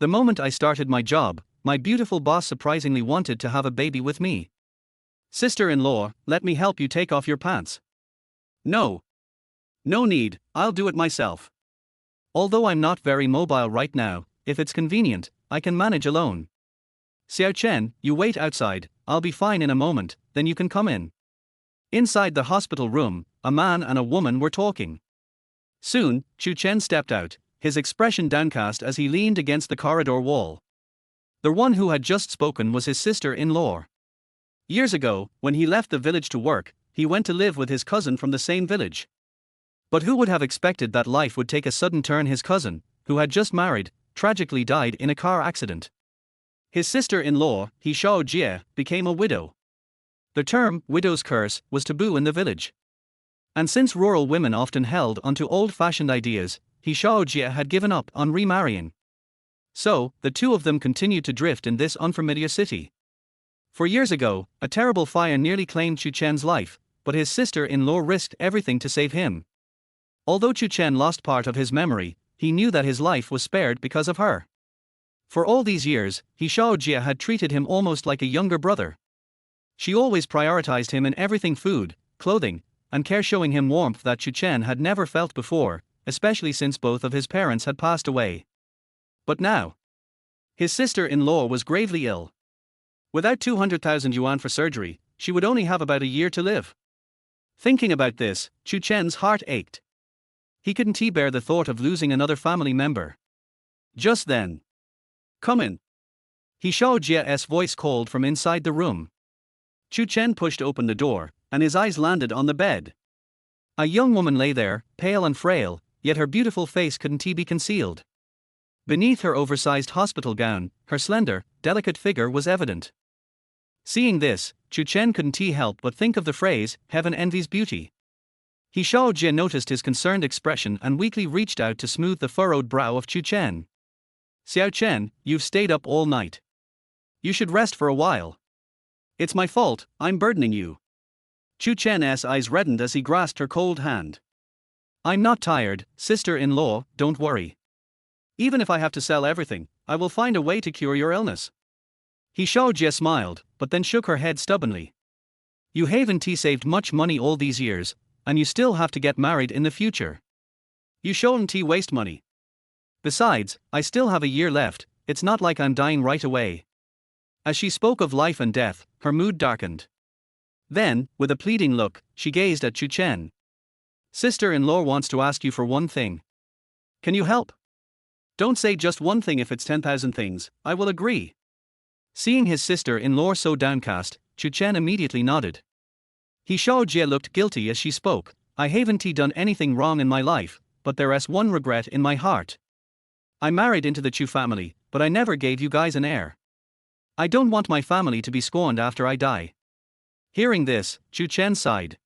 The moment I started my job, my beautiful boss surprisingly wanted to have a baby with me. Sister-in-law, let me help you take off your pants. No. No need, I'll do it myself. Although I'm not very mobile right now, if it's convenient, I can manage alone. Xiao Chen, you wait outside, I'll be fine in a moment, then you can come in. Inside the hospital room, a man and a woman were talking. Soon, Chu Chen stepped out, his expression downcast as he leaned against the corridor wall. The one who had just spoken was his sister-in-law. Years ago, when he left the village to work, he went to live with his cousin from the same village. But who would have expected that life would take a sudden turn? His cousin, who had just married, tragically died in a car accident. His sister-in-law, Xiao Chen, became a widow. The term, widow's curse, was taboo in the village. And since rural women often held onto old-fashioned ideas, Xiao Chen had given up on remarrying. So, the two of them continued to drift in this unfamiliar city. For years ago, a terrible fire nearly claimed Chu Chen's life, but his sister-in-law risked everything to save him. Although Chu Chen lost part of his memory, he knew that his life was spared because of her. For all these years, Xiao Chen had treated him almost like a younger brother. She always prioritized him in everything: food, clothing, and care, showing him warmth that Chu Chen had never felt before, especially since both of his parents had passed away. But now, his sister-in-law was gravely ill. Without 200,000 yuan for surgery, she would only have about a year to live. Thinking about this, Chu Chen's heart ached. He couldn't bear the thought of losing another family member. Just then, "Come in." Xiao Chen's voice called from inside the room. Chu Chen pushed open the door, and his eyes landed on the bed. A young woman lay there, pale and frail, yet her beautiful face couldn't be concealed. Beneath her oversized hospital gown, her slender, delicate figure was evident. Seeing this, Chu Chen couldn't help but think of the phrase, "Heaven envies beauty." Xiao Chen noticed his concerned expression and weakly reached out to smooth the furrowed brow of Chu Chen. "Xiao Chen, you've stayed up all night. You should rest for a while." "It's my fault, I'm burdening you." Chu Chen's eyes reddened as he grasped her cold hand. "I'm not tired, sister-in-law, don't worry. Even if I have to sell everything, I will find a way to cure your illness." Xiao Chen smiled, but then shook her head stubbornly. "You haven't saved much money all these years, and you still have to get married in the future. You shouldn't waste money. Besides, I still have a year left, it's not like I'm dying right away." As she spoke of life and death, her mood darkened. Then, with a pleading look, she gazed at Chu Chen. "Sister-in-law wants to ask you for one thing. Can you help? Don't say just one thing. If it's 10,000 things, I will agree." Seeing his sister-in-law so downcast, Chu Chen immediately nodded. Xiao Chen looked guilty as she spoke. "I haven't done anything wrong in my life, but there's one regret in my heart. I married into the Chu family, but I never gave you guys an heir. I don't want my family to be scorned after I die." Hearing this, Chu Chen sighed.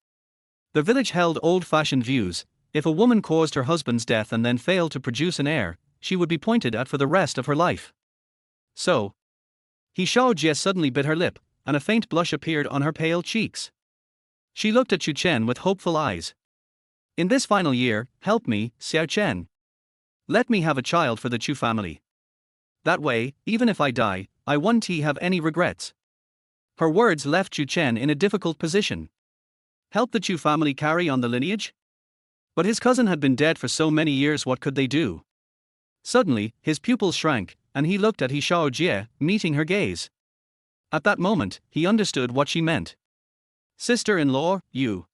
The village held old-fashioned views. If a woman caused her husband's death and then failed to produce an heir, she would be pointed at for the rest of her life. So, Xiao Chen suddenly bit her lip, and a faint blush appeared on her pale cheeks. She looked at Chu Chen with hopeful eyes. "In this final year, help me, Xiao Chen. Let me have a child for the Chu family. That way, even if I die, I won't have any regrets." Her words left Chu Chen in a difficult position. Help the Chu family carry on the lineage? But his cousin had been dead for so many years. What could they do? Suddenly, his pupils shrank, and he looked at Xiao Chen, meeting her gaze. At that moment, he understood what she meant. "Sister-in-law, you."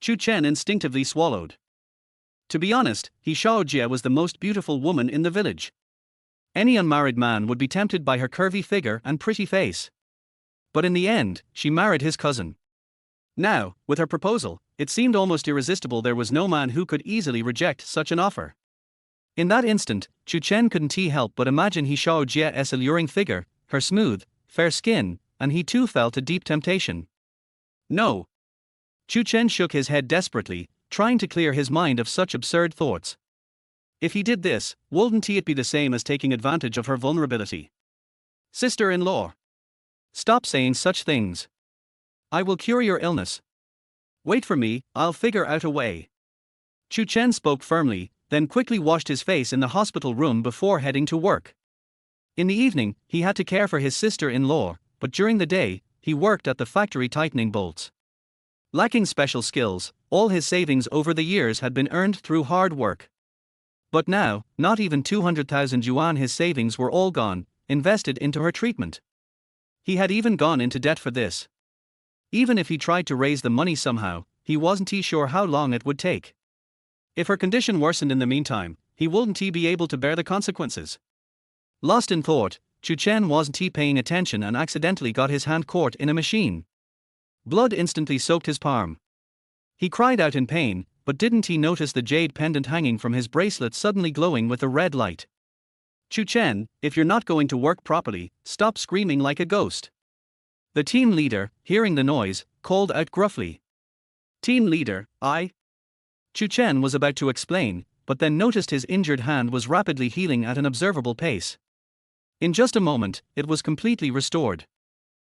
Chu Chen instinctively swallowed. To be honest, Xiao Chen was the most beautiful woman in the village. Any unmarried man would be tempted by her curvy figure and pretty face. But in the end, she married his cousin. Now, with her proposal, it seemed almost irresistible. There was no man who could easily reject such an offer. In that instant, Chu Chen couldn't help but imagine Xiao Chen's alluring figure, her smooth, fair skin, and he too felt a deep temptation. No. Chu Chen shook his head desperately, trying to clear his mind of such absurd thoughts. If he did this, wouldn't it be the same as taking advantage of her vulnerability? "Sister-in-law, stop saying such things. I will cure your illness. Wait for me, I'll figure out a way." Chu Chen spoke firmly, then quickly washed his face in the hospital room before heading to work. In the evening, he had to care for his sister-in-law, but during the day, he worked at the factory tightening bolts. Lacking special skills, all his savings over the years had been earned through hard work. But now, not even 200,000 yuan his savings were all gone, invested into her treatment. He had even gone into debt for this. Even if he tried to raise the money somehow, he wasn't sure how long it would take. If her condition worsened in the meantime, he wouldn't be able to bear the consequences. Lost in thought, Chu Chen wasn't paying attention and accidentally got his hand caught in a machine. Blood instantly soaked his palm. He cried out in pain, but didn't he notice the jade pendant hanging from his bracelet suddenly glowing with a red light? Chu Chen, if you're not going to work properly, stop screaming like a ghost. The team leader, hearing the noise, called out gruffly. Team leader, Chu Chen was about to explain, but then noticed his injured hand was rapidly healing at an observable pace. In just a moment, it was completely restored.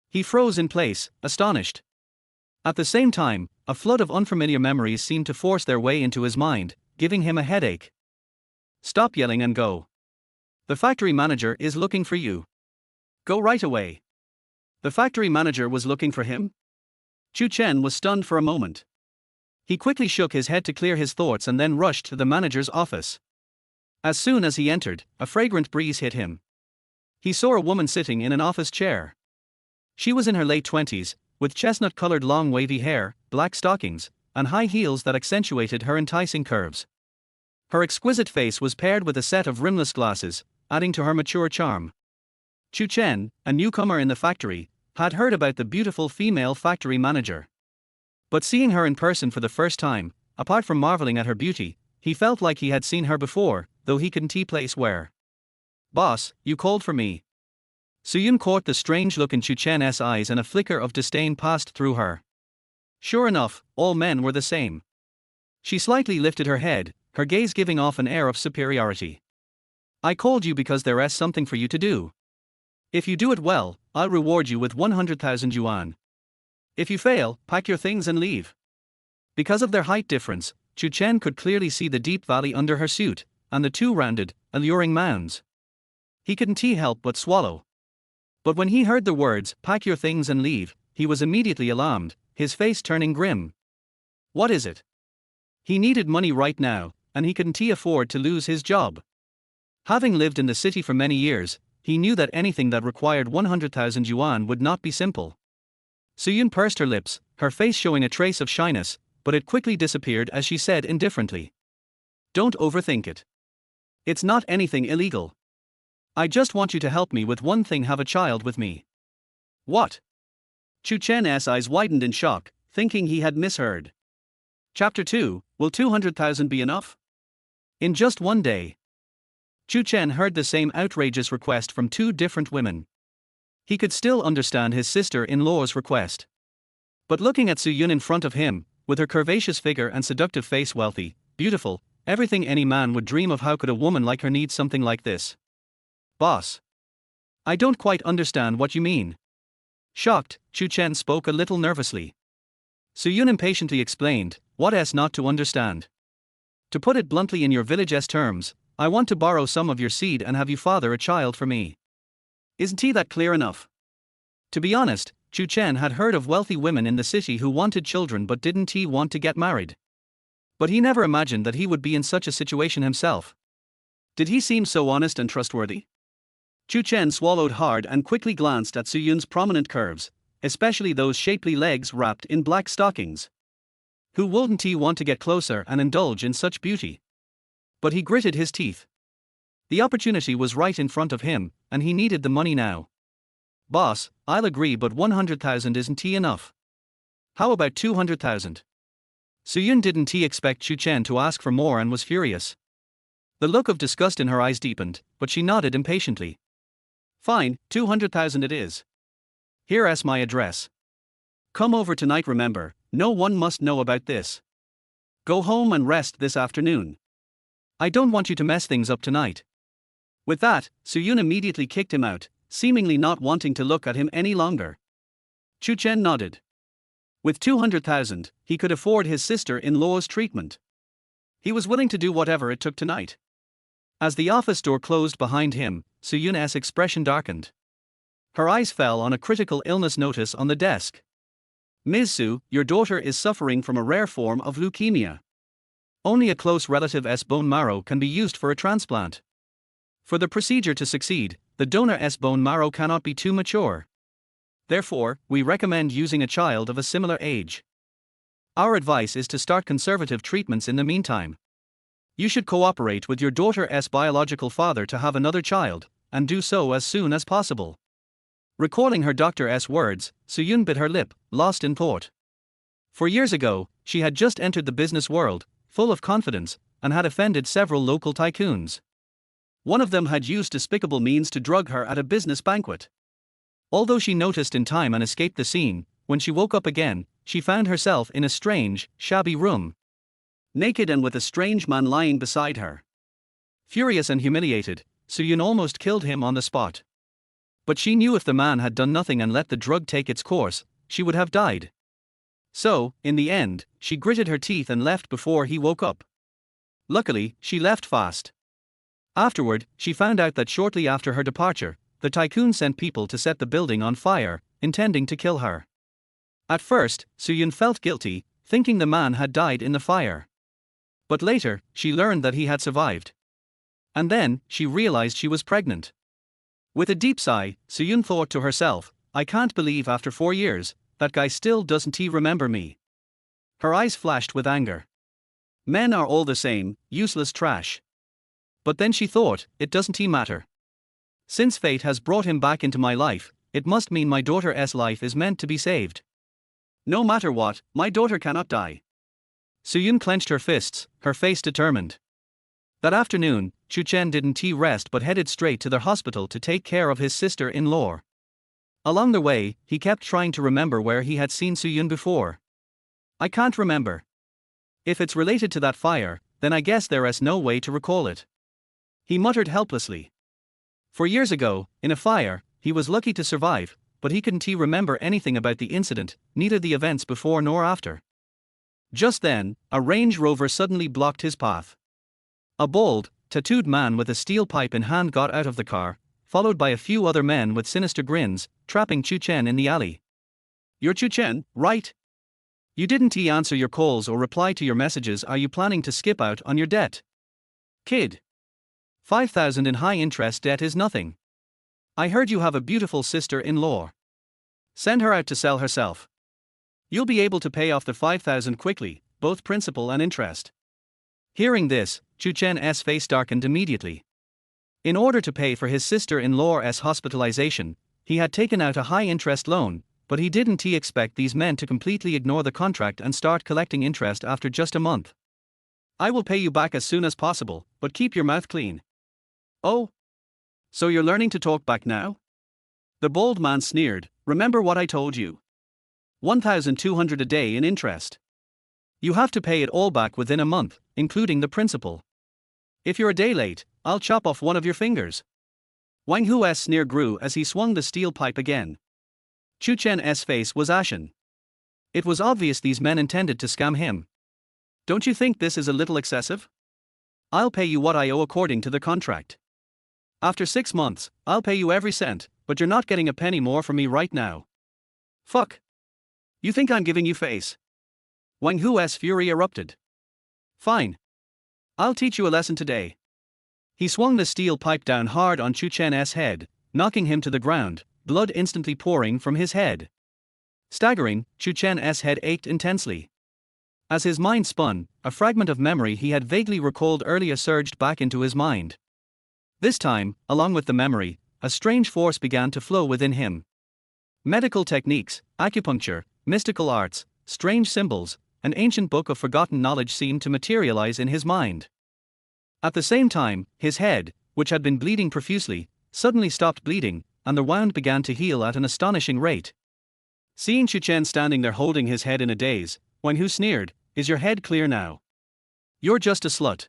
He froze in place, astonished. At the same time, a flood of unfamiliar memories seemed to force their way into his mind, giving him a headache. Stop yelling and go. The factory manager is looking for you. Go right away. The factory manager was looking for him? Chu Chen was stunned for a moment. He quickly shook his head to clear his thoughts and then rushed to the manager's office. As soon as he entered, a fragrant breeze hit him. He saw a woman sitting in an office chair. She was in her late 20s, with chestnut-colored long wavy hair, black stockings, and high heels that accentuated her enticing curves. Her exquisite face was paired with a set of rimless glasses, adding to her mature charm. Chu Chen, a newcomer in the factory, had heard about the beautiful female factory manager. But seeing her in person for the first time, apart from marveling at her beauty, he felt like he had seen her before, though he couldn't place where. Boss, you called for me. Suyun caught the strange look in Chu Chen's eyes and a flicker of disdain passed through her. Sure enough, all men were the same. She slightly lifted her head, her gaze giving off an air of superiority. I called you because there's something for you to do. If you do it well, I'll reward you with 100,000 yuan. If you fail, pack your things and leave. Because of their height difference, Chu Chen could clearly see the deep valley under her suit, and the two rounded, alluring mounds. He couldn't help but swallow. But when he heard the words, pack your things and leave, he was immediately alarmed, his face turning grim. What is it? He needed money right now, and he couldn't afford to lose his job. Having lived in the city for many years, he knew that anything that required 100,000 yuan would not be simple. Suyun pursed her lips, her face showing a trace of shyness, but it quickly disappeared as she said indifferently. Don't overthink it. It's not anything illegal. I just want you to help me with one thing, have a child with me. What? Chu Chen's eyes widened in shock, thinking he had misheard. Chapter 2, will 200,000 be enough? In just one day. Chu Chen heard the same outrageous request from two different women. He could still understand his sister-in-law's request. But looking at Suyun in front of him, with her curvaceous figure and seductive face, wealthy, beautiful, everything any man would dream of, how could a woman like her need something like this? Boss. I don't quite understand what you mean. Shocked, Chu Chen spoke a little nervously. Suyun impatiently explained, what's not to understand? To put it bluntly in your village's terms, I want to borrow some of your seed and have you father a child for me. Isn't that clear enough? To be honest, Chu Chen had heard of wealthy women in the city who wanted children but didn't want to get married. But he never imagined that he would be in such a situation himself. Did he seem so honest and trustworthy? Chu Chen swallowed hard and quickly glanced at Suyun's prominent curves, especially those shapely legs wrapped in black stockings. Who wouldn't want to get closer and indulge in such beauty? But he gritted his teeth. The opportunity was right in front of him, and he needed the money now. Boss, I'll agree, but 100,000 isn't enough. How about 200,000? Suyun didn't expect Chu Chen to ask for more and was furious. The look of disgust in her eyes deepened, but she nodded impatiently. Fine, 200,000 it is. Here's my address. Come over tonight, remember, no one must know about this. Go home and rest this afternoon. I don't want you to mess things up tonight. With that, Suyun immediately kicked him out, seemingly not wanting to look at him any longer. Chu Chen nodded. With 200,000, he could afford his sister-in-law's treatment. He was willing to do whatever it took tonight. As the office door closed behind him, Suyun's expression darkened. Her eyes fell on a critical illness notice on the desk. Ms. Su, your daughter is suffering from a rare form of leukemia. Only a close relative's bone marrow can be used for a transplant. For the procedure to succeed, the donor's bone marrow cannot be too mature. Therefore, we recommend using a child of a similar age. Our advice is to start conservative treatments in the meantime. You should cooperate with your daughter's biological father to have another child, and do so as soon as possible. Recalling her doctor's words, Suyun bit her lip, lost in thought. For years ago, she had just entered the business world, full of confidence, and had offended several local tycoons. One of them had used despicable means to drug her at a business banquet. Although she noticed in time and escaped the scene, when she woke up again, she found herself in a strange, shabby room. Naked and with a strange man lying beside her. Furious and humiliated, Suyun almost killed him on the spot. But she knew if the man had done nothing and let the drug take its course, she would have died. So, in the end, she gritted her teeth and left before he woke up. Luckily, she left fast. Afterward, she found out that shortly after her departure, the tycoon sent people to set the building on fire, intending to kill her. At first, Suyun felt guilty, thinking the man had died in the fire. But later, she learned that he had survived. And then, she realized she was pregnant. With a deep sigh, Suyun thought to herself, I can't believe after 4 years, that guy still doesn't remember me. Her eyes flashed with anger. Men are all the same, useless trash. But then she thought, it doesn't matter. Since fate has brought him back into my life, it must mean my daughter's life is meant to be saved. No matter what, my daughter cannot die. Suyun clenched her fists, her face determined. That afternoon, Chu Chen didn't rest but headed straight to their hospital to take care of his sister-in-law. Along the way, he kept trying to remember where he had seen Suyun before. I can't remember. If it's related to that fire, then I guess there is no way to recall it. He muttered helplessly. For years ago, in a fire, he was lucky to survive, but he couldn't remember anything about the incident, neither the events before nor after. Just then, a Range Rover suddenly blocked his path. A bald, tattooed man with a steel pipe in hand got out of the car, followed by a few other men with sinister grins, trapping Chu Chen in the alley. You're Chu Chen, right? You didn't answer your calls or reply to your messages. Are you planning to skip out on your debt? Kid. 5,000 in high interest debt is nothing. I heard you have a beautiful sister-in-law. Send her out to sell herself. You'll be able to pay off the 5,000 quickly, both principal and interest. Hearing this, Chu Chen's face darkened immediately. In order to pay for his sister-in-law's hospitalization, he had taken out a high-interest loan, but he didn't expect these men to completely ignore the contract and start collecting interest after just a month. I will pay you back as soon as possible, but keep your mouth clean. Oh? So you're learning to talk back now? The bald man sneered, remember what I told you. 1,200 a day in interest. You have to pay it all back within a month, including the principal. If you're a day late, I'll chop off one of your fingers. Wang Hu's sneer grew as he swung the steel pipe again. Chu Chen's face was ashen. It was obvious these men intended to scam him. Don't you think this is a little excessive? I'll pay you what I owe according to the contract. After 6 months, I'll pay you every cent, but you're not getting a penny more from me right now. Fuck. You think I'm giving you face? Wang Hu's fury erupted. Fine. I'll teach you a lesson today. He swung the steel pipe down hard on Chu Chen's head, knocking him to the ground, blood instantly pouring from his head. Staggering, Chu Chen's head ached intensely. As his mind spun, a fragment of memory he had vaguely recalled earlier surged back into his mind. This time, along with the memory, a strange force began to flow within him. Medical techniques, acupuncture, mystical arts, strange symbols, an ancient book of forgotten knowledge seemed to materialize in his mind. At the same time, his head, which had been bleeding profusely, suddenly stopped bleeding, and the wound began to heal at an astonishing rate. Seeing Chu Chen standing there holding his head in a daze, Wang Hu sneered, "Is your head clear now? You're just a slut.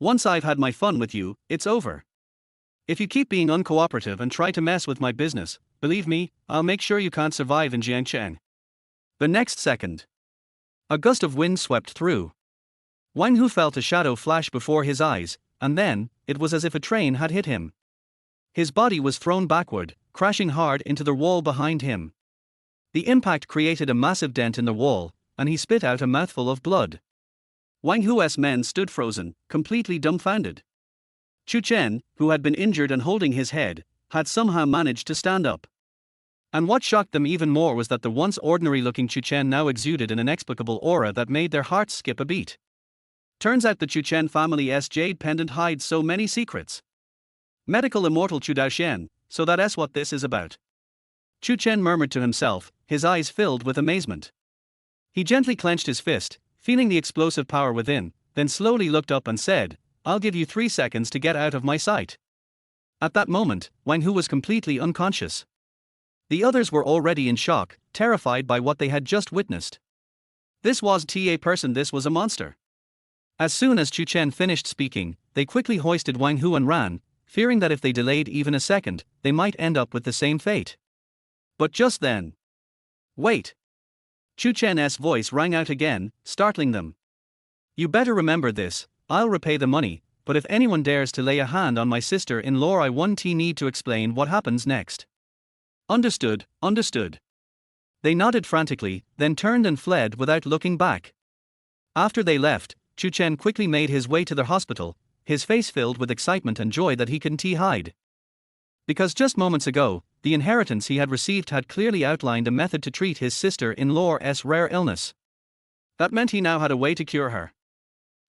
Once I've had my fun with you, it's over. If you keep being uncooperative and try to mess with my business, believe me, I'll make sure you can't survive in Jiangcheng." The next second, a gust of wind swept through. Wang Hu felt a shadow flash before his eyes, and then, it was as if a train had hit him. His body was thrown backward, crashing hard into the wall behind him. The impact created a massive dent in the wall, and he spit out a mouthful of blood. Wang Hu's men stood frozen, completely dumbfounded. Chu Chen, who had been injured and holding his head, had somehow managed to stand up. And what shocked them even more was that the once ordinary-looking Chu Chen now exuded an inexplicable aura that made their hearts skip a beat. Turns out the Chu Chen family's jade pendant hides so many secrets. Medical immortal Chu Xian, so that's what this is about. Chu Chen murmured to himself, his eyes filled with amazement. He gently clenched his fist, feeling the explosive power within, then slowly looked up and said, "I'll give you 3 seconds to get out of my sight." At that moment, Wang Hu was completely unconscious. The others were already in shock, terrified by what they had just witnessed. This wasn't a person, this was a monster. As soon as Chu Chen finished speaking, they quickly hoisted Wang Hu and ran, fearing that if they delayed even a second, they might end up with the same fate. But just then. Wait! Chu Chen's voice rang out again, startling them. "You better remember this, I'll repay the money, but if anyone dares to lay a hand on my sister-in-law I won't need to explain what happens next." Understood, understood. They nodded frantically, then turned and fled without looking back. After they left, Chu Chen quickly made his way to the hospital, his face filled with excitement and joy that he couldn't hide. Because just moments ago, the inheritance he had received had clearly outlined a method to treat his sister-in-law's rare illness. That meant he now had a way to cure her.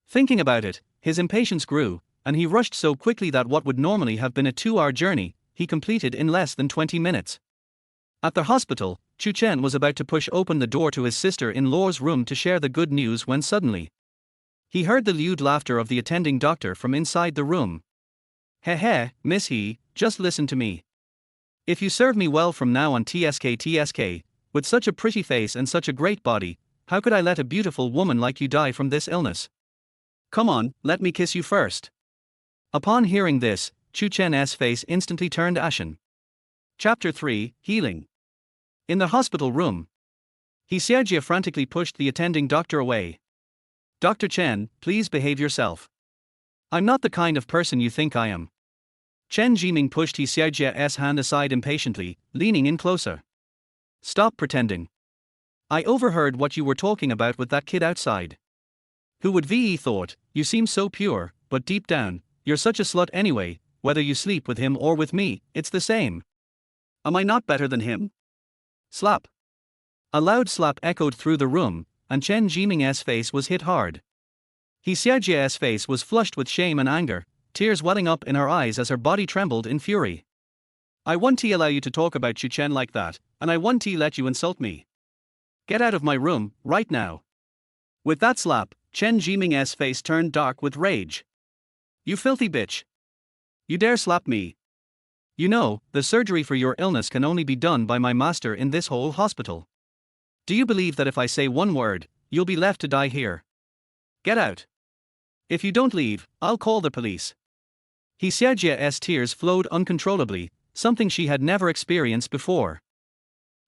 Thinking about it, his impatience grew, and he rushed so quickly that what would normally have been a 2-hour journey, he completed in less than 20 minutes. At the hospital, Chu Chen was about to push open the door to his sister-in-law's room to share the good news when suddenly he heard the lewd laughter of the attending doctor from inside the room. "Heh, Miss He, just listen to me. If you serve me well from now on TSK, with such a pretty face and such a great body, how could I let a beautiful woman like you die from this illness? Come on, let me kiss you first." Upon hearing this, Chu Chen's face instantly turned ashen. Chapter 3, Healing. In the hospital room, Xiao frantically pushed the attending doctor away. "Dr. Chen, please behave yourself. I'm not the kind of person you think I am." Chen Jiming pushed Xiao's hand aside impatiently, leaning in closer. "Stop pretending. I overheard what you were talking about with that kid outside. Who would ve thought, you seem so pure, but deep down, you're such a slut anyway, whether you sleep with him or with me, it's the same. Am I not better than him?" Slap. A loud slap echoed through the room, and Chen Jiming's face was hit hard. Xiao's face was flushed with shame and anger, tears welling up in her eyes as her body trembled in fury. "I won't allow you to talk about Chu Chen like that, and I won't let you insult me. Get out of my room, right now." With that slap, Chen Jiming's face turned dark with rage. "You filthy bitch. You dare slap me? You know, the surgery for your illness can only be done by my master in this whole hospital. Do you believe that if I say one word, you'll be left to die here? Get out. If you don't leave, I'll call the police." Xiao's tears flowed uncontrollably, something she had never experienced before.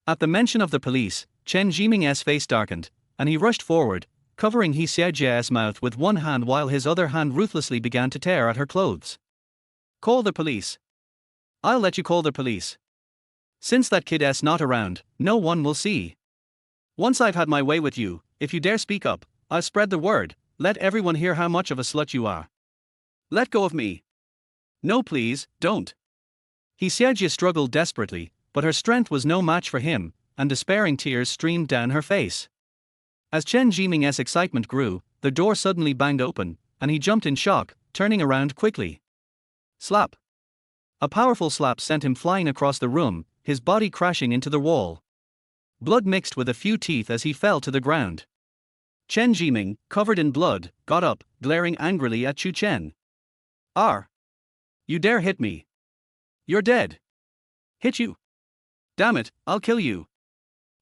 At the mention of the police, Chen Jiming's face darkened, and he rushed forward, covering Xiao's mouth with one hand while his other hand ruthlessly began to tear at her clothes. "Call the police. I'll let you call the police. Since that kid's not around, no one will see. Once I've had my way with you, if you dare speak up, I'll spread the word, let everyone hear how much of a slut you are. Let go of me. No please, don't." Xiao struggled desperately, but her strength was no match for him, and despairing tears streamed down her face. As Chen Jiming's excitement grew, the door suddenly banged open, and he jumped in shock, turning around quickly. Slap. A powerful slap sent him flying across the room, his body crashing into the wall. Blood mixed with a few teeth as he fell to the ground. Chen Jiming, covered in blood, got up, glaring angrily at Chu Chen. You dare hit me? You're dead. Hit you? Damn it, I'll kill you."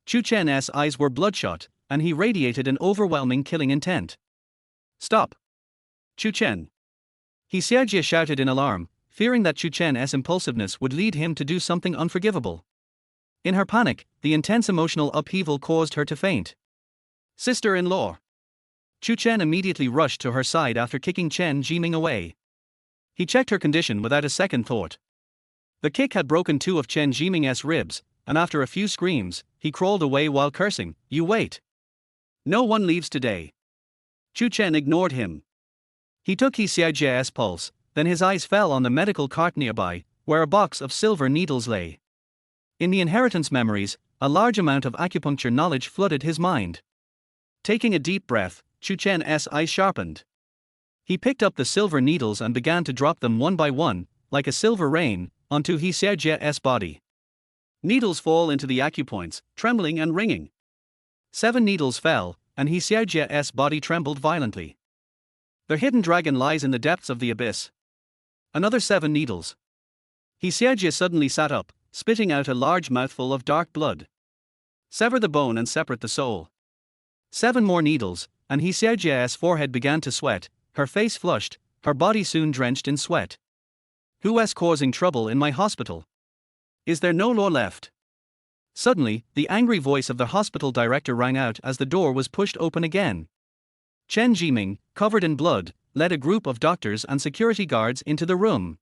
Chu Chen's eyes were bloodshot, and he radiated an overwhelming killing intent. "Stop. Chu Chen." Xiao shouted in alarm, fearing that Chu Chen's impulsiveness would lead him to do something unforgivable. In her panic, the intense emotional upheaval caused her to faint. "Sister-in-law." Chu Chen immediately rushed to her side after kicking Chen Jiming away. He checked her condition without a second thought. The kick had broken two of Chen Jiming's ribs, and after a few screams, he crawled away while cursing, "You wait. No one leaves today." Chu Chen ignored him. He took Xiao Chen's pulse, then his eyes fell on the medical cart nearby, where a box of silver needles lay. In the inheritance memories, a large amount of acupuncture knowledge flooded his mind. Taking a deep breath, Chu Chen's eyes sharpened. He picked up the silver needles and began to drop them one by one, like a silver rain, onto Xiao Chen's body. Needles fall into the acupoints, trembling and ringing. 7 needles fell, and Xiao Chen's body trembled violently. The hidden dragon lies in the depths of the abyss. Another 7 needles. Xiao Chen suddenly sat up, spitting out a large mouthful of dark blood. Sever the bone and separate the soul. 7 more needles, and Xiao Chen's forehead began to sweat, her face flushed, her body soon drenched in sweat. Who's causing trouble in my hospital? Is there no law left? Suddenly, the angry voice of the hospital director rang out as the door was pushed open again. Chen Jiming, covered in blood, led a group of doctors and security guards into the room.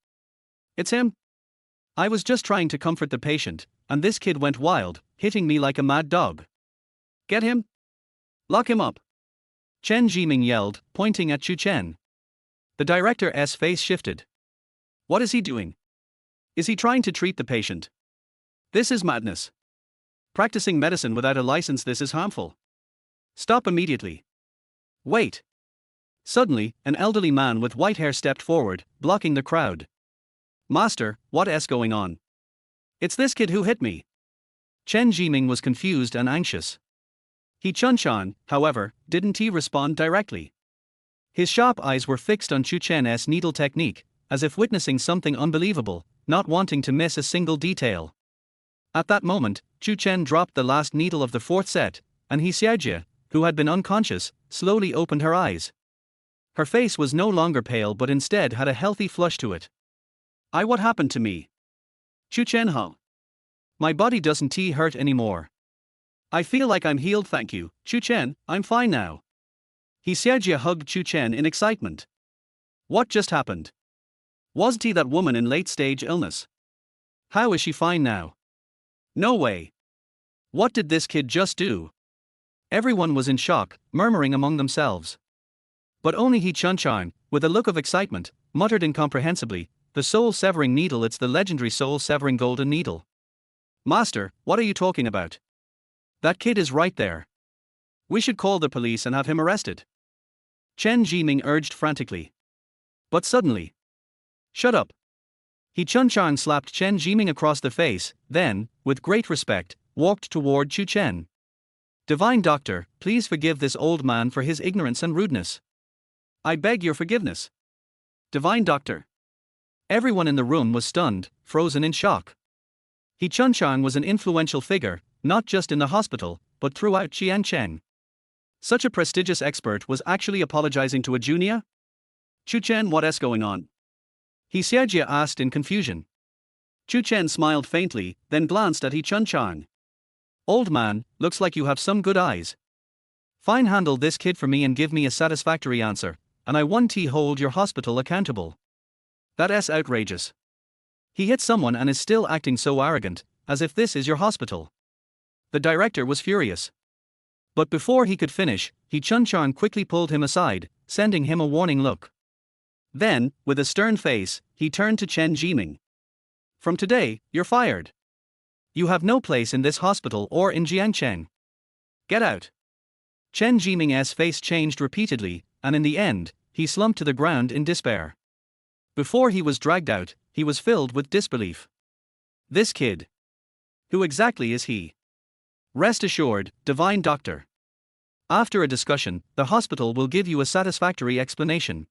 "It's him. I was just trying to comfort the patient, and this kid went wild, hitting me like a mad dog. Get him? Lock him up." Chen Jiming yelled, pointing at Chu Chen. The director's face shifted. What is he doing? Is he trying to treat the patient? This is madness. Practicing medicine without a license, this is harmful. Stop immediately. Wait. Suddenly, an elderly man with white hair stepped forward, blocking the crowd. "Master, what's going on? It's this kid who hit me." Chen Jiming was confused and anxious. Chu Chen, however, didn't respond directly. His sharp eyes were fixed on Chu Chen's needle technique, as if witnessing something unbelievable, not wanting to miss a single detail. At that moment, Chu Chen dropped the last needle of the 4th set, and Xiao Chen, who had been unconscious, slowly opened her eyes. Her face was no longer pale but instead had a healthy flush to it. What happened to me? Chu Chen, huh? My body doesn't hurt anymore. I feel like I'm healed, thank you, Chu Chen, I'm fine now. Xiao Chen hugged Chu Chen in excitement. What just happened? Wasn't he that woman in late-stage illness? How is she fine now? No way. What did this kid just do? Everyone was in shock, murmuring among themselves. But only Chu Chen, with a look of excitement, muttered incomprehensibly, "The soul-severing needle, it's the legendary soul-severing golden needle." "Master, what are you talking about? That kid is right there. We should call the police and have him arrested." Chen Jiming urged frantically. But suddenly, "Shut up." Chu Chen slapped Chen Jiming across the face, then, with great respect, walked toward Chu Chen. "Divine Doctor, please forgive this old man for his ignorance and rudeness." "I beg your forgiveness. Divine Doctor." Everyone in the room was stunned, frozen in shock. Chu Chen was an influential figure, not just in the hospital, but throughout Xiancheng. Such a prestigious expert was actually apologizing to a junior? "Chu Chen, what's going on?" Xiao Chen asked in confusion. Chu Chen smiled faintly, then glanced at Chu Chen. "Old man, looks like you have some good eyes. Fine, handle this kid for me and give me a satisfactory answer, and I won't hold your hospital accountable. That's outrageous. He hit someone and is still acting so arrogant, as if this is your hospital." The director was furious. But before he could finish, Chu Chen quickly pulled him aside, sending him a warning look. Then, with a stern face, he turned to Chen Jiming. "From today, you're fired. You have no place in this hospital or in Jiangcheng. Get out." Chen Jiming's face changed repeatedly, and in the end, he slumped to the ground in despair. Before he was dragged out, he was filled with disbelief. This kid. Who exactly is he? Rest assured, Divine Doctor. After a discussion, the hospital will give you a satisfactory explanation.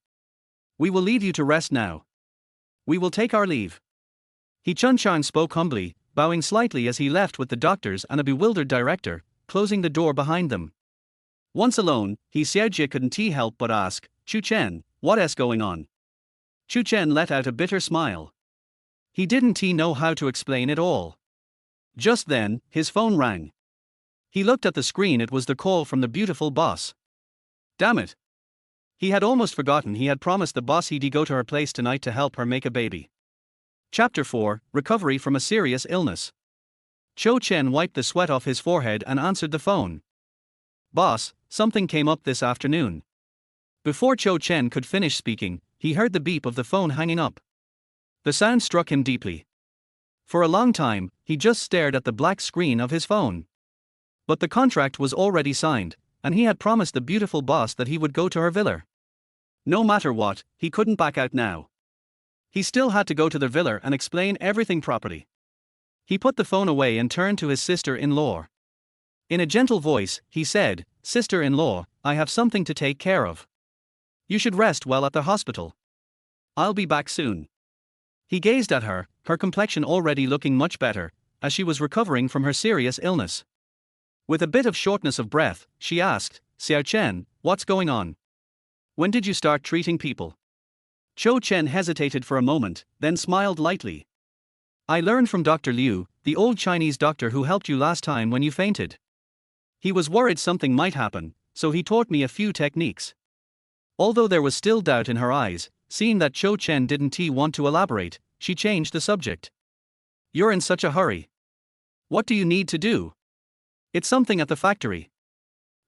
We will leave you to rest now. We will take our leave. Chu Chen spoke humbly, bowing slightly as he left with the doctors and a bewildered director, closing the door behind them. Once alone, Xiao Chen couldn't help but ask, "Chu Chen, what's going on?" Chu Chen let out a bitter smile. He didn't know how to explain it all. Just then, his phone rang. He looked at the screen, it was the call from the beautiful boss. Damn it. He had almost forgotten he had promised the boss he'd go to her place tonight to help her make a baby. Chapter 4, Recovery from a Serious Illness. Chu Chen wiped the sweat off his forehead and answered the phone. Boss, something came up this afternoon. Before Chu Chen could finish speaking, he heard the beep of the phone hanging up. The sound struck him deeply. For a long time, he just stared at the black screen of his phone. But the contract was already signed, and he had promised the beautiful boss that he would go to her villa. No matter what, he couldn't back out now. He still had to go to the villa and explain everything properly. He put the phone away and turned to his sister-in-law. In a gentle voice, he said, "Sister-in-law, I have something to take care of. You should rest well at the hospital. I'll be back soon." He gazed at her, her complexion already looking much better, as she was recovering from her serious illness. With a bit of shortness of breath, she asked, "Xiao Chen, what's going on? When did you start treating people?" Chu Chen hesitated for a moment, then smiled lightly. "I learned from Dr. Liu, the old Chinese doctor who helped you last time when you fainted. He was worried something might happen, so he taught me a few techniques." Although there was still doubt in her eyes, seeing that Chu Chen didn't want to elaborate, she changed the subject. "You're in such a hurry. What do you need to do?" "It's something at the factory."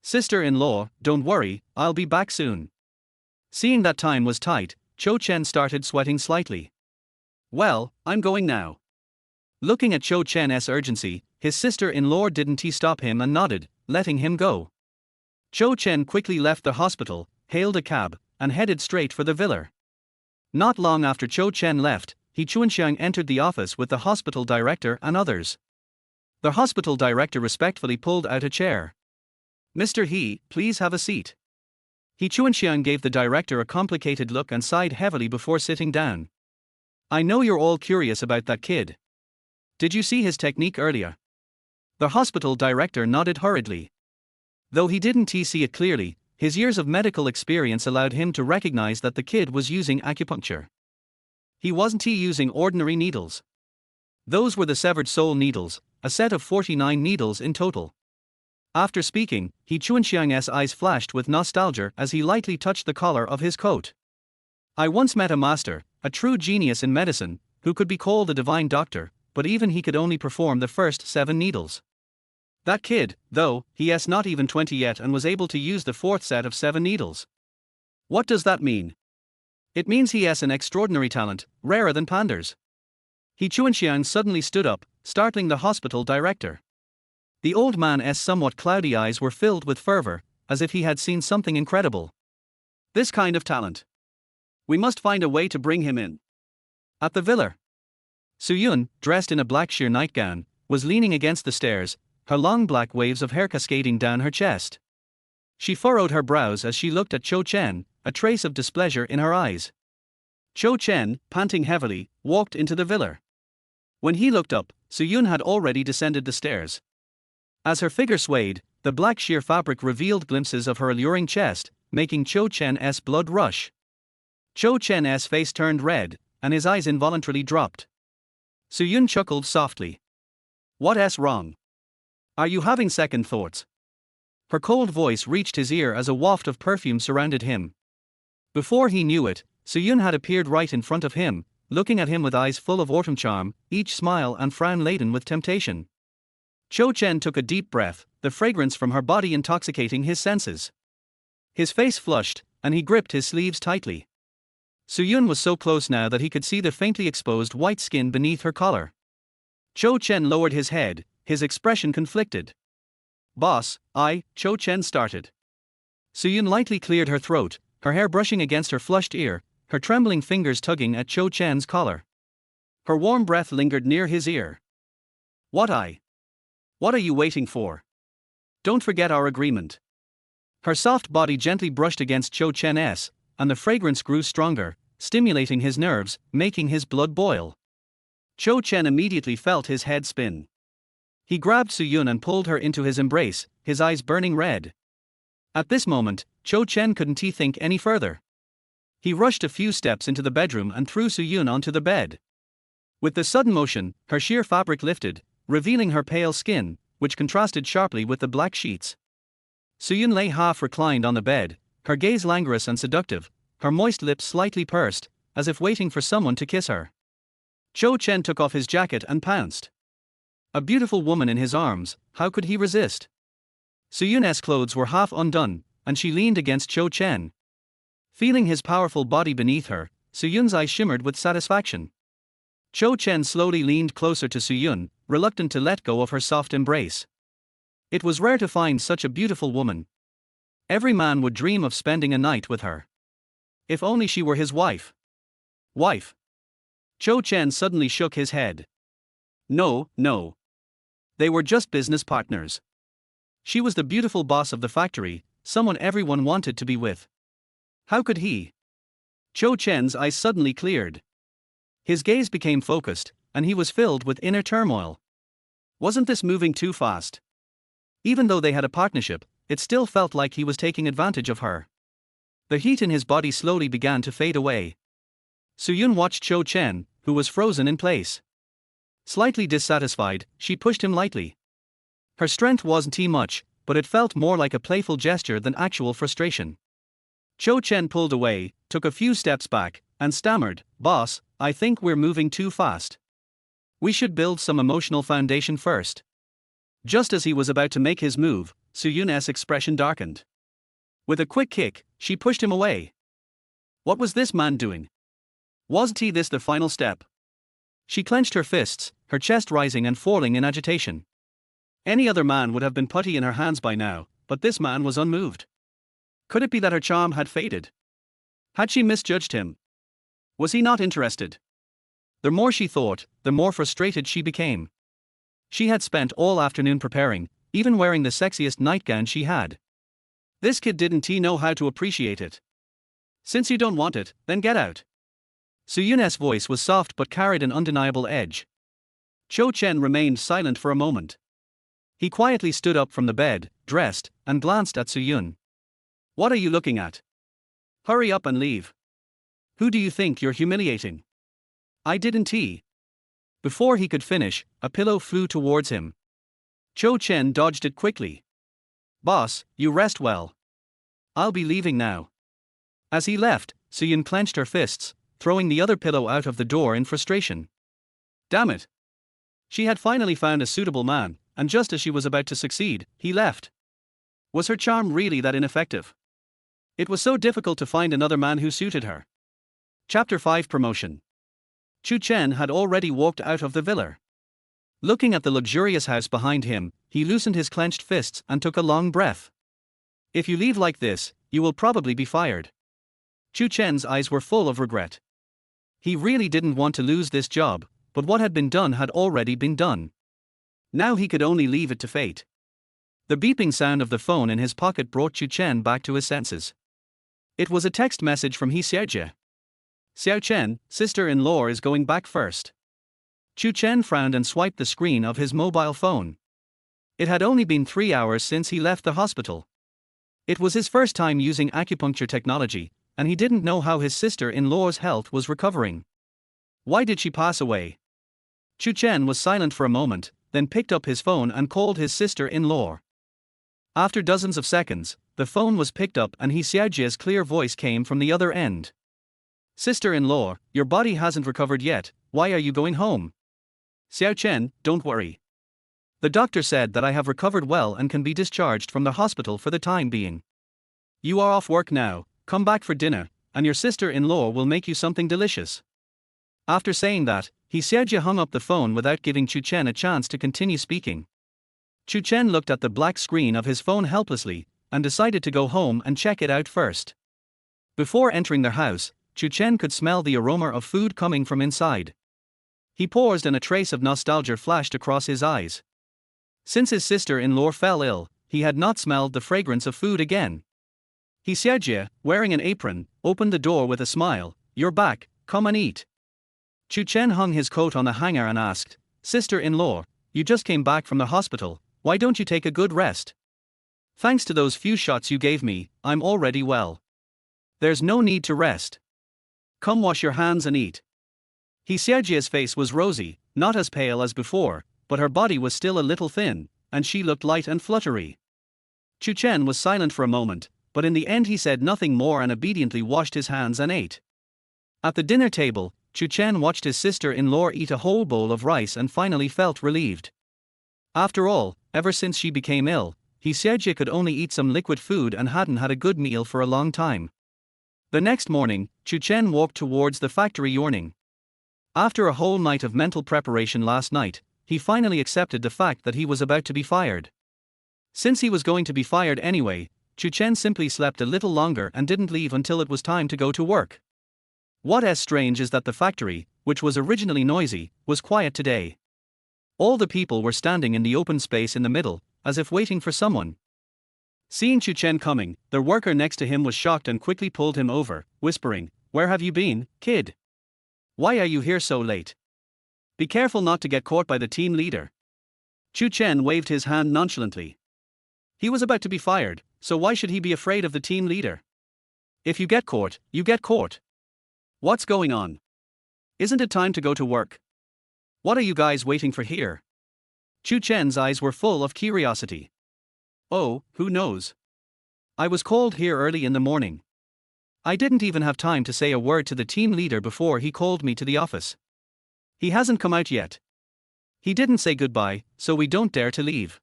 "Sister-in-law, don't worry, I'll be back soon." Seeing that time was tight, Chu Chen started sweating slightly. "Well, I'm going now." Looking at Chu Chen's urgency, his sister-in-law didn't stop him and nodded, letting him go. Chu Chen quickly left the hospital, hailed a cab, and headed straight for the villa. Not long after Chu Chen left, Chu Chen entered the office with the hospital director and others. The hospital director respectfully pulled out a chair. "Mr. He, please have a seat." Chu Chen gave the director a complicated look and sighed heavily before sitting down. "I know you're all curious about that kid. Did you see his technique earlier?" The hospital director nodded hurriedly. Though he didn't see it clearly, his years of medical experience allowed him to recognize that the kid was using acupuncture. He wasn't using ordinary needles. Those were the severed soul needles, a set of 49 needles in total. After speaking, Chu Chen's eyes flashed with nostalgia as he lightly touched the collar of his coat. "I once met a master, a true genius in medicine, who could be called a divine doctor, but even he could only perform the first 7 needles. That kid, though, he's not even 20 yet and was able to use the 4th set of 7 needles. What does that mean? It means he has an extraordinary talent, rarer than pandas." Chu Chen suddenly stood up, startling the hospital director. The old man's somewhat cloudy eyes were filled with fervor, as if he had seen something incredible. "This kind of talent. We must find a way to bring him in." At the villa, Suyun, dressed in a black sheer nightgown, was leaning against the stairs, her long black waves of hair cascading down her chest. She furrowed her brows as she looked at Chu Chen, a trace of displeasure in her eyes. Chu Chen, panting heavily, walked into the villa. When he looked up, Suyun had already descended the stairs. As her figure swayed, the black sheer fabric revealed glimpses of her alluring chest, making Chu Chen's blood rush. Chu Chen's face turned red, and his eyes involuntarily dropped. Suyun chuckled softly. "What's wrong? Are you having second thoughts?" Her cold voice reached his ear as a waft of perfume surrounded him. Before he knew it, Suyun had appeared right in front of him, looking at him with eyes full of autumn charm, each smile and frown laden with temptation. Chu Chen took a deep breath, the fragrance from her body intoxicating his senses. His face flushed, and he gripped his sleeves tightly. Suyun was so close now that he could see the faintly exposed white skin beneath her collar. Chu Chen lowered his head, his expression conflicted. "Boss, Chu Chen started." Suyun lightly cleared her throat, her hair brushing against her flushed ear, her trembling fingers tugging at Chu Chen's collar. Her warm breath lingered near his ear. What are you waiting for? Don't forget our agreement." Her soft body gently brushed against Chu Chen's, and the fragrance grew stronger, stimulating his nerves, making his blood boil. Chu Chen immediately felt his head spin. He grabbed Suyun and pulled her into his embrace, his eyes burning red. At this moment, Chu Chen couldn't think any further. He rushed a few steps into the bedroom and threw Suyun onto the bed. With the sudden motion, her sheer fabric lifted, revealing her pale skin, which contrasted sharply with the black sheets. Suyun lay half reclined on the bed, her gaze languorous and seductive, her moist lips slightly pursed, as if waiting for someone to kiss her. Chu Chen took off his jacket and pounced. A beautiful woman in his arms, how could he resist? Suyun's clothes were half undone, and she leaned against Chu Chen. Feeling his powerful body beneath her, Suyun's eyes shimmered with satisfaction. Chu Chen slowly leaned closer to Suyun, reluctant to let go of her soft embrace. It was rare to find such a beautiful woman. Every man would dream of spending a night with her. If only she were his wife. Wife? Chu Chen suddenly shook his head. No, no. They were just business partners. She was the beautiful boss of the factory, someone everyone wanted to be with. How could he? Chu Chen's eyes suddenly cleared. His gaze became focused, and he was filled with inner turmoil. Wasn't this moving too fast? Even though they had a partnership, it still felt like he was taking advantage of her. The heat in his body slowly began to fade away. Suyun watched Chu Chen, who was frozen in place. Slightly dissatisfied, she pushed him lightly. Her strength wasn't much, but it felt more like a playful gesture than actual frustration. Chu Chen pulled away, took a few steps back, and stammered, "Boss, I think we're moving too fast. We should build some emotional foundation first." Just as he was about to make his move, Suyun's expression darkened. With a quick kick, she pushed him away. What was this man doing? Wasn't this the final step? She clenched her fists, her chest rising and falling in agitation. Any other man would have been putty in her hands by now, but this man was unmoved. Could it be that her charm had faded? Had she misjudged him? Was he not interested? The more she thought, the more frustrated she became. She had spent all afternoon preparing, even wearing the sexiest nightgown she had. This kid didn't know how to appreciate it. Since you don't want it, then get out. Suyun's voice was soft but carried an undeniable edge. Chu Chen remained silent for a moment. He quietly stood up from the bed, dressed, and glanced at Suyun. What are you looking at? Hurry up and leave. Who do you think you're humiliating? I didn't. Before he could finish, a pillow flew towards him. Chu Chen dodged it quickly. Boss, you rest well. I'll be leaving now. As he left, Suyun clenched her fists, throwing the other pillow out of the door in frustration. Damn it. She had finally found a suitable man, and just as she was about to succeed, he left. Was her charm really that ineffective? It was so difficult to find another man who suited her. Chapter 5 Promotion. Chu Chen had already walked out of the villa. Looking at the luxurious house behind him, he loosened his clenched fists and took a long breath. If you leave like this, you will probably be fired. Chu Chen's eyes were full of regret. He really didn't want to lose this job, but what had been done had already been done. Now he could only leave it to fate. The beeping sound of the phone in his pocket brought Chu Chen back to his senses. It was a text message from Xiao Chen. Xiao Chen, sister-in-law is going back first. Chu Chen frowned and swiped the screen of his mobile phone. It had only been 3 hours since he left the hospital. It was his first time using acupuncture technology, and he didn't know how his sister-in-law's health was recovering. Why did she pass away? Chu Chen was silent for a moment, then picked up his phone and called his sister-in-law. After dozens of seconds, the phone was picked up and Xiaojia's clear voice came from the other end. Sister-in-law, your body hasn't recovered yet, why are you going home? Xiao Chen, don't worry. The doctor said that I have recovered well and can be discharged from the hospital for the time being. You are off work now, come back for dinner, and your sister-in-law will make you something delicious. After saying that, Xiaojia hung up the phone without giving Chu Chen a chance to continue speaking. Chu Chen looked at the black screen of his phone helplessly, and decided to go home and check it out first. Before entering their house, Chu Chen could smell the aroma of food coming from inside. He paused and a trace of nostalgia flashed across his eyes. Since his sister-in-law fell ill, he had not smelled the fragrance of food again. Xiaojia, wearing an apron, opened the door with a smile. You're back, come and eat. Chu Chen hung his coat on the hanger and asked, Sister-in-law, you just came back from the hospital, why don't you take a good rest? Thanks to those few shots you gave me, I'm already well. There's no need to rest. Come wash your hands and eat. Xiaojia's face was rosy, not as pale as before, but her body was still a little thin, and she looked light and fluttery. Chu Chen was silent for a moment, but in the end he said nothing more and obediently washed his hands and ate. At the dinner table, Chu Chen watched his sister-in-law eat a whole bowl of rice and finally felt relieved. After all, ever since she became ill, Xiao could only eat some liquid food and hadn't had a good meal for a long time. The next morning, Chu Chen walked towards the factory yawning. After a whole night of mental preparation last night, he finally accepted the fact that he was about to be fired. Since he was going to be fired anyway, Chu Chen simply slept a little longer and didn't leave until it was time to go to work. What's strange is that the factory, which was originally noisy, was quiet today. All the people were standing in the open space in the middle, as if waiting for someone. Seeing Chu Chen coming, the worker next to him was shocked and quickly pulled him over, whispering, "Where have you been, kid? Why are you here so late? Be careful not to get caught by the team leader." Chu Chen waved his hand nonchalantly. He was about to be fired, so why should he be afraid of the team leader? If you get caught, you get caught. What's going on? Isn't it time to go to work? What are you guys waiting for here? Chu Chen's eyes were full of curiosity. Oh, who knows? I was called here early in the morning. I didn't even have time to say a word to the team leader before he called me to the office. He hasn't come out yet. He didn't say goodbye, so we don't dare to leave.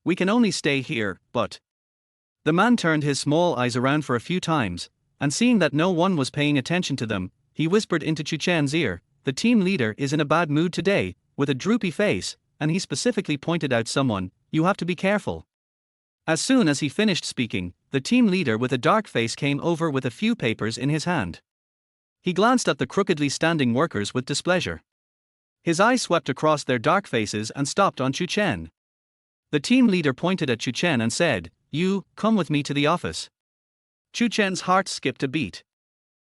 We can only stay here, but... The man turned his small eyes around for a few times, and seeing that no one was paying attention to them, he whispered into Chu Chen's ear, "The team leader is in a bad mood today, with a droopy face," and he specifically pointed out someone. "You have to be careful." As soon as he finished speaking, the team leader with a dark face came over with a few papers in his hand. He glanced at the crookedly standing workers with displeasure. His eyes swept across their dark faces and stopped on Chu Chen. The team leader pointed at Chu Chen and said, "You, come with me to the office." Chu Chen's heart skipped a beat.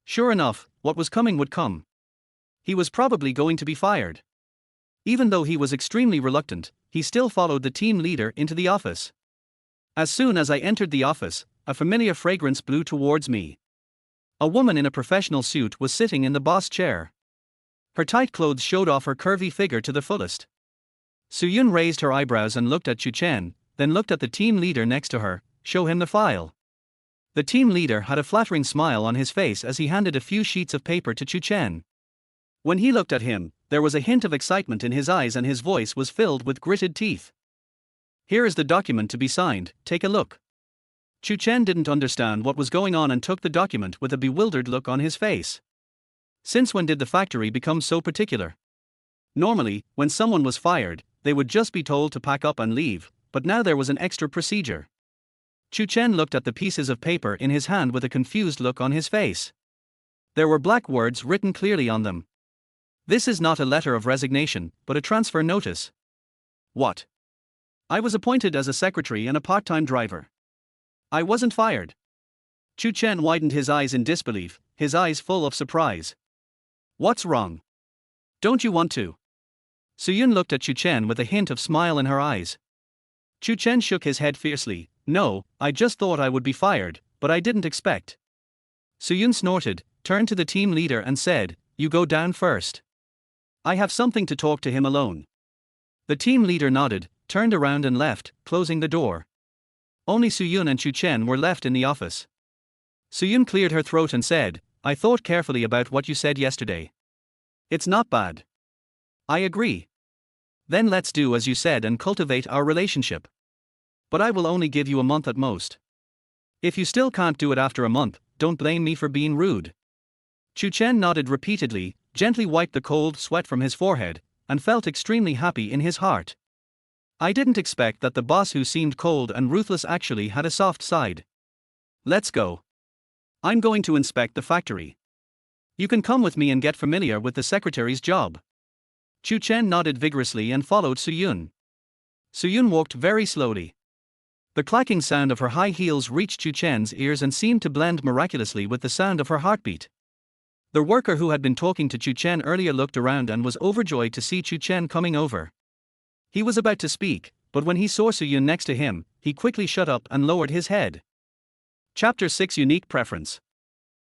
Sure enough, what was coming would come. He was probably going to be fired. Even though he was extremely reluctant, he still followed the team leader into the office. As soon as I entered the office, a familiar fragrance blew towards me. A woman in a professional suit was sitting in the boss chair. Her tight clothes showed off her curvy figure to the fullest. Suyun raised her eyebrows and looked at Chu Chen, then looked at the team leader next to her. "Show him the file." The team leader had a flattering smile on his face as he handed a few sheets of paper to Chu Chen. When he looked at him, there was a hint of excitement in his eyes and his voice was filled with gritted teeth. "Here is the document to be signed, take a look." Chu Chen didn't understand what was going on and took the document with a bewildered look on his face. Since when did the factory become so particular? Normally, when someone was fired, they would just be told to pack up and leave, but now there was an extra procedure. Chu Chen looked at the pieces of paper in his hand with a confused look on his face. There were black words written clearly on them. "This is not a letter of resignation, but a transfer notice." What? I was appointed as a secretary and a part-time driver. I wasn't fired. Chu Chen widened his eyes in disbelief, his eyes full of surprise. What's wrong? Don't you want to? Suyun looked at Chu Chen with a hint of smile in her eyes. Chu Chen shook his head fiercely. "No, I just thought I would be fired, but I didn't expect." Suyun snorted, turned to the team leader and said, "You go down first. I have something to talk to him alone." The team leader nodded, turned around and left, closing the door. Only Suyun and Chu Chen were left in the office. Suyun cleared her throat and said, "I thought carefully about what you said yesterday. It's not bad. I agree. Then let's do as you said and cultivate our relationship. But I will only give you a month at most. If you still can't do it after a month, don't blame me for being rude." Chu Chen nodded repeatedly, gently wiped the cold sweat from his forehead, and felt extremely happy in his heart. I didn't expect that the boss who seemed cold and ruthless actually had a soft side. Let's go. I'm going to inspect the factory. You can come with me and get familiar with the secretary's job. Chu Chen nodded vigorously and followed Suyun. Suyun walked very slowly. The clacking sound of her high heels reached Chu Chen's ears and seemed to blend miraculously with the sound of her heartbeat. The worker who had been talking to Chu Chen earlier looked around and was overjoyed to see Chu Chen coming over. He was about to speak, but when he saw Suyun next to him, he quickly shut up and lowered his head. Chapter 6 Unique Preference.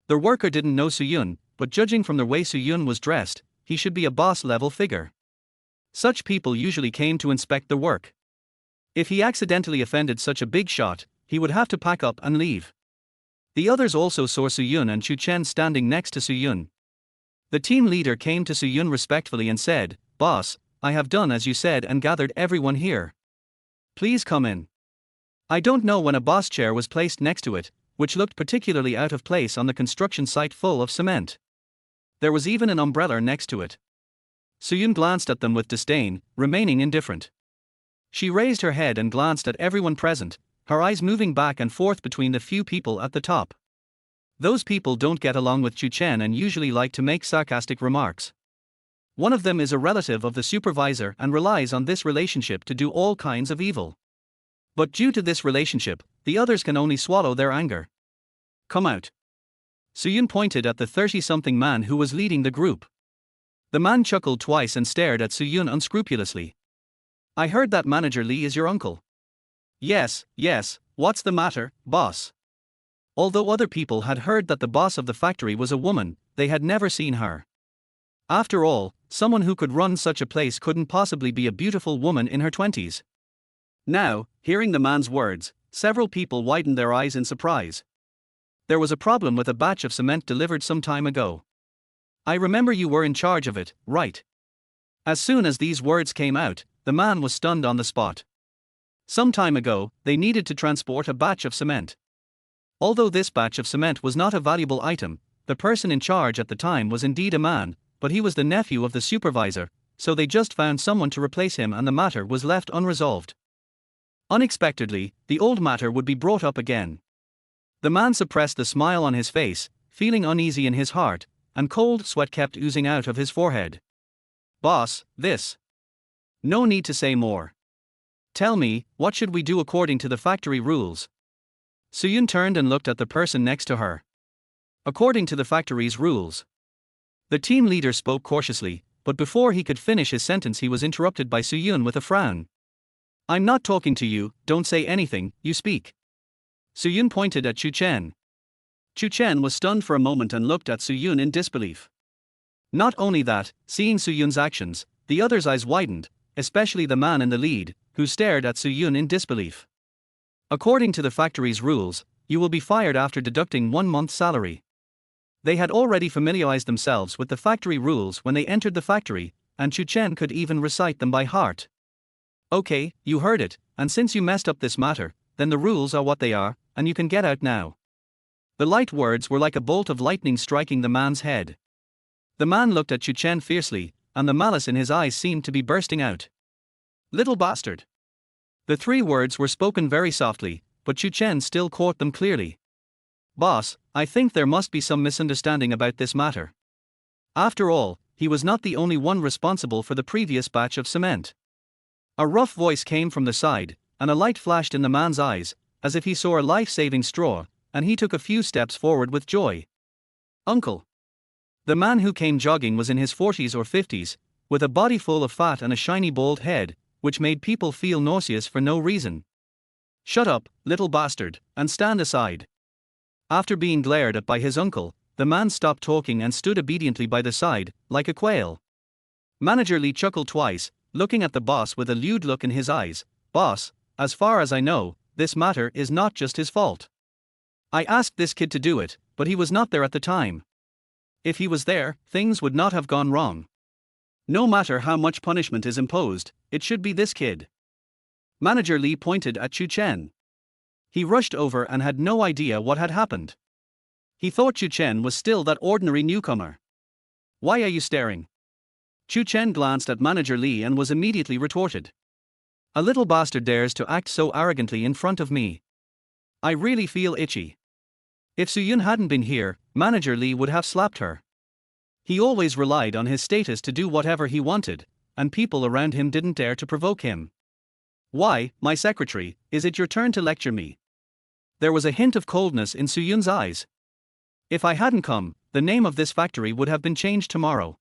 The worker didn't know Suyun, but judging from the way Suyun was dressed, he should be a boss-level figure. Such people usually came to inspect the work. If he accidentally offended such a big shot, he would have to pack up and leave. The others also saw Su-yun and Chu Chen standing next to Su-yun. The team leader came to Su-yun respectfully and said, "Boss, I have done as you said and gathered everyone here. Please come in." I don't know when a boss chair was placed next to it, which looked particularly out of place on the construction site full of cement. There was even an umbrella next to it. Su-yun glanced at them with disdain, remaining indifferent. She raised her head and glanced at everyone present, her eyes moving back and forth between the few people at the top. Those people don't get along with Chu Chen and usually like to make sarcastic remarks. One of them is a relative of the supervisor and relies on this relationship to do all kinds of evil. But due to this relationship, the others can only swallow their anger. "Come out." Su-yun pointed at the 30-something man who was leading the group. The man chuckled twice and stared at Su-yun unscrupulously. "I heard that Manager Lee is your uncle." Yes, what's the matter, boss?" Although other people had heard that the boss of the factory was a woman, they had never seen her. After all, someone who could run such a place couldn't possibly be a beautiful woman in her 20s. Now, hearing the man's words, several people widened their eyes in surprise. "There was a problem with a batch of cement delivered some time ago. I remember you were in charge of it, right?" As soon as these words came out, the man was stunned on the spot. Some time ago, they needed to transport a batch of cement. Although this batch of cement was not a valuable item, the person in charge at the time was indeed a man, but he was the nephew of the supervisor, so they just found someone to replace him and the matter was left unresolved. Unexpectedly, the old matter would be brought up again. The man suppressed the smile on his face, feeling uneasy in his heart, and cold sweat kept oozing out of his forehead. "Boss, this. No need to say more. Tell me, what should we do according to the factory rules?" Su-yun turned and looked at the person next to her. "According to the factory's rules." The team leader spoke cautiously, but before he could finish his sentence he was interrupted by Su-yun with a frown. "I'm not talking to you, don't say anything, you speak." Su-yun pointed at Chu Chen. Chu Chen was stunned for a moment and looked at Su-yun in disbelief. Not only that, seeing Su-yun's actions, the others' eyes widened, especially the man in the lead, who stared at Su-yun in disbelief. "According to the factory's rules, you will be fired after deducting 1 month's salary." They had already familiarized themselves with the factory rules when they entered the factory, and Chu Chen could even recite them by heart. "Okay, you heard it, and since you messed up this matter, then the rules are what they are, and you can get out now." The light words were like a bolt of lightning striking the man's head. The man looked at Chu Chen fiercely, and the malice in his eyes seemed to be bursting out. "Little bastard." The 3 words were spoken very softly, but Chu Chen still caught them clearly. "Boss, I think there must be some misunderstanding about this matter. After all, he was not the only one responsible for the previous batch of cement." A rough voice came from the side, and a light flashed in the man's eyes, as if he saw a life-saving straw, and he took a few steps forward with joy. "Uncle." The man who came jogging was in his 40s or 50s, with a body full of fat and a shiny bald head, which made people feel nauseous for no reason. "Shut up, little bastard, and stand aside." After being glared at by his uncle, the man stopped talking and stood obediently by the side, like a quail. Manager Lee chuckled twice, looking at the boss with a lewd look in his eyes. "Boss, as far as I know, this matter is not just his fault. I asked this kid to do it, but he was not there at the time. If he was there, things would not have gone wrong. No matter how much punishment is imposed, it should be this kid." Manager Lee pointed at Chu Chen. He rushed over and had no idea what had happened. He thought Chu Chen was still that ordinary newcomer. "Why are you staring?" Chu Chen glanced at Manager Lee and was immediately retorted. "A little bastard dares to act so arrogantly in front of me. I really feel itchy." If Su-yun hadn't been here, Manager Lee would have slapped her. He always relied on his status to do whatever he wanted, and people around him didn't dare to provoke him. "Why, my secretary, is it your turn to lecture me?" There was a hint of coldness in Su-yun's eyes. "If I hadn't come, the name of this factory would have been changed tomorrow.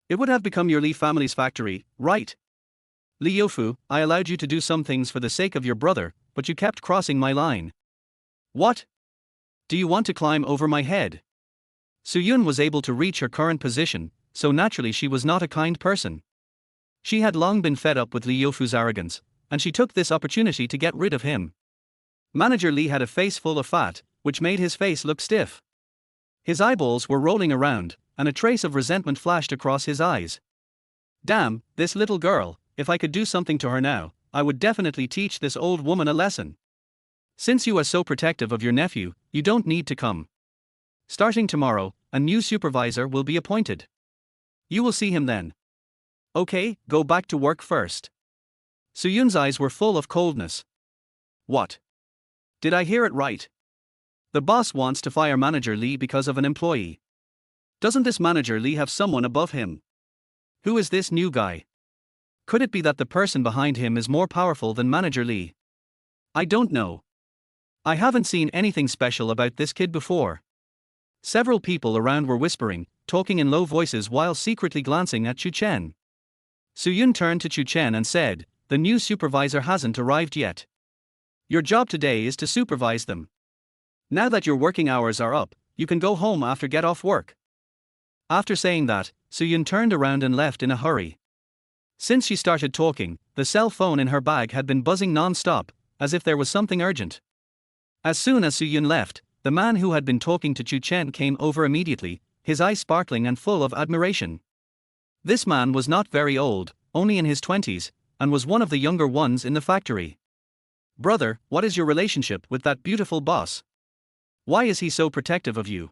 It would have become your Lee family's factory, right? Li Youfu, I allowed you to do some things for the sake of your brother, but you kept crossing my line. What? Do you want to climb over my head?" Su-yun was able to reach her current position, so naturally she was not a kind person. She had long been fed up with Li Youfu's arrogance, and she took this opportunity to get rid of him. Manager Lee had a face full of fat, which made his face look stiff. His eyeballs were rolling around, and a trace of resentment flashed across his eyes. Damn, this little girl, if I could do something to her now, I would definitely teach this old woman a lesson. Since you are so protective of your nephew, you don't need to come. Starting tomorrow, a new supervisor will be appointed. You will see him then. Okay, go back to work first. Soo-yoon's eyes were full of coldness. What? Did I hear it right? The boss wants to fire Manager Lee because of an employee. Doesn't this Manager Lee have someone above him? Who is this new guy? Could it be that the person behind him is more powerful than Manager Lee? I don't know. I haven't seen anything special about this kid before. Several people around were whispering, talking in low voices while secretly glancing at Chu Chen. Soo-yoon turned to Chu Chen and said, "The new supervisor hasn't arrived yet. Your job today is to supervise them. Now that your working hours are up, you can go home after get off work." After saying that, Soo-yoon turned around and left in a hurry. Since she started talking, the cell phone in her bag had been buzzing non-stop, as if there was something urgent. As soon as Soo-yoon left, the man who had been talking to Chu Chen came over immediately, his eyes sparkling and full of admiration. This man was not very old, only in his 20s, and was one of the younger ones in the factory. "Brother, what is your relationship with that beautiful boss? Why is he so protective of you?"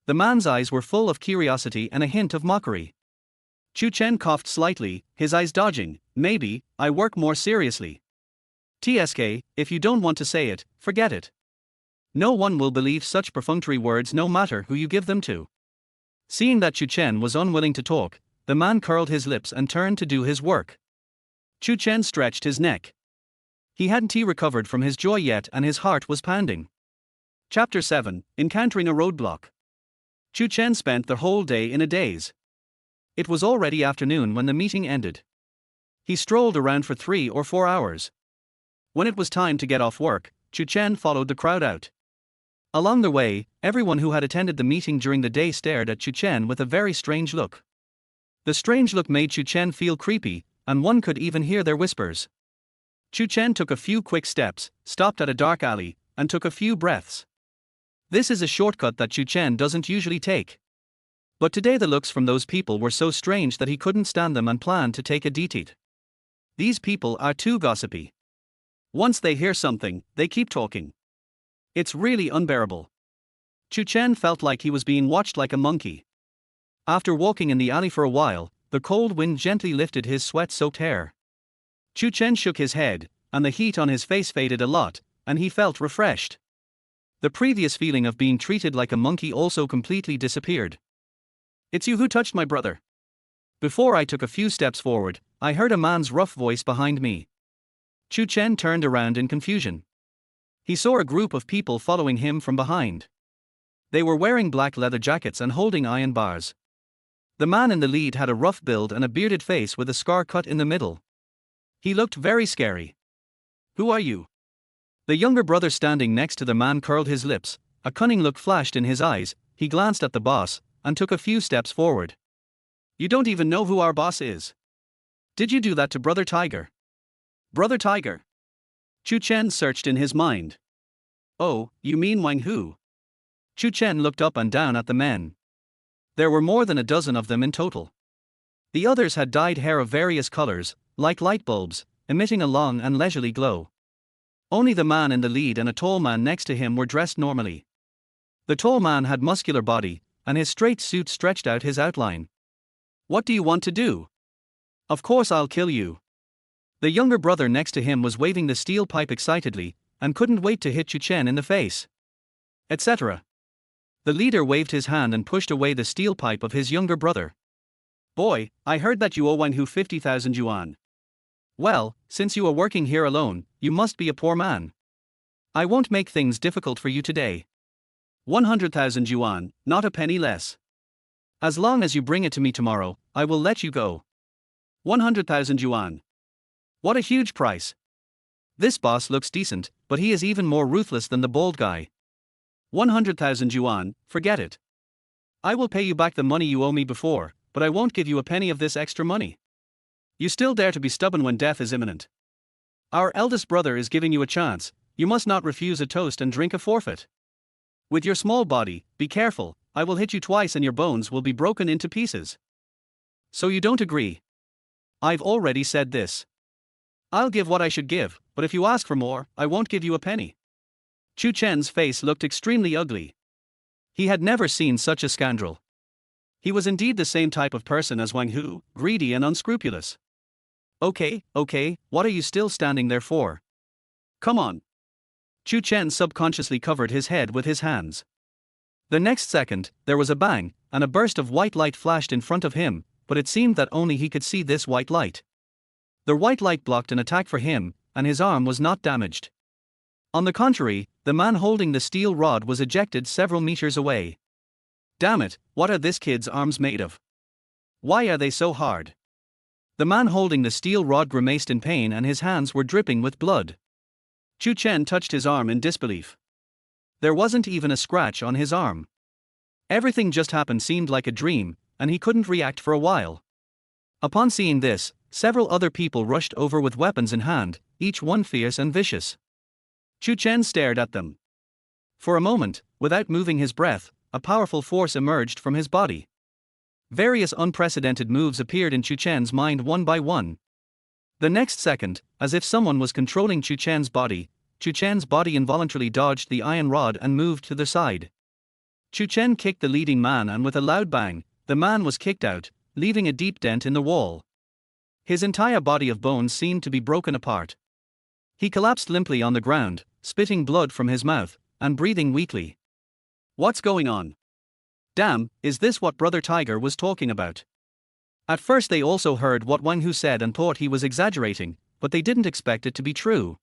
The man's eyes were full of curiosity and a hint of mockery. Chu Chen coughed slightly, his eyes dodging. "Maybe, I work more seriously. TSK, if you don't want to say it, forget it. No one will believe such perfunctory words no matter who you give them to." Seeing that Chu Chen was unwilling to talk, the man curled his lips and turned to do his work. Chu Chen stretched his neck. He hadn't recovered from his joy yet and his heart was pounding. Chapter 7, Encountering a Roadblock. Chu Chen spent the whole day in a daze. It was already afternoon when the meeting ended. He strolled around for 3 or 4 hours. When it was time to get off work, Chu Chen followed the crowd out. Along the way, everyone who had attended the meeting during the day stared at Chu Chen with a very strange look. The strange look made Chu Chen feel creepy, and one could even hear their whispers. Chu Chen took a few quick steps, stopped at a dark alley, and took a few breaths. This is a shortcut that Chu Chen doesn't usually take. But today the looks from those people were so strange that he couldn't stand them and planned to take a detour. These people are too gossipy. Once they hear something, they keep talking. It's really unbearable. Chu Chen felt like he was being watched like a monkey. After walking in the alley for a while, the cold wind gently lifted his sweat-soaked hair. Chu Chen shook his head, and the heat on his face faded a lot, and he felt refreshed. The previous feeling of being treated like a monkey also completely disappeared. "It's you who touched my brother." Before I took a few steps forward, I heard a man's rough voice behind me. Chu Chen turned around in confusion. He saw a group of people following him from behind. They were wearing black leather jackets and holding iron bars. The man in the lead had a rough build and a bearded face with a scar cut in the middle. He looked very scary. "Who are you?" The younger brother standing next to the man curled his lips, a cunning look flashed in his eyes. He glanced at the boss, and took a few steps forward. "You don't even know who our boss is. Did you do that to Brother Tiger?" "Brother Tiger?" Chu Chen searched in his mind. "Oh, you mean Wang Hu?" Chu Chen looked up and down at the men. There were more than a dozen of them in total. The others had dyed hair of various colors, like light bulbs, emitting a long and leisurely glow. Only the man in the lead and a tall man next to him were dressed normally. The tall man had muscular body, and his straight suit stretched out his outline. "What do you want to do?" "Of course I'll kill you." The younger brother next to him was waving the steel pipe excitedly, and couldn't wait to hit Chu Chen in the face. Etc. The leader waved his hand and pushed away the steel pipe of his younger brother. "Boy, I heard that you owe Wang Hu 50,000 yuan. Well, since you are working here alone, you must be a poor man. I won't make things difficult for you today. 100,000 yuan, not a penny less. As long as you bring it to me tomorrow, I will let you go. 100,000 yuan. What a huge price. This boss looks decent, but he is even more ruthless than the bald guy. 100,000 yuan, forget it. I will pay you back the money you owe me before, but I won't give you a penny of this extra money. You still dare to be stubborn when death is imminent. Our eldest brother is giving you a chance. You must not refuse a toast and drink a forfeit. With your small body, be careful, I will hit you twice and your bones will be broken into pieces. So you don't agree? I've already said this. I'll give what I should give, but if you ask for more, I won't give you a penny. Chu Chen's face looked extremely ugly. He had never seen such a scoundrel. He was indeed the same type of person as Wang Hu, greedy and unscrupulous. Okay, what are you still standing there for? Come on. Chu Chen subconsciously covered his head with his hands. The next second, there was a bang, and a burst of white light flashed in front of him, but it seemed that only he could see this white light. The white light blocked an attack for him, and his arm was not damaged. On the contrary, the man holding the steel rod was ejected several meters away. Damn it, what are this kid's arms made of? Why are they so hard? The man holding the steel rod grimaced in pain and his hands were dripping with blood. Chu Chen touched his arm in disbelief. There wasn't even a scratch on his arm. Everything just happened seemed like a dream, and he couldn't react for a while. Upon seeing this, several other people rushed over with weapons in hand, each one fierce and vicious. Chu Chen stared at them. For a moment, without moving his breath, a powerful force emerged from his body. Various unprecedented moves appeared in Chu Chen's mind one by one. The next second, as if someone was controlling Chu Chen's body involuntarily dodged the iron rod and moved to the side. Chu Chen kicked the leading man and with a loud bang, the man was kicked out, leaving a deep dent in the wall. His entire body of bones seemed to be broken apart. He collapsed limply on the ground, spitting blood from his mouth, and breathing weakly. What's going on? Damn, is this what Brother Tiger was talking about? At first they also heard what Wang Hu said and thought he was exaggerating, but they didn't expect it to be true.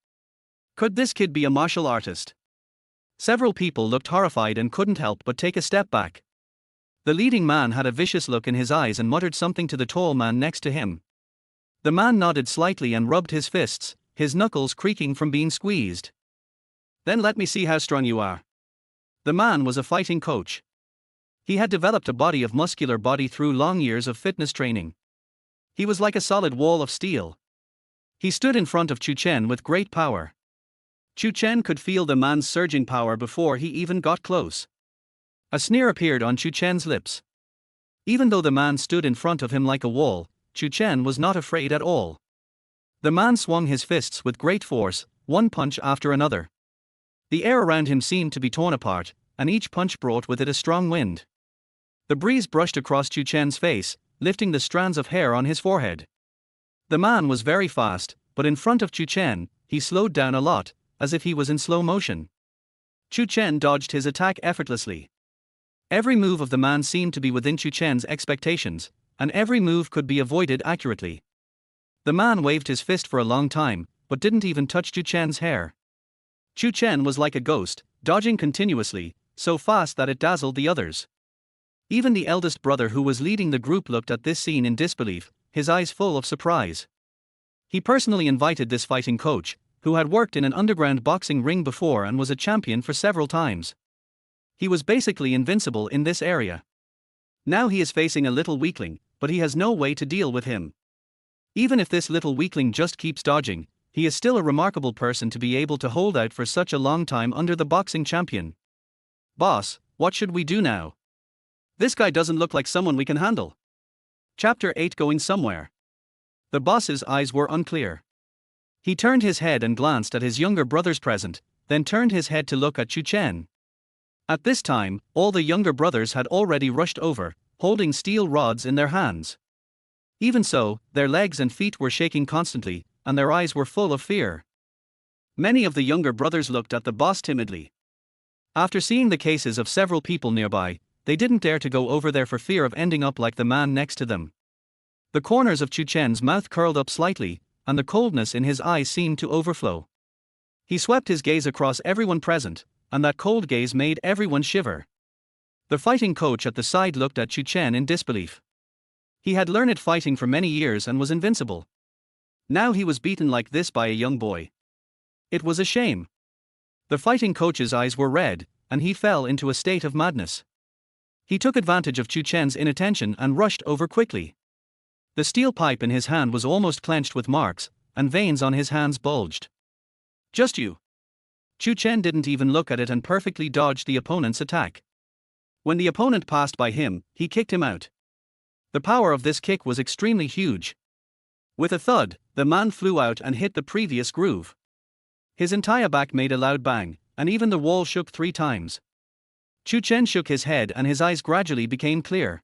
Could this kid be a martial artist? Several people looked horrified and couldn't help but take a step back. The leading man had a vicious look in his eyes and muttered something to the tall man next to him. The man nodded slightly and rubbed his fists, his knuckles creaking from being squeezed. Then let me see how strong you are. The man was a fighting coach. He had developed a body of muscular body through long years of fitness training. He was like a solid wall of steel. He stood in front of Chu Chen with great power. Chu Chen could feel the man's surging power before he even got close. A sneer appeared on Chu Chen's lips. Even though the man stood in front of him like a wall, Chu Chen was not afraid at all. The man swung his fists with great force, one punch after another. The air around him seemed to be torn apart, and each punch brought with it a strong wind. The breeze brushed across Chu Chen's face, lifting the strands of hair on his forehead. The man was very fast, but in front of Chu Chen, he slowed down a lot, as if he was in slow motion. Chu Chen dodged his attack effortlessly. Every move of the man seemed to be within Chu Chen's expectations, and every move could be avoided accurately. The man waved his fist for a long time, but didn't even touch Chu Chen's hair. Chu Chen was like a ghost, dodging continuously, so fast that it dazzled the others. Even the eldest brother who was leading the group looked at this scene in disbelief, his eyes full of surprise. He personally invited this fighting coach, who had worked in an underground boxing ring before and was a champion for several times. He was basically invincible in this area. Now he is facing a little weakling, but he has no way to deal with him. Even if this little weakling just keeps dodging, he is still a remarkable person to be able to hold out for such a long time under the boxing champion. Boss, what should we do now? This guy doesn't look like someone we can handle. Chapter 8 Going somewhere. The boss's eyes were unclear. He turned his head and glanced at his younger brothers present, then turned his head to look at Chu Chen. At this time, all the younger brothers had already rushed over, holding steel rods in their hands. Even so, their legs and feet were shaking constantly, and their eyes were full of fear. Many of the younger brothers looked at the boss timidly. After seeing the cases of several people nearby, they didn't dare to go over there for fear of ending up like the man next to them. The corners of Chu Chen's mouth curled up slightly, and the coldness in his eyes seemed to overflow. He swept his gaze across everyone present, and that cold gaze made everyone shiver. The fighting coach at the side looked at Chu Chen in disbelief. He had learned fighting for many years and was invincible. Now he was beaten like this by a young boy. It was a shame. The fighting coach's eyes were red, and he fell into a state of madness. He took advantage of Chu Chen's inattention and rushed over quickly. The steel pipe in his hand was almost clenched with marks, and veins on his hands bulged. Just you. Chu Chen didn't even look at it and perfectly dodged the opponent's attack. When the opponent passed by him, he kicked him out. The power of this kick was extremely huge. With a thud, the man flew out and hit the previous groove. His entire back made a loud bang, and even the wall shook 3 times. Chu Chen shook his head and his eyes gradually became clear.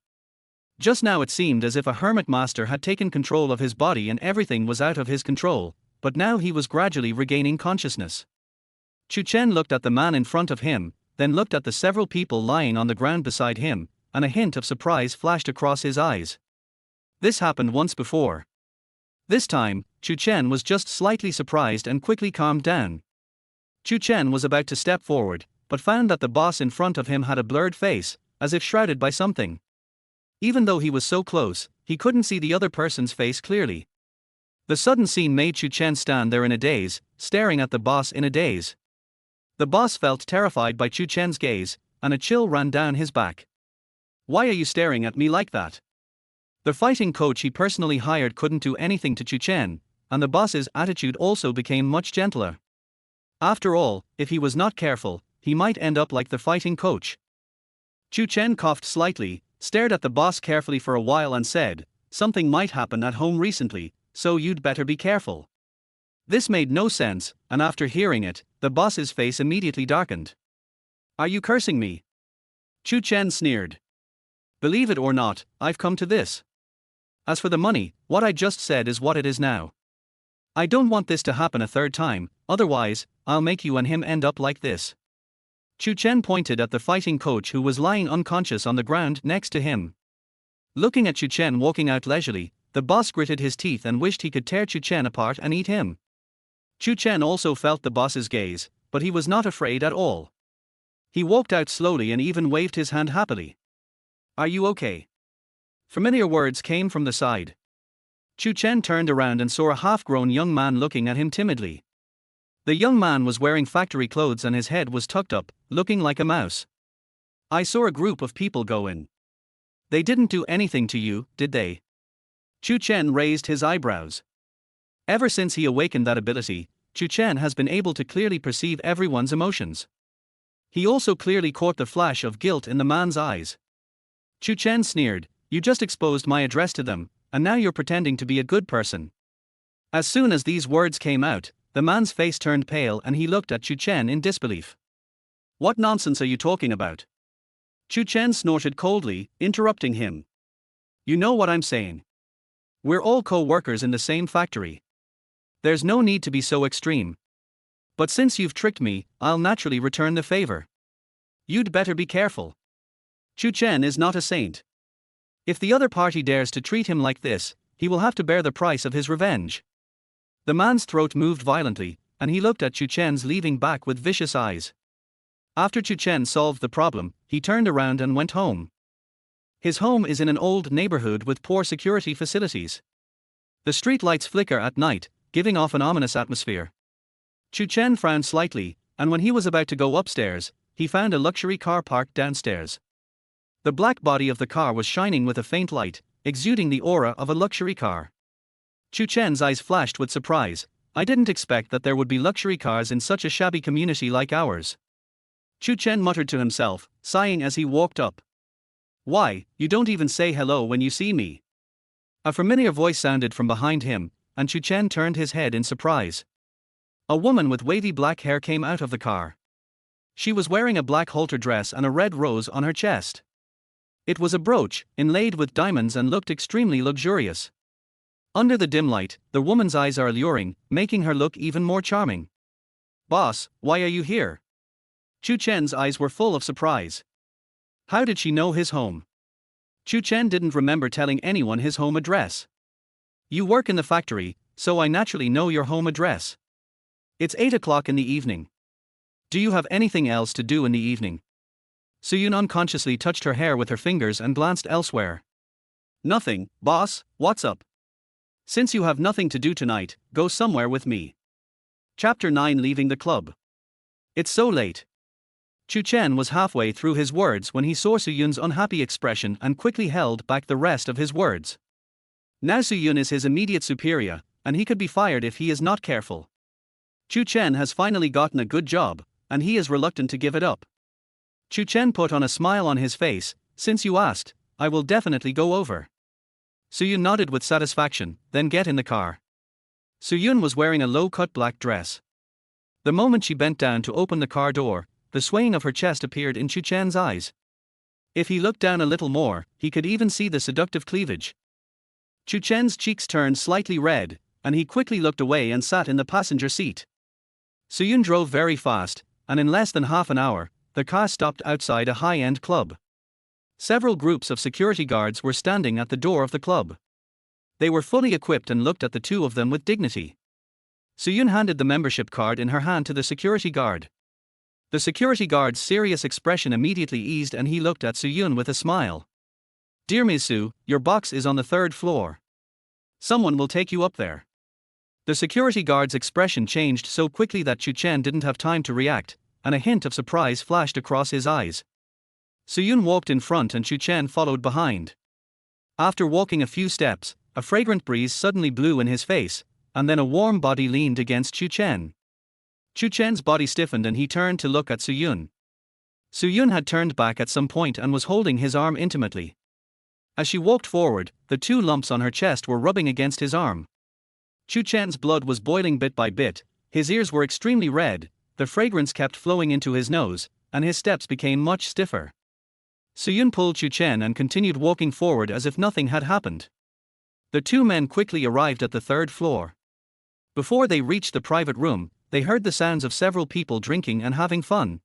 Just now it seemed as if a hermit master had taken control of his body and everything was out of his control, but now he was gradually regaining consciousness. Chu Chen looked at the man in front of him, then looked at the several people lying on the ground beside him, and a hint of surprise flashed across his eyes. This happened once before. This time, Chu Chen was just slightly surprised and quickly calmed down. Chu Chen was about to step forward, but found that the boss in front of him had a blurred face, as if shrouded by something. Even though he was so close, he couldn't see the other person's face clearly. The sudden scene made Chu Chen stand there in a daze, staring at the boss in a daze. The boss felt terrified by Chu Chen's gaze, and a chill ran down his back. "Why are you staring at me like that?" The fighting coach he personally hired couldn't do anything to Chu Chen, and the boss's attitude also became much gentler. After all, if he was not careful, he might end up like the fighting coach. Chu Chen coughed slightly, stared at the boss carefully for a while and said, "Something might happen at home recently, so you'd better be careful." This made no sense, and after hearing it, the boss's face immediately darkened. "Are you cursing me?" Chu Chen sneered. "Believe it or not, I've come to this. As for the money, what I just said is what it is now. I don't want this to happen a 3rd time, otherwise, I'll make you and him end up like this." Chu Chen pointed at the fighting coach who was lying unconscious on the ground next to him. Looking at Chu Chen walking out leisurely, the boss gritted his teeth and wished he could tear Chu Chen apart and eat him. Chu Chen also felt the boss's gaze, but he was not afraid at all. He walked out slowly and even waved his hand happily. "Are you okay?" Familiar words came from the side. Chu Chen turned around and saw a half-grown young man looking at him timidly. The young man was wearing factory clothes and his head was tucked up, looking like a mouse. "I saw a group of people go in. They didn't do anything to you, did they?" Chu Chen raised his eyebrows. Ever since he awakened that ability, Chu Chen has been able to clearly perceive everyone's emotions. He also clearly caught the flash of guilt in the man's eyes. Chu Chen sneered, "You just exposed my address to them, and now you're pretending to be a good person." As soon as these words came out, the man's face turned pale and he looked at Chu Chen in disbelief. "What nonsense are you talking about?" Chu Chen snorted coldly, interrupting him. "You know what I'm saying. We're all co-workers in the same factory. There's no need to be so extreme. But since you've tricked me, I'll naturally return the favor. You'd better be careful. Chu Chen is not a saint. If the other party dares to treat him like this, he will have to bear the price of his revenge." The man's throat moved violently, and he looked at Chu Chen's leaving back with vicious eyes. After Chu Chen solved the problem, he turned around and went home. His home is in an old neighborhood with poor security facilities. The street lights flicker at night, giving off an ominous atmosphere. Chu Chen frowned slightly, and when he was about to go upstairs, he found a luxury car parked downstairs. The black body of the car was shining with a faint light, exuding the aura of a luxury car. Chu Chen's eyes flashed with surprise. "I didn't expect that there would be luxury cars in such a shabby community like ours." Chu Chen muttered to himself, sighing as he walked up. "Why, you don't even say hello when you see me." A familiar voice sounded from behind him, and Chu Chen turned his head in surprise. A woman with wavy black hair came out of the car. She was wearing a black halter dress and a red rose on her chest. It was a brooch, inlaid with diamonds and looked extremely luxurious. Under the dim light, the woman's eyes are alluring, making her look even more charming. "Boss, why are you here?" Chu Chen's eyes were full of surprise. How did she know his home? Chu Chen didn't remember telling anyone his home address. "You work in the factory, so I naturally know your home address. It's 8 o'clock in the evening. Do you have anything else to do in the evening?" Suyun unconsciously touched her hair with her fingers and glanced elsewhere. "Nothing, boss, what's up?" "Since you have nothing to do tonight, go somewhere with me." Chapter 9: Leaving the club. It's so late. Chu Chen was halfway through his words when he saw Suyun's unhappy expression and quickly held back the rest of his words. Now Suyun is his immediate superior, and he could be fired if he is not careful. Chu Chen has finally gotten a good job, and he is reluctant to give it up. Chu Chen put on a smile on his face. Since you asked, I will definitely go over. Suyun nodded with satisfaction, then get in the car. Suyun was wearing a low-cut black dress. The moment she bent down to open the car door, the swaying of her chest appeared in Chu Chen's eyes. If he looked down a little more, he could even see the seductive cleavage. Chu Chen's cheeks turned slightly red, and he quickly looked away and sat in the passenger seat. Suyun drove very fast, and in less than half an hour, the car stopped outside a high-end club. Several groups of security guards were standing at the door of the club. They were fully equipped and looked at the two of them with dignity. Suyun handed the membership card in her hand to the security guard. The security guard's serious expression immediately eased and he looked at Suyun with a smile. Dear Ms. Su, your box is on the 3rd floor. Someone will take you up there. The security guard's expression changed so quickly that Chu Chen didn't have time to react, and a hint of surprise flashed across his eyes. Suyun walked in front and Chu Chen followed behind. After walking a few steps, a fragrant breeze suddenly blew in his face, and then a warm body leaned against Chu Chen. Chu Chen's body stiffened and he turned to look at Suyun. Suyun had turned back at some point and was holding his arm intimately. As she walked forward, the 2 lumps on her chest were rubbing against his arm. Chu Chen's blood was boiling bit by bit, his ears were extremely red, the fragrance kept flowing into his nose, and his steps became much stiffer. Suyun pulled Chu Chen and continued walking forward as if nothing had happened. The 2 men quickly arrived at the 3rd floor. Before they reached the private room, they heard the sounds of several people drinking and having fun.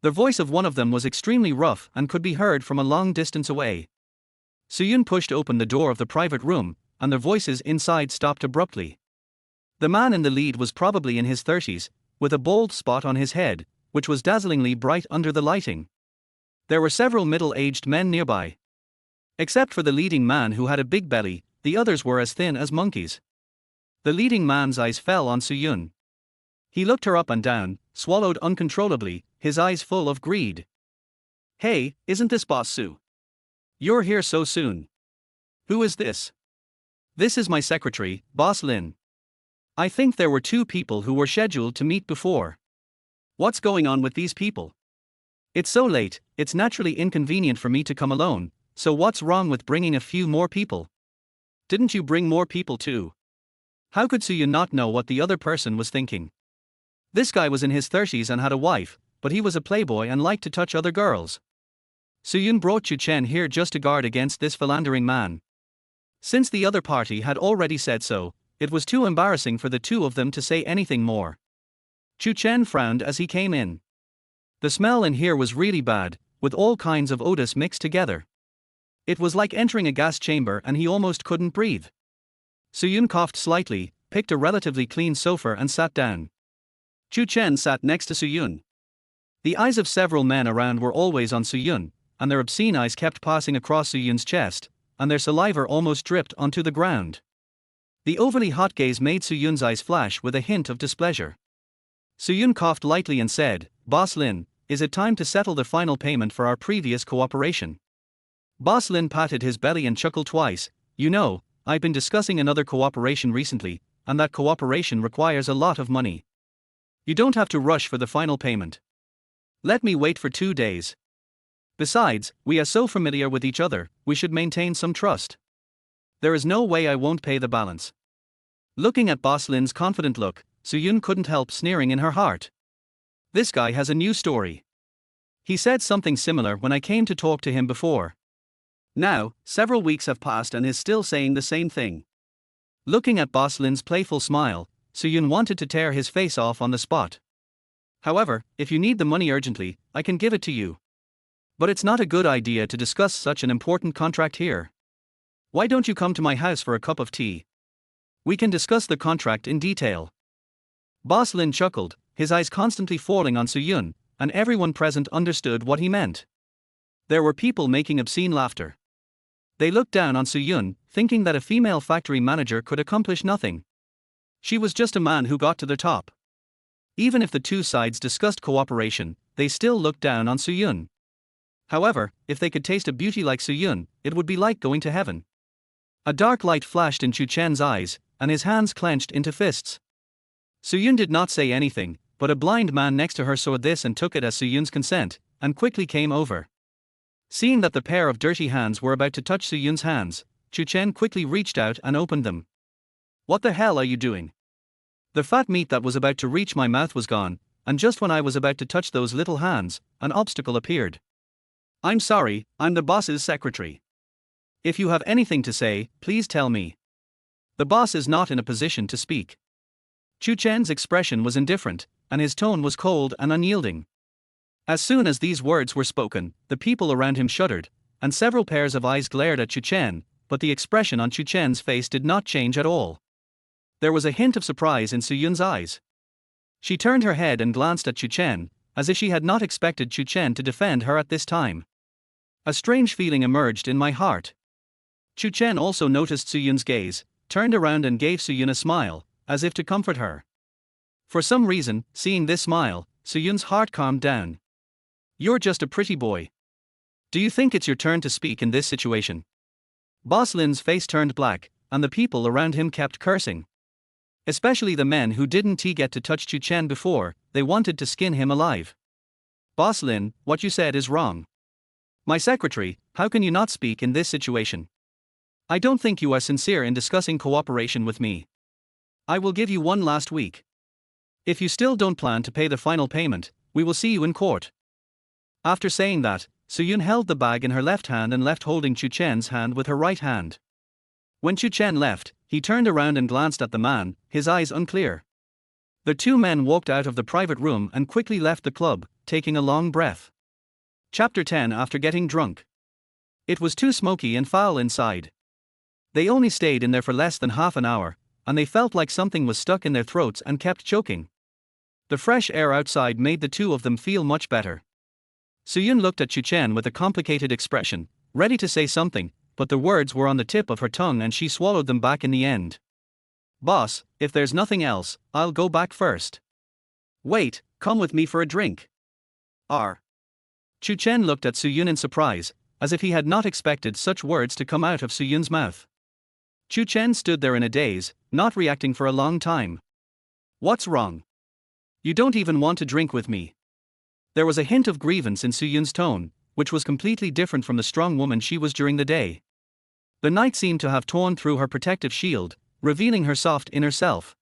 The voice of one of them was extremely rough and could be heard from a long distance away. Suyun pushed open the door of the private room, and the voices inside stopped abruptly. The man in the lead was probably in his 30s, with a bald spot on his head, which was dazzlingly bright under the lighting. There were several middle-aged men nearby. Except for the leading man who had a big belly, the others were as thin as monkeys. The leading man's eyes fell on Suyun. He looked her up and down, swallowed uncontrollably, his eyes full of greed. Hey, isn't this Boss Su? You're here so soon. Who is this? This is my secretary, Boss Lin. I think there were 2 people who were scheduled to meet before. What's going on with these people? It's so late, it's naturally inconvenient for me to come alone, so what's wrong with bringing a few more people? Didn't you bring more people too? How could Suyun not know what the other person was thinking? This guy was in his 30s and had a wife, but he was a playboy and liked to touch other girls. Suyun brought Chu Chen here just to guard against this philandering man. Since the other party had already said so, it was too embarrassing for the 2 of them to say anything more. Chu Chen frowned as he came in. The smell in here was really bad, with all kinds of odors mixed together. It was like entering a gas chamber and he almost couldn't breathe. Suyun coughed slightly, picked a relatively clean sofa and sat down. Chu Chen sat next to Suyun. The eyes of several men around were always on Suyun, and their obscene eyes kept passing across Suyun's chest, and their saliva almost dripped onto the ground. The overly hot gaze made Suyun's eyes flash with a hint of displeasure. Suyun coughed lightly and said, Boss Lin, is it time to settle the final payment for our previous cooperation? Boss Lin patted his belly and chuckled twice. You know, I've been discussing another cooperation recently, and that cooperation requires a lot of money. You don't have to rush for the final payment. Let me wait for 2 days. Besides, we are so familiar with each other, we should maintain some trust. There is no way I won't pay the balance. Looking at Boss Lin's confident look, Suyun couldn't help sneering in her heart. This guy has a new story. He said something similar when I came to talk to him before. Now, several weeks have passed and is still saying the same thing. Looking at Boss Lin's playful smile, Suyun wanted to tear his face off on the spot. However, if you need the money urgently, I can give it to you. But it's not a good idea to discuss such an important contract here. Why don't you come to my house for a cup of tea? We can discuss the contract in detail. Boss Lin chuckled, his eyes constantly falling on Suyun, and everyone present understood what he meant. There were people making obscene laughter. They looked down on Suyun, thinking that a female factory manager could accomplish nothing. She was just a man who got to the top. Even if the 2 sides discussed cooperation, they still looked down on Suyun. However, if they could taste a beauty like Suyun, it would be like going to heaven. A dark light flashed in Chu Chen's eyes, and his hands clenched into fists. Suyun did not say anything, but a blind man next to her saw this and took it as Suyun's consent, and quickly came over. Seeing that the pair of dirty hands were about to touch Suyun's hands, Chu Chen quickly reached out and opened them. "What the hell are you doing?" The fat meat that was about to reach my mouth was gone, and just when I was about to touch those little hands, an obstacle appeared. "I'm sorry, I'm the boss's secretary. If you have anything to say, please tell me." The boss is not in a position to speak. Chu Chen's expression was indifferent, and his tone was cold and unyielding. As soon as these words were spoken, the people around him shuddered, and several pairs of eyes glared at Chu Chen, but the expression on Chu Chen's face did not change at all. There was a hint of surprise in Suyun's eyes. She turned her head and glanced at Chu Chen, as if she had not expected Chu Chen to defend her at this time. A strange feeling emerged in my heart. Chu Chen also noticed Suyun's gaze, turned around and gave Suyun a smile, as if to comfort her. For some reason, seeing this smile, Suyun's heart calmed down. "You're just a pretty boy. Do you think it's your turn to speak in this situation?" Boss Lin's face turned black, and the people around him kept cursing. Especially the men who didn't get to touch Chu Chen before, they wanted to skin him alive. "Boss Lin, what you said is wrong. My secretary, how can you not speak in this situation? I don't think you are sincere in discussing cooperation with me. I will give you one last week. If you still don't plan to pay the final payment, we will see you in court." After saying that, Suyun held the bag in her left hand and left holding Chu Chen's hand with her right hand. When Chu Chen left, he turned around and glanced at the man, his eyes unclear. The two men walked out of the private room and quickly left the club, taking a long breath. Chapter 10. After getting drunk. It was too smoky and foul inside. They only stayed in there for less than half an hour, and they felt like something was stuck in their throats and kept choking. The fresh air outside made the two of them feel much better. Suyun looked at Chu Chen with a complicated expression, ready to say something, but the words were on the tip of her tongue and she swallowed them back in the end. "Boss, if there's nothing else, I'll go back first." "Wait, come with me for a drink." Chu Chen looked at Suyun in surprise, as if he had not expected such words to come out of Suyun's mouth. Chu Chen stood there in a daze, not reacting for a long time. "What's wrong? You don't even want to drink with me?" There was a hint of grievance in Suyun's tone, which was completely different from the strong woman she was during the day. The night seemed to have torn through her protective shield, revealing her soft inner self.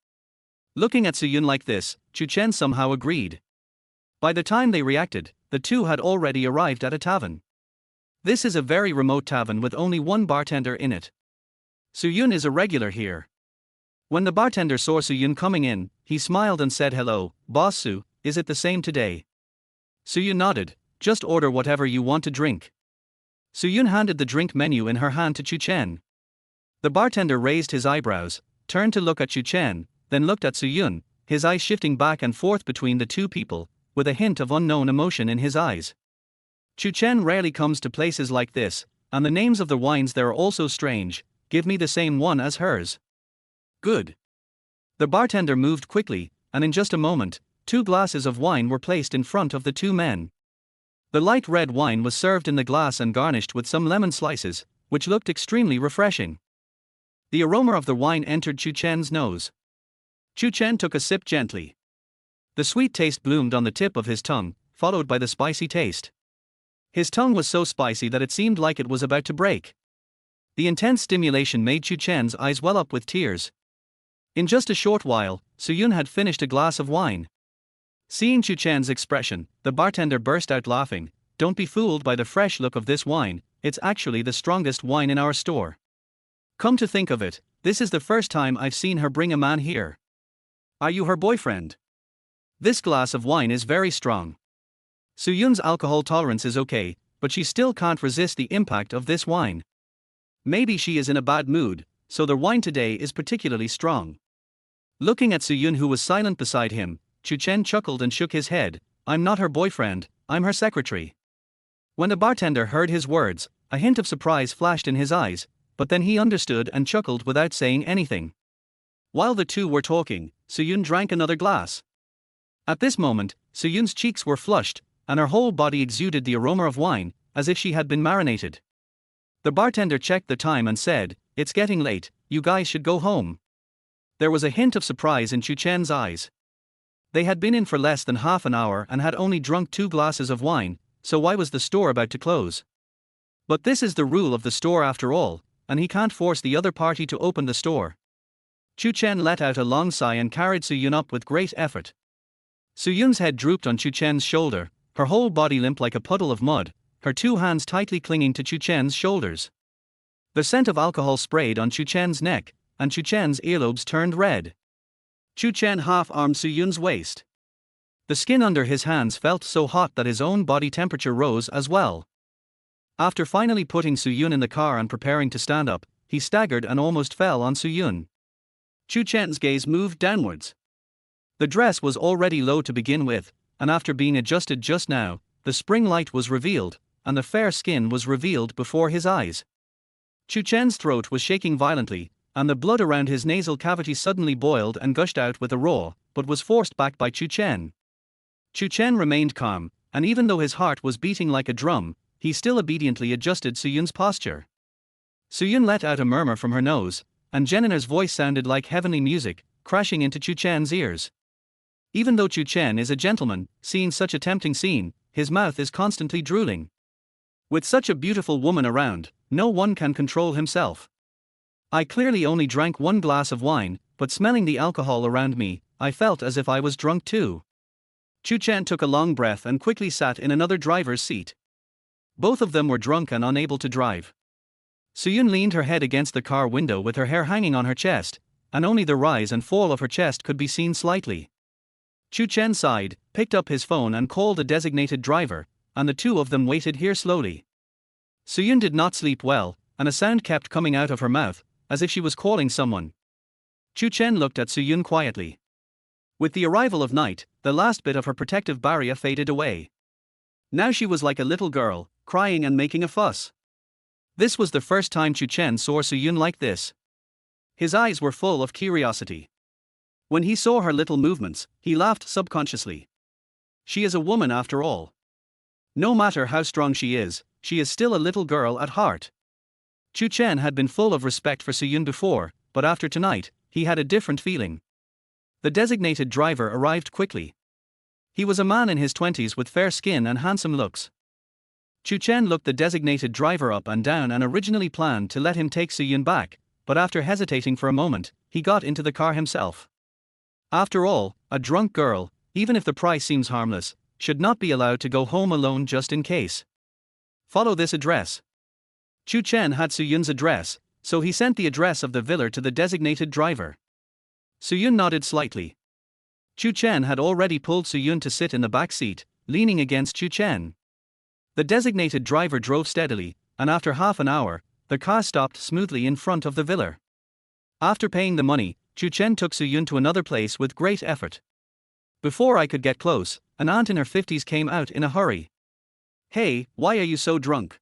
Looking at Suyun like this, Chu Chen somehow agreed. By the time they reacted, the two had already arrived at a tavern. This is a very remote tavern with only one bartender in it. Suyun is a regular here. When the bartender saw Suyun coming in, he smiled and said, "Hello, Boss Su, is it the same today?" Suyun nodded. "Just order whatever you want to drink." Suyun handed the drink menu in her hand to Chu Chen. The bartender raised his eyebrows, turned to look at Chu Chen, then looked at Suyun, his eyes shifting back and forth between the two people, with a hint of unknown emotion in his eyes. Chu Chen rarely comes to places like this, and the names of the wines there are also strange. "Give me the same one as hers." "Good." The bartender moved quickly, and in just a moment, 2 glasses of wine were placed in front of the two men. The light red wine was served in the glass and garnished with some lemon slices, which looked extremely refreshing. The aroma of the wine entered Chu Chen's nose. Chu Chen took a sip gently. The sweet taste bloomed on the tip of his tongue, followed by the spicy taste. His tongue was so spicy that it seemed like it was about to break. The intense stimulation made Chu Chen's eyes well up with tears. In just a short while, Suyun had finished a glass of wine. Seeing Chu Chen's expression, the bartender burst out laughing. "Don't be fooled by the fresh look of this wine, it's actually the strongest wine in our store. Come to think of it, this is the first time I've seen her bring a man here. Are you her boyfriend? This glass of wine is very strong." Suyun's alcohol tolerance is okay, but she still can't resist the impact of this wine. Maybe she is in a bad mood, so the wine today is particularly strong. Looking at Suyun, who was silent beside him, Chu Chen chuckled and shook his head. "I'm not her boyfriend, I'm her secretary." When the bartender heard his words, a hint of surprise flashed in his eyes, but then he understood and chuckled without saying anything. While the two were talking, Suyun drank another glass. At this moment, Suyun's cheeks were flushed, and her whole body exuded the aroma of wine, as if she had been marinated. The bartender checked the time and said, "It's getting late, you guys should go home." There was a hint of surprise in Chu Chen's eyes. They had been in for less than half an hour and had only drunk 2 glasses of wine, so why was the store about to close? But this is the rule of the store after all, and he can't force the other party to open the store. Chu Chen let out a long sigh and carried Su-yun up with great effort. Su-yun's head drooped on Chu Chen's shoulder, her whole body limp like a puddle of mud, her 2 hands tightly clinging to Chu Chen's shoulders. The scent of alcohol sprayed on Chu Chen's neck, and Chu Chen's earlobes turned red. Chu Chen half-armed Su-yun's waist. The skin under his hands felt so hot that his own body temperature rose as well. After finally putting Su-yun in the car and preparing to stand up, he staggered and almost fell on Su-yun. Chu Chen's gaze moved downwards. The dress was already low to begin with, and after being adjusted just now, the spring light was revealed, and the fair skin was revealed before his eyes. Chu Chen's throat was shaking violently, and the blood around his nasal cavity suddenly boiled and gushed out with a roar, but was forced back by Chu Chen. Chu Chen remained calm, and even though his heart was beating like a drum, he still obediently adjusted Su-yun's posture. Su-yun let out a murmur from her nose, and Jeniner's voice sounded like heavenly music, crashing into Chu Chen's ears. Even though Chu Chen is a gentleman, seeing such a tempting scene, his mouth is constantly drooling. With such a beautiful woman around, no one can control himself. I clearly only drank 1 glass of wine, but smelling the alcohol around me, I felt as if I was drunk too. Chu Chen took a long breath and quickly sat in another driver's seat. Both of them were drunk and unable to drive. Su-yun leaned her head against the car window with her hair hanging on her chest, and only the rise and fall of her chest could be seen slightly. Chu Chen sighed, picked up his phone and called a designated driver, and the 2 of them waited here slowly. Su-yun did not sleep well, and a sound kept coming out of her mouth, as if she was calling someone. Chu Chen looked at Su-yun quietly. With the arrival of night, the last bit of her protective barrier faded away. Now she was like a little girl, crying and making a fuss. This was the first time Chu Chen saw Su-yun like this. His eyes were full of curiosity. When he saw her little movements, he laughed subconsciously. She is a woman after all. No matter how strong she is still a little girl at heart. Chu Chen had been full of respect for Su-yun before, but after tonight, he had a different feeling. The designated driver arrived quickly. He was a man in his 20s with fair skin and handsome looks. Chu Chen looked the designated driver up and down and originally planned to let him take Su-yun back, but after hesitating for a moment, he got into the car himself. After all, a drunk girl, even if the price seems harmless, should not be allowed to go home alone just in case. Follow this address. Chu Chen had Su-yun's address, so he sent the address of the villa to the designated driver. Su-yun nodded slightly. Chu Chen had already pulled Su-yun to sit in the back seat, leaning against Chu Chen. The designated driver drove steadily, and after half an hour, the car stopped smoothly in front of the villa. After paying the money, Chu Chen took Su-yun to another place with great effort. Before I could get close, an aunt in her 50s came out in a hurry. "Hey, why are you so drunk?"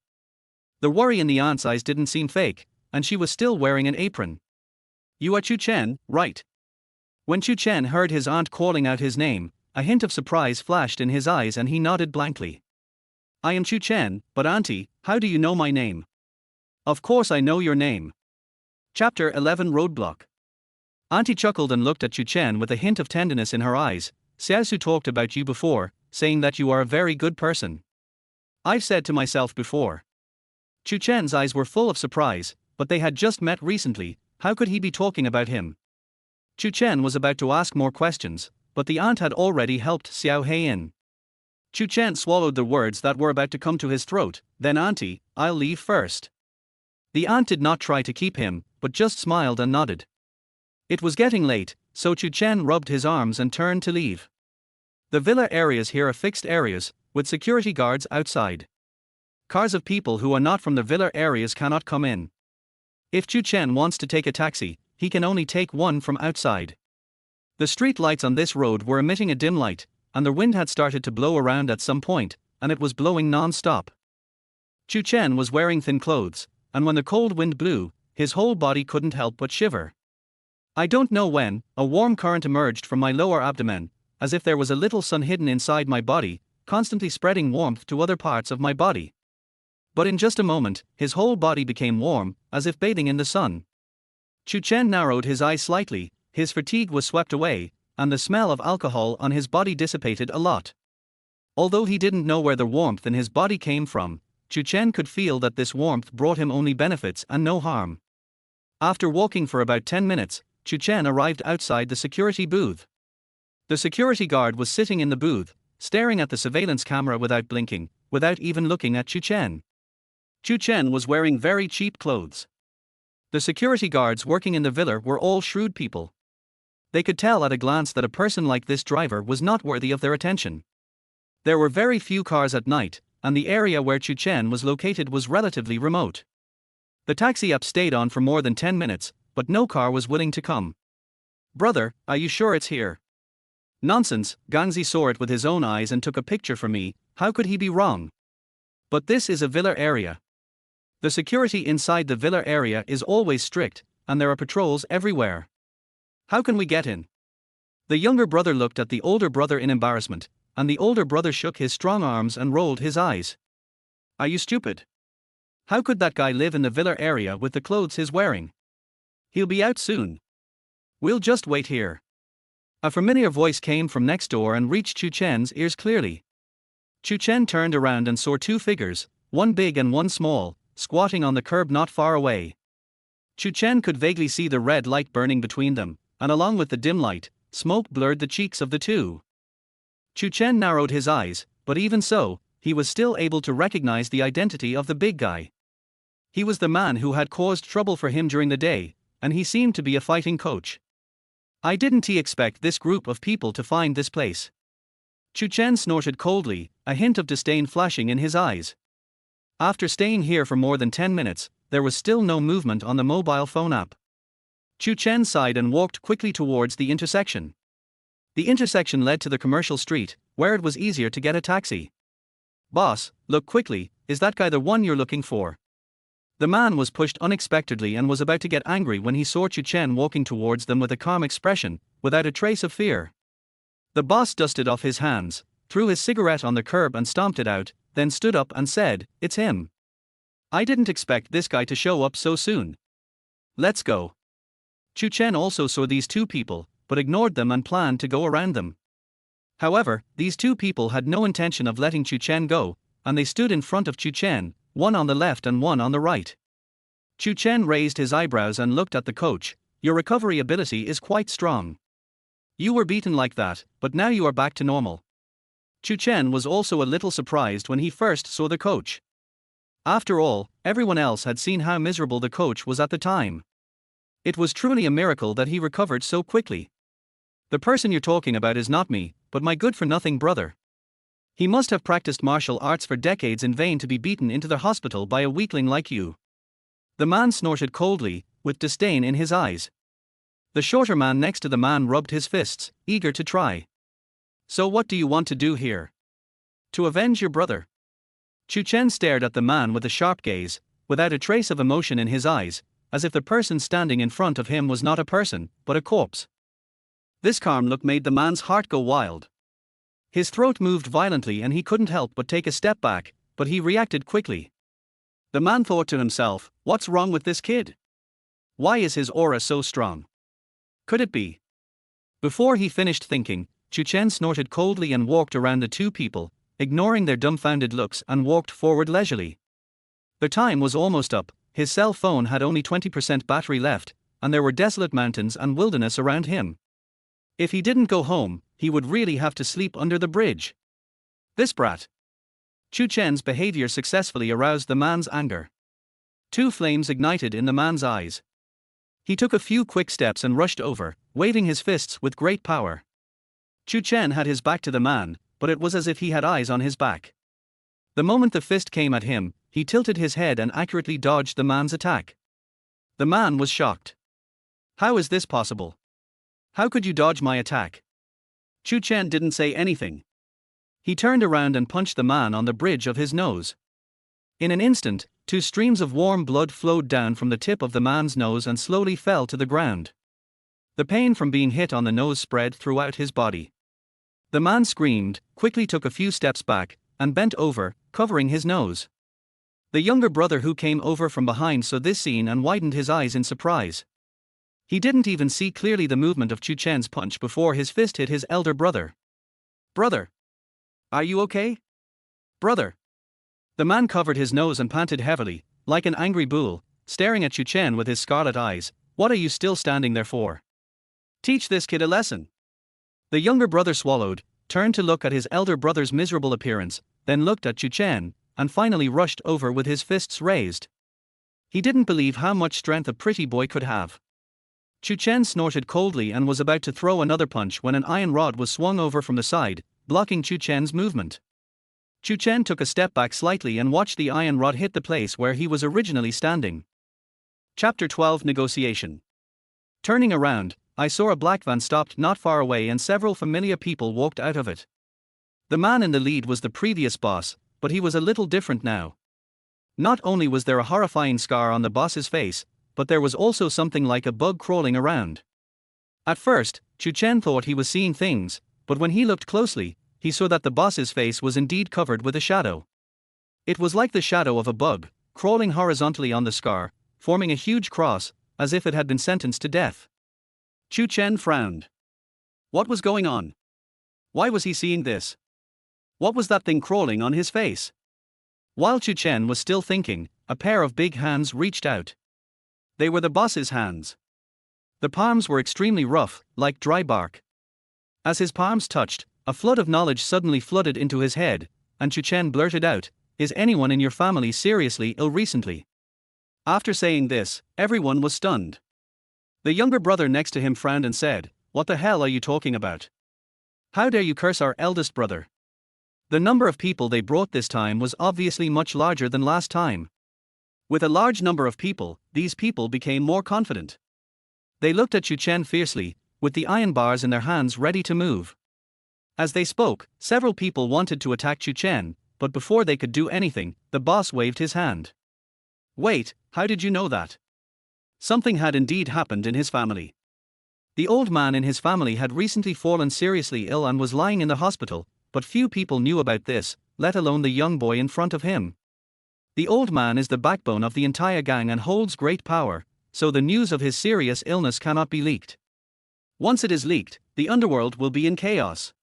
The worry in the aunt's eyes didn't seem fake, and she was still wearing an apron. "You are Chu Chen, right?" When Chu Chen heard his aunt calling out his name, a hint of surprise flashed in his eyes and he nodded blankly. "I am Chu Chen, but auntie, how do you know my name?" "Of course I know your name." Chapter 11 Roadblock. Auntie chuckled and looked at Chu Chen with a hint of tenderness in her eyes. "Xiao talked about you before, saying that you are a very good person." "I've said to myself before." Chu Chen's eyes were full of surprise, but they had just met recently, how could he be talking about him? Chu Chen was about to ask more questions, but the aunt had already helped Xiao He in. Chu Chen swallowed the words that were about to come to his throat. "Then auntie, I'll leave first." The aunt did not try to keep him, but just smiled and nodded. It was getting late, so Chu Chen rubbed his arms and turned to leave. The villa areas here are fixed areas, with security guards outside. Cars of people who are not from the villa areas cannot come in. If Chu Chen wants to take a taxi, he can only take one from outside. The street lights on this road were emitting a dim light, and the wind had started to blow around at some point, and it was blowing non-stop. Chu Chen was wearing thin clothes, and when the cold wind blew, his whole body couldn't help but shiver. I don't know when, a warm current emerged from my lower abdomen, as if there was a little sun hidden inside my body, constantly spreading warmth to other parts of my body. But in just a moment, his whole body became warm, as if bathing in the sun. Chu Chen narrowed his eyes slightly, his fatigue was swept away, and the smell of alcohol on his body dissipated a lot. Although he didn't know where the warmth in his body came from, Chu Chen could feel that this warmth brought him only benefits and no harm. After walking for about 10 minutes, Chu Chen arrived outside the security booth. The security guard was sitting in the booth, staring at the surveillance camera without blinking, without even looking at Chu Chen. Chu Chen was wearing very cheap clothes. The security guards working in the villa were all shrewd people. They could tell at a glance that a person like this driver was not worthy of their attention. There were very few cars at night, and the area where Chu Chen was located was relatively remote. The taxi app stayed on for more than 10 minutes, but no car was willing to come. "Brother, are you sure it's here?" "Nonsense, Gangzi saw it with his own eyes and took a picture for me, how could he be wrong?" "But this is a villa area. The security inside the villa area is always strict, and there are patrols everywhere. How can we get in?" The younger brother looked at the older brother in embarrassment, and the older brother shook his strong arms and rolled his eyes. "Are you stupid? How could that guy live in the villa area with the clothes he's wearing? He'll be out soon. We'll just wait here." A familiar voice came from next door and reached Chu Chen's ears clearly. Chu Chen turned around and saw two figures, one big and one small, squatting on the curb not far away. Chu Chen could vaguely see the red light burning between them, and along with the dim light, smoke blurred the cheeks of the two. Chu Chen narrowed his eyes, but even so, he was still able to recognize the identity of the big guy. He was the man who had caused trouble for him during the day, and he seemed to be a fighting coach. "I didn't expect this group of people to find this place." Chu Chen snorted coldly, a hint of disdain flashing in his eyes. After staying here for more than 10 minutes, there was still no movement on the mobile phone app. Chu Chen sighed and walked quickly towards the intersection. The intersection led to the commercial street, where it was easier to get a taxi. "Boss, look quickly, is that guy the one you're looking for?" The man was pushed unexpectedly and was about to get angry when he saw Chu Chen walking towards them with a calm expression, without a trace of fear. The boss dusted off his hands, threw his cigarette on the curb and stomped it out, then stood up and said, "It's him. I didn't expect this guy to show up so soon. Let's go." Chu Chen also saw these two people, but ignored them and planned to go around them. However, these two people had no intention of letting Chu Chen go, and they stood in front of Chu Chen, one on the left and one on the right. Chu Chen raised his eyebrows and looked at the coach. "Your recovery ability is quite strong. You were beaten like that, but now you are back to normal." Chu Chen was also a little surprised when he first saw the coach. After all, everyone else had seen how miserable the coach was at the time. It was truly a miracle that he recovered so quickly. "The person you're talking about is not me, but my good-for-nothing brother. He must have practiced martial arts for decades in vain to be beaten into the hospital by a weakling like you." The man snorted coldly, with disdain in his eyes. The shorter man next to the man rubbed his fists, eager to try. "So what do you want to do here? To avenge your brother?" Chu Chen stared at the man with a sharp gaze, without a trace of emotion in his eyes, as if the person standing in front of him was not a person, but a corpse. This calm look made the man's heart go wild. His throat moved violently and he couldn't help but take a step back, but he reacted quickly. The man thought to himself, "What's wrong with this kid? Why is his aura so strong? Could it be?" Before he finished thinking, Chu Chen snorted coldly and walked around the two people, ignoring their dumbfounded looks, and walked forward leisurely. The time was almost up, his cell phone had only 20% battery left, and there were desolate mountains and wilderness around him. If he didn't go home, he would really have to sleep under the bridge. This brat. Chu Chen's behavior successfully aroused the man's anger. Two flames ignited in the man's eyes. He took a few quick steps and rushed over, waving his fists with great power. Chu Chen had his back to the man, but it was as if he had eyes on his back. The moment the fist came at him, he tilted his head and accurately dodged the man's attack. The man was shocked. "How is this possible? How could you dodge my attack?" Chu Chen didn't say anything. He turned around and punched the man on the bridge of his nose. In an instant, two streams of warm blood flowed down from the tip of the man's nose and slowly fell to the ground. The pain from being hit on the nose spread throughout his body. The man screamed, quickly took a few steps back, and bent over, covering his nose. The younger brother who came over from behind saw this scene and widened his eyes in surprise. He didn't even see clearly the movement of Chu Chen's punch before his fist hit his elder brother. "Brother! Are you okay? Brother!" The man covered his nose and panted heavily, like an angry bull, staring at Chu Chen with his scarlet eyes. "What are you still standing there for? Teach this kid a lesson." The younger brother swallowed, turned to look at his elder brother's miserable appearance, then looked at Chu Chen, and finally rushed over with his fists raised. He didn't believe how much strength a pretty boy could have. Chu Chen snorted coldly and was about to throw another punch when an iron rod was swung over from the side, blocking Chu Chen's movement. Chu Chen took a step back slightly and watched the iron rod hit the place where he was originally standing. Chapter 12 Negotiation. Turning around, I saw a black van stopped not far away and several familiar people walked out of it. The man in the lead was the previous boss, but he was a little different now. Not only was there a horrifying scar on the boss's face, but there was also something like a bug crawling around. At first, Chu Chen thought he was seeing things, but when he looked closely, he saw that the boss's face was indeed covered with a shadow. It was like the shadow of a bug, crawling horizontally on the scar, forming a huge cross, as if it had been sentenced to death. Chu Chen frowned. What was going on? Why was he seeing this? What was that thing crawling on his face? While Chu Chen was still thinking, a pair of big hands reached out. They were the boss's hands. The palms were extremely rough, like dry bark. As his palms touched, a flood of knowledge suddenly flooded into his head, and Chu Chen blurted out, "Is anyone in your family seriously ill recently?" After saying this, everyone was stunned. The younger brother next to him frowned and said, "What the hell are you talking about? How dare you curse our eldest brother?" The number of people they brought this time was obviously much larger than last time. With a large number of people, these people became more confident. They looked at Chu Chen fiercely, with the iron bars in their hands ready to move. As they spoke, several people wanted to attack Chu Chen, but before they could do anything, the boss waved his hand. "Wait, how did you know that?" Something had indeed happened in his family. The old man in his family had recently fallen seriously ill and was lying in the hospital, but few people knew about this, let alone the young boy in front of him. The old man is the backbone of the entire gang and holds great power, so the news of his serious illness cannot be leaked. Once it is leaked, the underworld will be in chaos.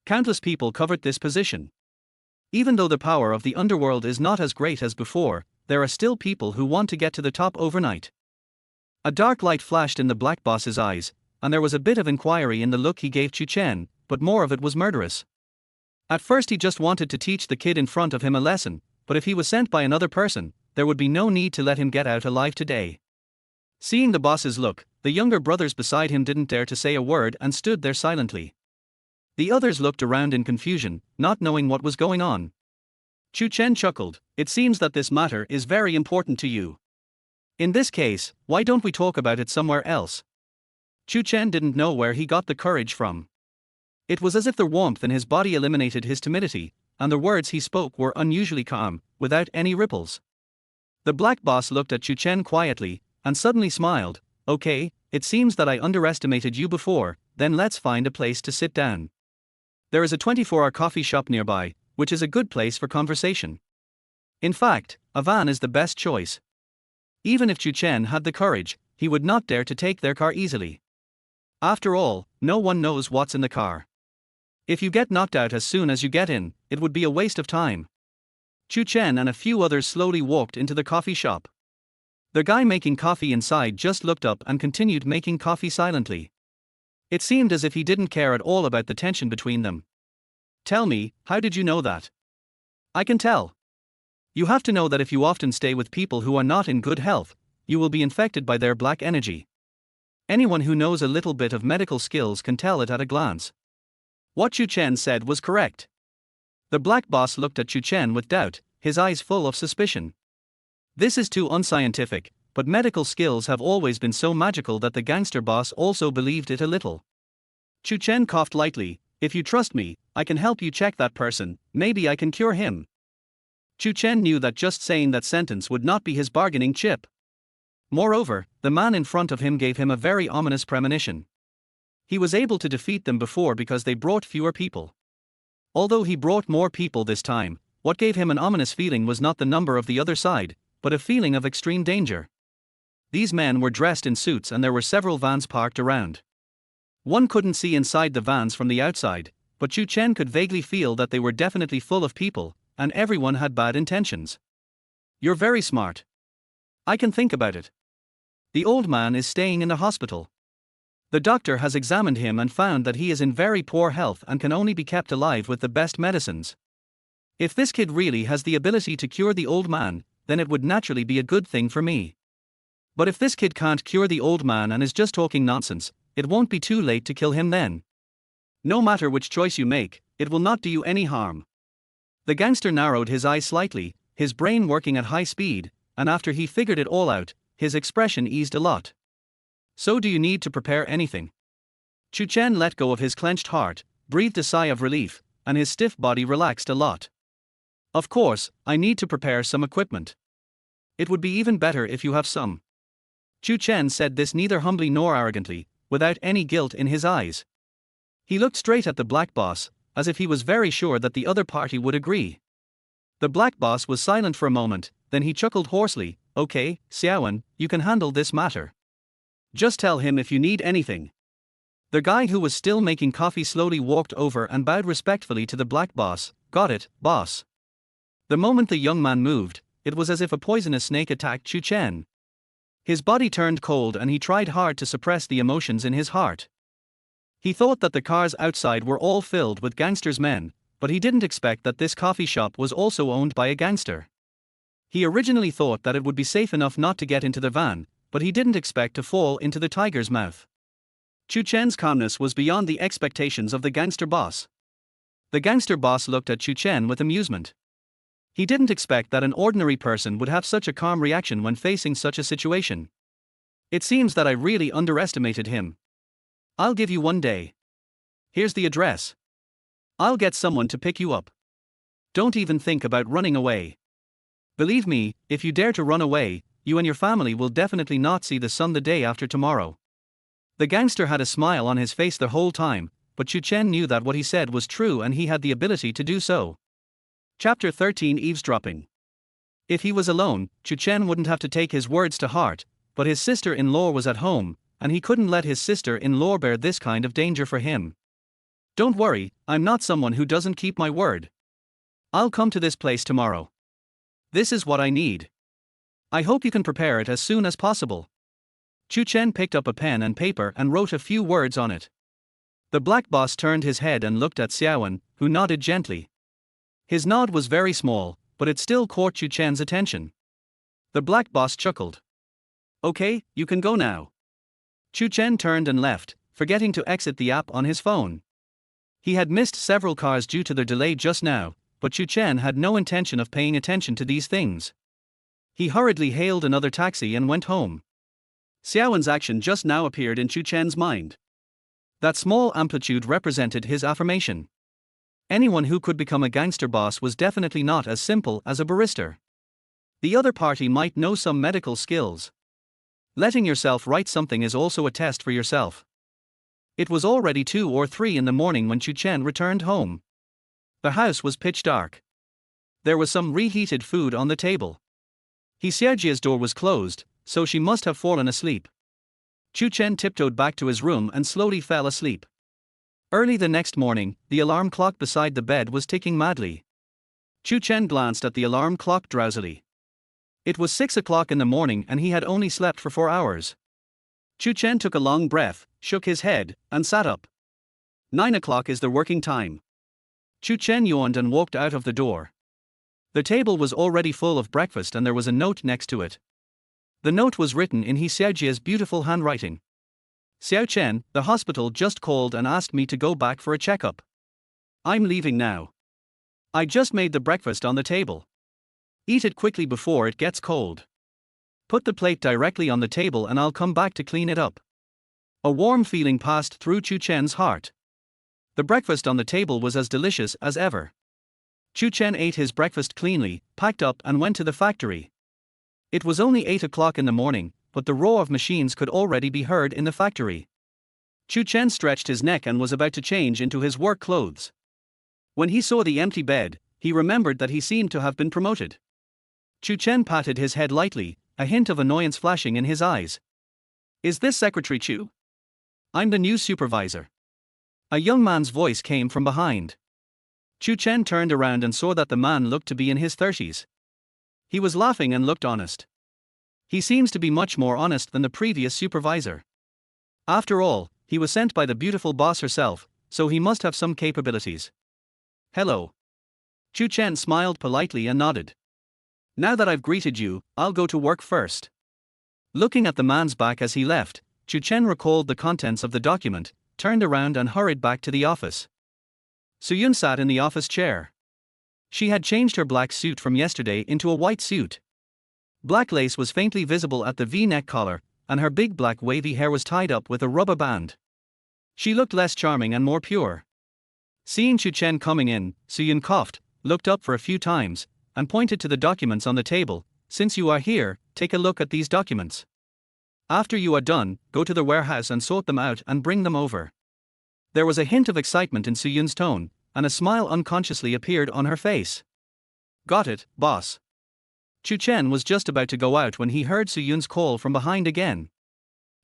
Countless people covered this position. Even though the power of the underworld is not as great as before, there are still people who want to get to the top overnight. A dark light flashed in the black boss's eyes, and there was a bit of inquiry in the look he gave Chu Chen, but more of it was murderous. At first he just wanted to teach the kid in front of him a lesson, but if he was sent by another person, there would be no need to let him get out alive today. Seeing the boss's look, the younger brothers beside him didn't dare to say a word and stood there silently. The others looked around in confusion, not knowing what was going on. Chu Chen chuckled, "It seems that this matter is very important to you. In this case, why don't we talk about it somewhere else?" Chu Chen didn't know where he got the courage from. It was as if the warmth in his body eliminated his timidity, and the words he spoke were unusually calm, without any ripples. The black boss looked at Chu Chen quietly, and suddenly smiled. "Okay, it seems that I underestimated you before, then let's find a place to sit down. There is a 24-hour coffee shop nearby, which is a good place for conversation. In fact, a van is the best choice." Even if Chu Chen had the courage, he would not dare to take their car easily. After all, no one knows what's in the car. If you get knocked out as soon as you get in, it would be a waste of time. Chu Chen and a few others slowly walked into the coffee shop. The guy making coffee inside just looked up and continued making coffee silently. It seemed as if he didn't care at all about the tension between them. "Tell me, how did you know that?" "I can tell. You have to know that if you often stay with people who are not in good health, you will be infected by their black energy. Anyone who knows a little bit of medical skills can tell it at a glance." What Chu Chen said was correct. The black boss looked at Chu Chen with doubt, his eyes full of suspicion. This is too unscientific, but medical skills have always been so magical that the gangster boss also believed it a little. Chu Chen coughed lightly. "If you trust me, I can help you check that person, maybe I can cure him." Chu Chen knew that just saying that sentence would not be his bargaining chip. Moreover, the man in front of him gave him a very ominous premonition. He was able to defeat them before because they brought fewer people. Although he brought more people this time, what gave him an ominous feeling was not the number of the other side, but a feeling of extreme danger. These men were dressed in suits and there were several vans parked around. One couldn't see inside the vans from the outside, but Chu Chen could vaguely feel that they were definitely full of people, and everyone had bad intentions. You're very smart. I can think about it. The old man is staying in the hospital. The doctor has examined him and found that he is in very poor health and can only be kept alive with the best medicines. If this kid really has the ability to cure the old man, then it would naturally be a good thing for me. But if this kid can't cure the old man and is just talking nonsense, it won't be too late to kill him then. No matter which choice you make, it will not do you any harm. The gangster narrowed his eyes slightly, his brain working at high speed, and after he figured it all out, his expression eased a lot. So do you need to prepare anything? Chu Chen let go of his clenched heart, breathed a sigh of relief, and his stiff body relaxed a lot. Of course, I need to prepare some equipment. It would be even better if you have some. Chu Chen said this neither humbly nor arrogantly, without any guilt in his eyes. He looked straight at the black boss, as if he was very sure that the other party would agree. The black boss was silent for a moment, then he chuckled hoarsely, "Okay, Xiao, you can handle this matter. Just tell him if you need anything." The guy who was still making coffee slowly walked over and bowed respectfully to the black boss. "Got it, boss." The moment the young man moved, it was as if a poisonous snake attacked Chu Chen. His body turned cold and he tried hard to suppress the emotions in his heart. He thought that the cars outside were all filled with gangsters' men, but he didn't expect that this coffee shop was also owned by a gangster. He originally thought that it would be safe enough not to get into the van, but he didn't expect to fall into the tiger's mouth. Chu Chen's calmness was beyond the expectations of the gangster boss. The gangster boss looked at Chu Chen with amusement. He didn't expect that an ordinary person would have such a calm reaction when facing such a situation. It seems that I really underestimated him. I'll give you 1 day. Here's the address. I'll get someone to pick you up. Don't even think about running away. Believe me, if you dare to run away, you and your family will definitely not see the sun the day after tomorrow. The gangster had a smile on his face the whole time, but Chu Chen knew that what he said was true and he had the ability to do so. Chapter 13 Eavesdropping. If he was alone, Chu Chen wouldn't have to take his words to heart, but his sister-in-law was at home, and he couldn't let his sister-in-law bear this kind of danger for him. Don't worry, I'm not someone who doesn't keep my word. I'll come to this place tomorrow. This is what I need. I hope you can prepare it as soon as possible. Chu Chen picked up a pen and paper and wrote a few words on it. The black boss turned his head and looked at Xiao, who nodded gently. His nod was very small, but it still caught Chu Chen's attention. The black boss chuckled. Okay, you can go now. Chu Chen turned and left, forgetting to exit the app on his phone. He had missed several cars due to their delay just now, but Chu Chen had no intention of paying attention to these things. He hurriedly hailed another taxi and went home. Xiaowen's action just now appeared in Chu Chen's mind. That small amplitude represented his affirmation. Anyone who could become a gangster boss was definitely not as simple as a barrister. The other party might know some medical skills. Letting yourself write something is also a test for yourself. It was already 2 or 3 in the morning when Chu Chen returned home. The house was pitch dark. There was some reheated food on the table. Xiaojia's door was closed, so she must have fallen asleep. Chu Chen tiptoed back to his room and slowly fell asleep. Early the next morning, the alarm clock beside the bed was ticking madly. Chu Chen glanced at the alarm clock drowsily. It was 6 o'clock in the morning and he had only slept for 4 hours. Chu Chen took a long breath, shook his head, and sat up. 9 o'clock is the working time. Chu Chen yawned and walked out of the door. The table was already full of breakfast and there was a note next to it. The note was written in Xiaojia's beautiful handwriting. Xiao Chen, the hospital just called and asked me to go back for a checkup. I'm leaving now. I just made the breakfast on the table. Eat it quickly before it gets cold. Put the plate directly on the table and I'll come back to clean it up. A warm feeling passed through Chu Chen's heart. The breakfast on the table was as delicious as ever. Chu Chen ate his breakfast cleanly, packed up and went to the factory. It was only 8 o'clock in the morning, but the roar of machines could already be heard in the factory. Chu Chen stretched his neck and was about to change into his work clothes. When he saw the empty bed, he remembered that he seemed to have been promoted. Chu Chen patted his head lightly, a hint of annoyance flashing in his eyes. Is this Secretary Chu? I'm the new supervisor. A young man's voice came from behind. Chu Chen turned around and saw that the man looked to be in his 30s. He was laughing and looked honest. He seems to be much more honest than the previous supervisor. After all, he was sent by the beautiful boss herself, so he must have some capabilities. Hello. Chu Chen smiled politely and nodded. Now that I've greeted you, I'll go to work first. Looking at the man's back as he left, Chu Chen recalled the contents of the document, turned around and hurried back to the office. Suyun sat in the office chair. She had changed her black suit from yesterday into a white suit. Black lace was faintly visible at the V-neck collar, and her big black wavy hair was tied up with a rubber band. She looked less charming and more pure. Seeing Chu Chen coming in, Suyun coughed, looked up for a few times, and pointed to the documents on the table. Since you are here, take a look at these documents. After you are done, go to the warehouse and sort them out and bring them over. There was a hint of excitement in Suyun's tone, and a smile unconsciously appeared on her face. Got it, boss. Chu Chen was just about to go out when he heard Suyun's call from behind again.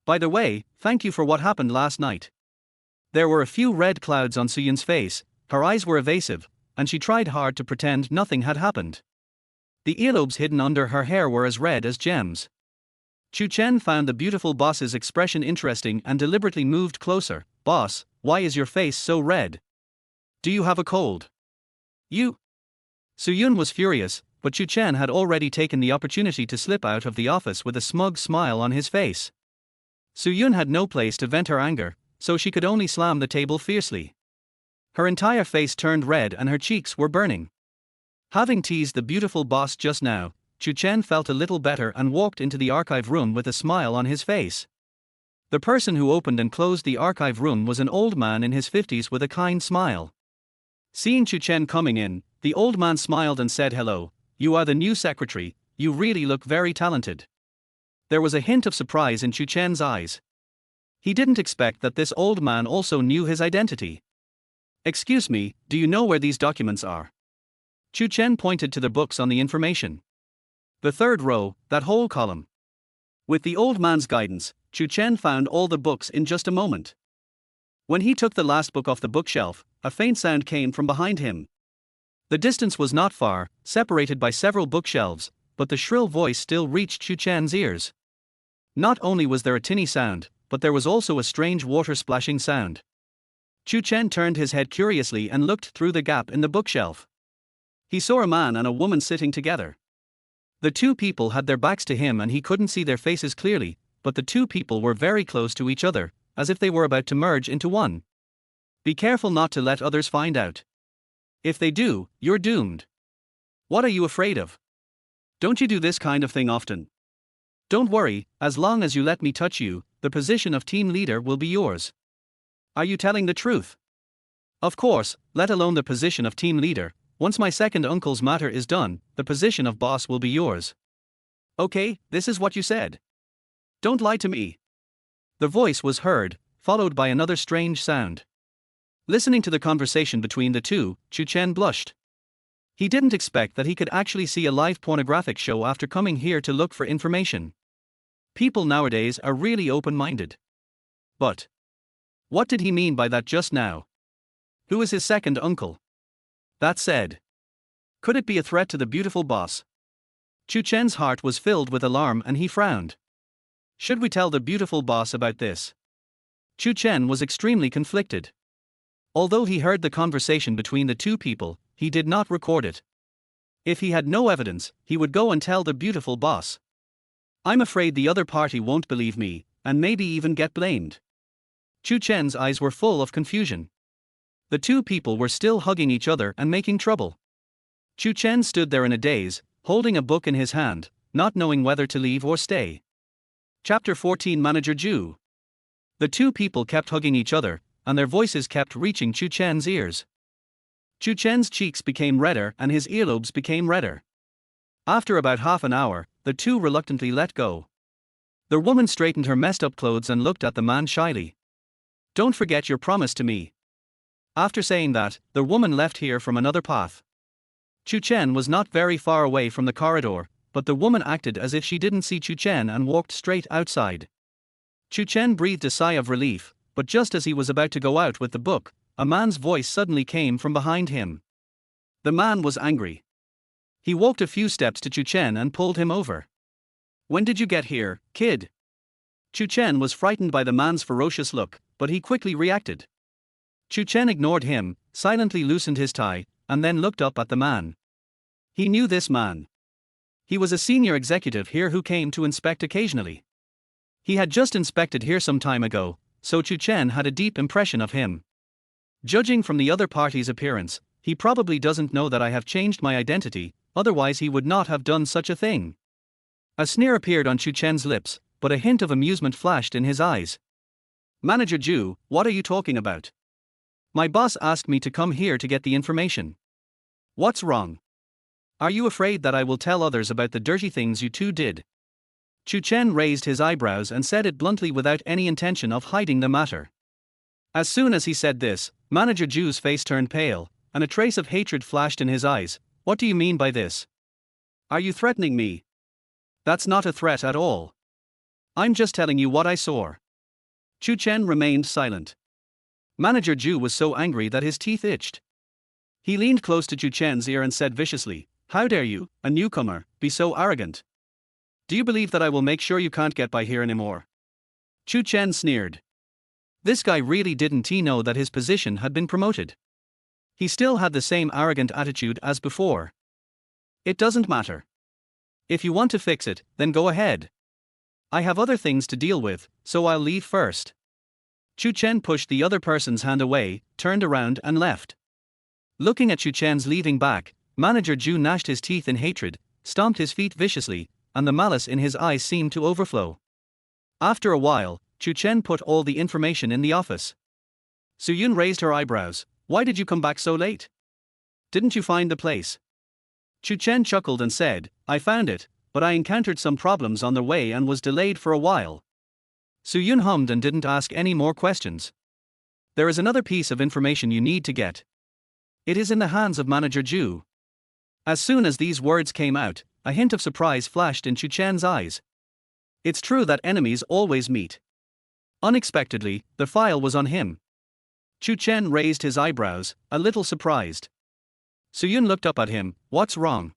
By the way, thank you for what happened last night. There were a few red clouds on Suyun's face, her eyes were evasive, and she tried hard to pretend nothing had happened. The earlobes hidden under her hair were as red as gems. Chu Chen found the beautiful boss's expression interesting and deliberately moved closer. Boss, why is your face so red? Do you have a cold? You? Suyun was furious, but Chu Chen had already taken the opportunity to slip out of the office with a smug smile on his face. Suyun had no place to vent her anger, so she could only slam the table fiercely. Her entire face turned red and her cheeks were burning. Having teased the beautiful boss just now, Chu Chen felt a little better and walked into the archive room with a smile on his face. The person who opened and closed the archive room was an old man in his 50s with a kind smile. Seeing Chu Chen coming in, the old man smiled and said, "Hello, you are the new secretary, you really look very talented." There was a hint of surprise in Chu Chen's eyes. He didn't expect that this old man also knew his identity. Excuse me, do you know where these documents are? Chu Chen pointed to the books on the information. The third row, that whole column. With the old man's guidance, Chu Chen found all the books in just a moment. When he took the last book off the bookshelf, a faint sound came from behind him. The distance was not far, separated by several bookshelves, but the shrill voice still reached Chu Chen's ears. Not only was there a tinny sound, but there was also a strange water splashing sound. Chu Chen turned his head curiously and looked through the gap in the bookshelf. He saw a man and a woman sitting together. The two people had their backs to him and he couldn't see their faces clearly, but the two people were very close to each other, as if they were about to merge into one. Be careful not to let others find out. If they do, you're doomed. What are you afraid of? Don't you do this kind of thing often? Don't worry, as long as you let me touch you, the position of team leader will be yours. Are you telling the truth? Of course, let alone the position of team leader. Once my second uncle's matter is done, the position of boss will be yours. Okay, this is what you said. Don't lie to me. The voice was heard, followed by another strange sound. Listening to the conversation between the two, Chu Chen blushed. He didn't expect that he could actually see a live pornographic show after coming here to look for information. People nowadays are really open-minded. But what did he mean by that just now? Who is his second uncle? That said, could it be a threat to the beautiful boss? Chu Chen's heart was filled with alarm and he frowned. Should we tell the beautiful boss about this? Chu Chen was extremely conflicted. Although he heard the conversation between the two people, he did not record it. If he had no evidence, he would go and tell the beautiful boss. I'm afraid the other party won't believe me, and maybe even get blamed. Chu Chen's eyes were full of confusion. The two people were still hugging each other and making trouble. Chu Chen stood there in a daze, holding a book in his hand, not knowing whether to leave or stay. Chapter 14 Manager Ju. The two people kept hugging each other, and their voices kept reaching Chu Chen's ears. Chu Chen's cheeks became redder and his earlobes became redder. After about half an hour, the two reluctantly let go. The woman straightened her messed up clothes and looked at the man shyly. Don't forget your promise to me. After saying that, the woman left here from another path. Chu Chen was not very far away from the corridor, but the woman acted as if she didn't see Chu Chen and walked straight outside. Chu Chen breathed a sigh of relief, but just as he was about to go out with the book, a man's voice suddenly came from behind him. The man was angry. He walked a few steps to Chu Chen and pulled him over. "When did you get here, kid?" Chu Chen was frightened by the man's ferocious look, but he quickly reacted. Chu Chen ignored him, silently loosened his tie, and then looked up at the man. He knew this man. He was a senior executive here who came to inspect occasionally. He had just inspected here some time ago, so Chu Chen had a deep impression of him. Judging from the other party's appearance, he probably doesn't know that I have changed my identity, otherwise he would not have done such a thing. A sneer appeared on Chu Chen's lips, but a hint of amusement flashed in his eyes. "Manager Ju, what are you talking about? My boss asked me to come here to get the information. What's wrong? Are you afraid that I will tell others about the dirty things you two did?" Chu Chen raised his eyebrows and said it bluntly without any intention of hiding the matter. As soon as he said this, Manager Ju's face turned pale, and a trace of hatred flashed in his eyes. "What do you mean by this? Are you threatening me?" "That's not a threat at all. I'm just telling you what I saw." Chu Chen remained silent. Manager Ju was so angry that his teeth itched. He leaned close to Chu Chen's ear and said viciously, "How dare you, a newcomer, be so arrogant? Do you believe that I will make sure you can't get by here anymore?" Chu Chen sneered. This guy really didn't know that his position had been promoted. He still had the same arrogant attitude as before. "It doesn't matter. If you want to fix it, then go ahead. I have other things to deal with, so I'll leave first." Chu Chen pushed the other person's hand away, turned around and left. Looking at Chu Chen's leaving back, Manager Ju gnashed his teeth in hatred, stomped his feet viciously, and the malice in his eyes seemed to overflow. After a while, Chu Chen put all the information in the office. Su-Yun raised her eyebrows. "Why did you come back so late? Didn't you find the place?" Chu Chen chuckled and said, "I found it, but I encountered some problems on the way and was delayed for a while." Su-Yun hummed and didn't ask any more questions. "There is another piece of information you need to get. It is in the hands of Manager Ju." As soon as these words came out, a hint of surprise flashed in Chu Chen's eyes. It's true that enemies always meet. Unexpectedly, the file was on him. Chu Chen raised his eyebrows, a little surprised. Su-Yun looked up at him. "What's wrong?"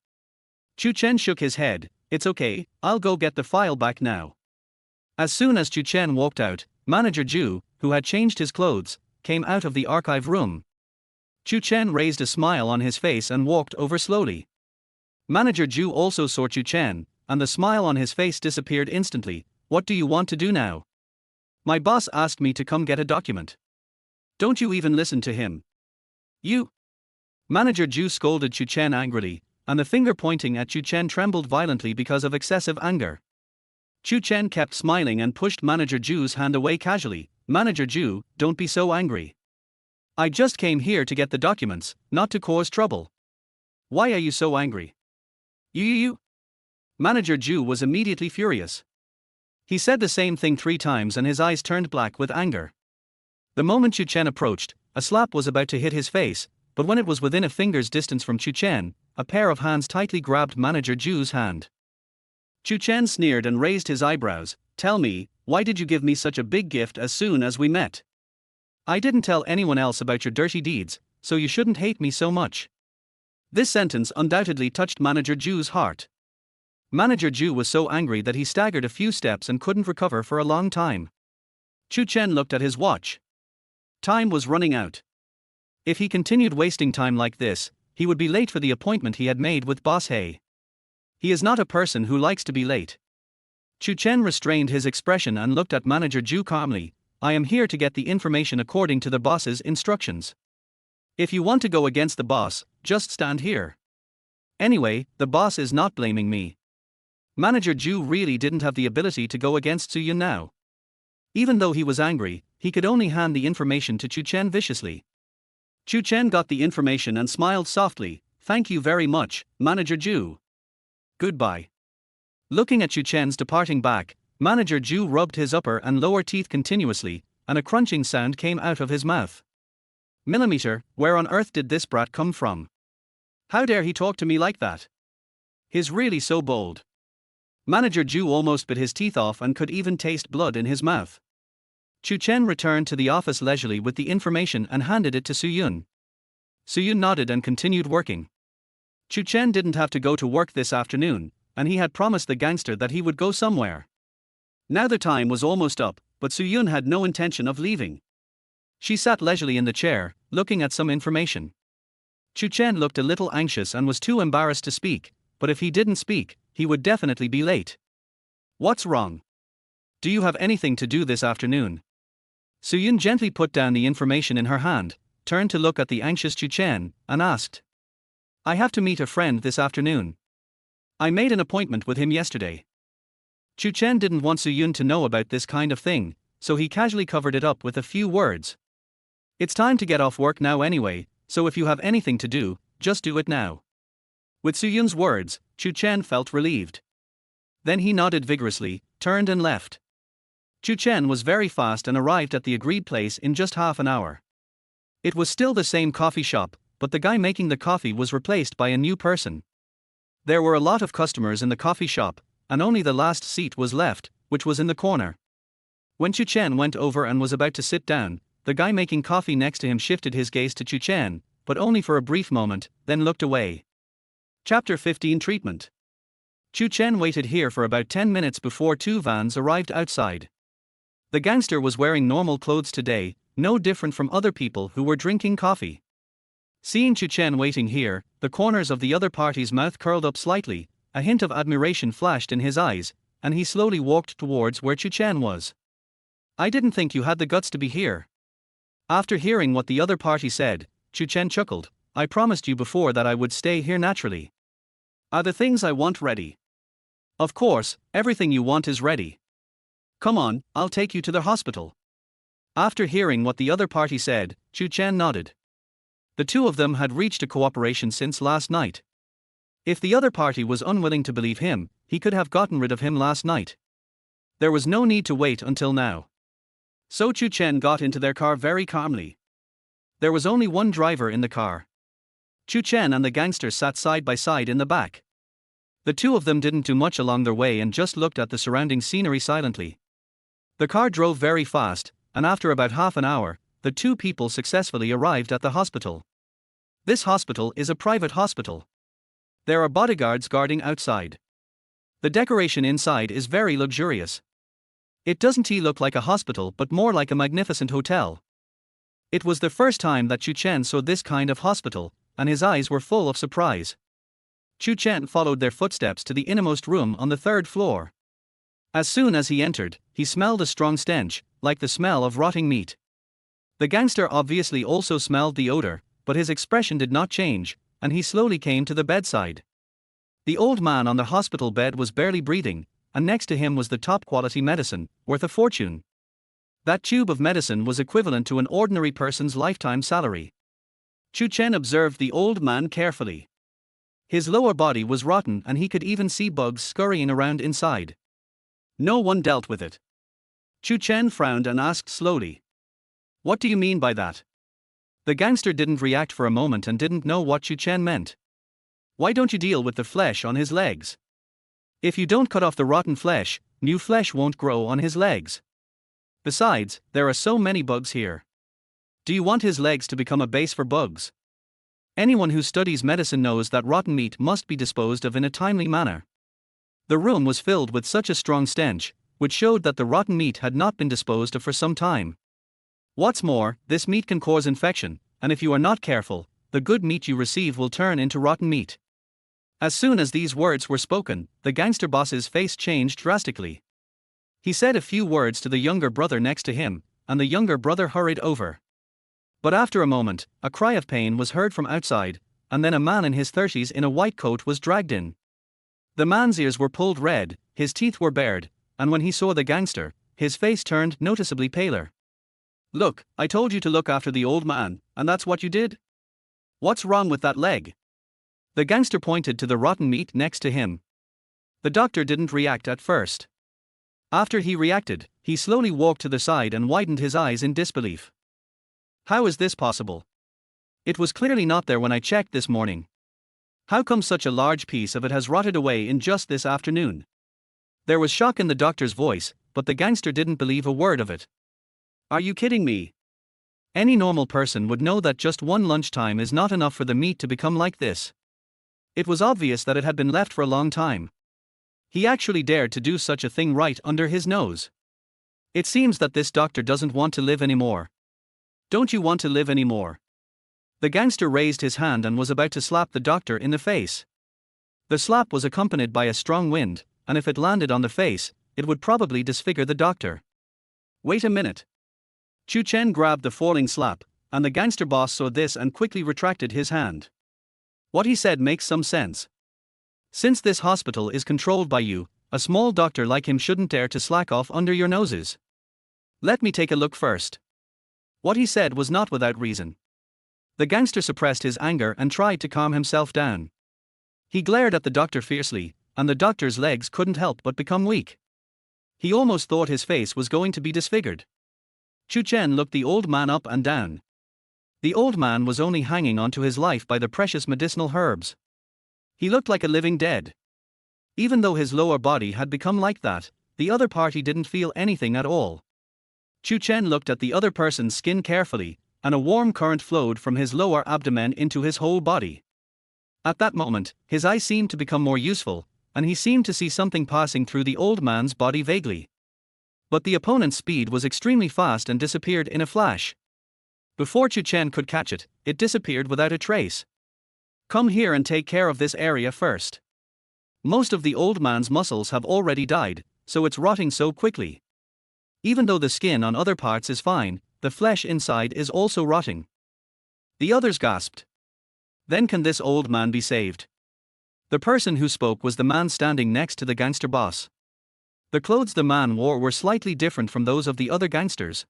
Chu Chen shook his head. "It's okay, I'll go get the file back now." As soon as Chu Chen walked out, Manager Ju, who had changed his clothes, came out of the archive room. Chu Chen raised a smile on his face and walked over slowly. Manager Ju also saw Chu Chen, and the smile on his face disappeared instantly. "What do you want to do now?" "My boss asked me to come get a document." "Don't you even listen to him? You." Manager Ju scolded Chu Chen angrily, and the finger pointing at Chu Chen trembled violently because of excessive anger. Chu Chen kept smiling and pushed Manager Ju's hand away casually. "Manager Ju, don't be so angry. I just came here to get the documents, not to cause trouble. Why are you so angry?" You. Manager Ju was immediately furious. He said the same thing 3 times and his eyes turned black with anger. The moment Chu Chen approached, a slap was about to hit his face, but when it was within a finger's distance from Chu Chen, a pair of hands tightly grabbed Manager Ju's hand. Chu Chen sneered and raised his eyebrows. "Tell me, why did you give me such a big gift as soon as we met? I didn't tell anyone else about your dirty deeds, so you shouldn't hate me so much." This sentence undoubtedly touched Manager Ju's heart. Manager Ju was so angry that he staggered a few steps and couldn't recover for a long time. Chu Chen looked at his watch. Time was running out. If he continued wasting time like this, he would be late for the appointment he had made with Boss He. He is not a person who likes to be late. Chu Chen restrained his expression and looked at Manager Ju calmly. "I am here to get the information according to the boss's instructions. If you want to go against the boss, just stand here. Anyway, the boss is not blaming me." Manager Ju really didn't have the ability to go against Su-Yun now. Even though he was angry, he could only hand the information to Chu Chen viciously. Chu Chen got the information and smiled softly. "Thank you very much, Manager Ju. Goodbye." Looking at Chu Chen's departing back, Manager Ju rubbed his upper and lower teeth continuously, and a crunching sound came out of his mouth. "Millimeter, where on earth did this brat come from? How dare he talk to me like that? He's really so bold." Manager Zhu almost bit his teeth off and could even taste blood in his mouth. Chu Chen returned to the office leisurely with the information and handed it to Su Yun. Su Yun nodded and continued working. Chu Chen didn't have to go to work this afternoon, and he had promised the gangster that he would go somewhere. Now the time was almost up, but Su Yun had no intention of leaving. She sat leisurely in the chair, looking at some information. Chu Chen looked a little anxious and was too embarrassed to speak, but if he didn't speak, he would definitely be late. What's wrong? Do you have anything to do this afternoon? Su Yun gently put down the information in her hand, turned to look at the anxious Chu Chen, and asked. I have to meet a friend this afternoon. I made an appointment with him yesterday. Chu Chen didn't want Su Yun to know about this kind of thing, so he casually covered it up with a few words. It's time to get off work now anyway, so if you have anything to do, just do it now. With Su Yun's words, Chu Chen felt relieved. Then he nodded vigorously, turned and left. Chu Chen was very fast and arrived at the agreed place in just half an hour. It was still the same coffee shop, but the guy making the coffee was replaced by a new person. There were a lot of customers in the coffee shop, and only the last seat was left, which was in the corner. When Chu Chen went over and was about to sit down, the guy making coffee next to him shifted his gaze to Chu Chen, but only for a brief moment, then looked away. Chapter 15 Treatment. Chu Chen waited here for about 10 minutes before two vans arrived outside. The gangster was wearing normal clothes today, no different from other people who were drinking coffee. Seeing Chu Chen waiting here, the corners of the other party's mouth curled up slightly, a hint of admiration flashed in his eyes, and he slowly walked towards where Chu Chen was. I didn't think you had the guts to be here. After hearing what the other party said, Chu Chen chuckled. I promised you before that I would stay here naturally. Are the things I want ready? Of course, everything you want is ready. Come on, I'll take you to the hospital. After hearing what the other party said, Chu Chen nodded. The two of them had reached a cooperation since last night. If the other party was unwilling to believe him, he could have gotten rid of him last night. There was no need to wait until now. So Chu Chen got into their car very calmly. There was only one driver in the car. Chu Chen and the gangster sat side by side in the back. The two of them didn't do much along their way and just looked at the surrounding scenery silently. The car drove very fast, and after about half an hour, the two people successfully arrived at the hospital. This hospital is a private hospital. There are bodyguards guarding outside. The decoration inside is very luxurious. It doesn't look like a hospital but more like a magnificent hotel. It was the first time that Chu Chen saw this kind of hospital, and his eyes were full of surprise. Chu Chen followed their footsteps to the innermost room on the third floor. As soon as he entered, he smelled a strong stench, like the smell of rotting meat. The gangster obviously also smelled the odor, but his expression did not change, and he slowly came to the bedside. The old man on the hospital bed was barely breathing, and next to him was the top-quality medicine, worth a fortune. That tube of medicine was equivalent to an ordinary person's lifetime salary. Chu Chen observed the old man carefully. His lower body was rotten and he could even see bugs scurrying around inside. No one dealt with it. Chu Chen frowned and asked slowly. What do you mean by that? The gangster didn't react for a moment and didn't know what Chu Chen meant. Why don't you deal with the flesh on his legs? If you don't cut off the rotten flesh, new flesh won't grow on his legs. Besides, there are so many bugs here. Do you want his legs to become a base for bugs? Anyone who studies medicine knows that rotten meat must be disposed of in a timely manner. The room was filled with such a strong stench, which showed that the rotten meat had not been disposed of for some time. What's more, this meat can cause infection, and if you are not careful, the good meat you receive will turn into rotten meat. As soon as these words were spoken, the gangster boss's face changed drastically. He said a few words to the younger brother next to him, and the younger brother hurried over. But after a moment, a cry of pain was heard from outside, and then a man in his 30s in a white coat was dragged in. The man's ears were pulled red, his teeth were bared, and when he saw the gangster, his face turned noticeably paler. Look, I told you to look after the old man, and that's what you did? What's wrong with that leg? The gangster pointed to the rotten meat next to him. The doctor didn't react at first. After he reacted, he slowly walked to the side and widened his eyes in disbelief. How is this possible? It was clearly not there when I checked this morning. How come such a large piece of it has rotted away in just this afternoon? There was shock in the doctor's voice, but the gangster didn't believe a word of it. Are you kidding me? Any normal person would know that just one lunchtime is not enough for the meat to become like this. It was obvious that it had been left for a long time. He actually dared to do such a thing right under his nose. It seems that this doctor doesn't want to live anymore. Don't you want to live anymore? The gangster raised his hand and was about to slap the doctor in the face. The slap was accompanied by a strong wind, and if it landed on the face, it would probably disfigure the doctor. Wait a minute. Chu Chen grabbed the falling slap, and the gangster boss saw this and quickly retracted his hand. What he said makes some sense. Since this hospital is controlled by you, a small doctor like him shouldn't dare to slack off under your noses. Let me take a look first. What he said was not without reason. The gangster suppressed his anger and tried to calm himself down. He glared at the doctor fiercely, and the doctor's legs couldn't help but become weak. He almost thought his face was going to be disfigured. Chu Chen looked the old man up and down. The old man was only hanging on to his life by the precious medicinal herbs. He looked like a living dead. Even though his lower body had become like that, the other party didn't feel anything at all. Chu Chen looked at the other person's skin carefully, and a warm current flowed from his lower abdomen into his whole body. At that moment, his eyes seemed to become more useful, and he seemed to see something passing through the old man's body vaguely. But the opponent's speed was extremely fast and disappeared in a flash. Before Chu Chen could catch it, it disappeared without a trace. Come here and take care of this area first. Most of the old man's muscles have already died, so it's rotting so quickly. Even though the skin on other parts is fine, the flesh inside is also rotting. The others gasped. Then can this old man be saved? The person who spoke was the man standing next to the gangster boss. The clothes the man wore were slightly different from those of the other gangsters.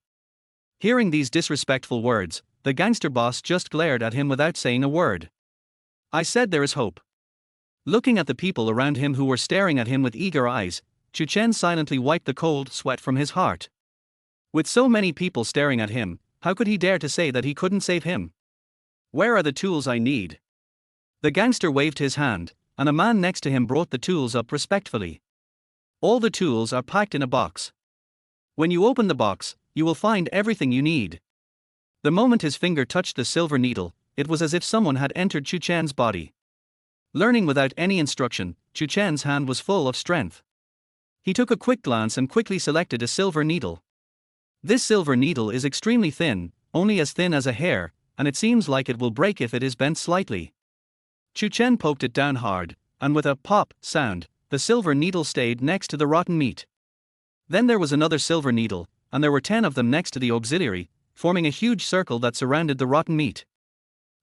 Hearing these disrespectful words, the gangster boss just glared at him without saying a word. I said there is hope. Looking at the people around him who were staring at him with eager eyes, Chu Chen silently wiped the cold sweat from his heart. With so many people staring at him, how could he dare to say that he couldn't save him? Where are the tools I need? The gangster waved his hand, and a man next to him brought the tools up respectfully. All the tools are packed in a box. When you open the box, you will find everything you need. The moment his finger touched the silver needle, it was as if someone had entered Chu Chen's body. Learning without any instruction, Chu Chen's hand was full of strength. He took a quick glance and quickly selected a silver needle. This silver needle is extremely thin, only as thin as a hair, and it seems like it will break if it is bent slightly. Chu Chen poked it down hard, and with a pop sound, the silver needle stayed next to the rotten meat. Then there was another silver needle, and there were 10 of them next to the auxiliary, forming a huge circle that surrounded the rotten meat.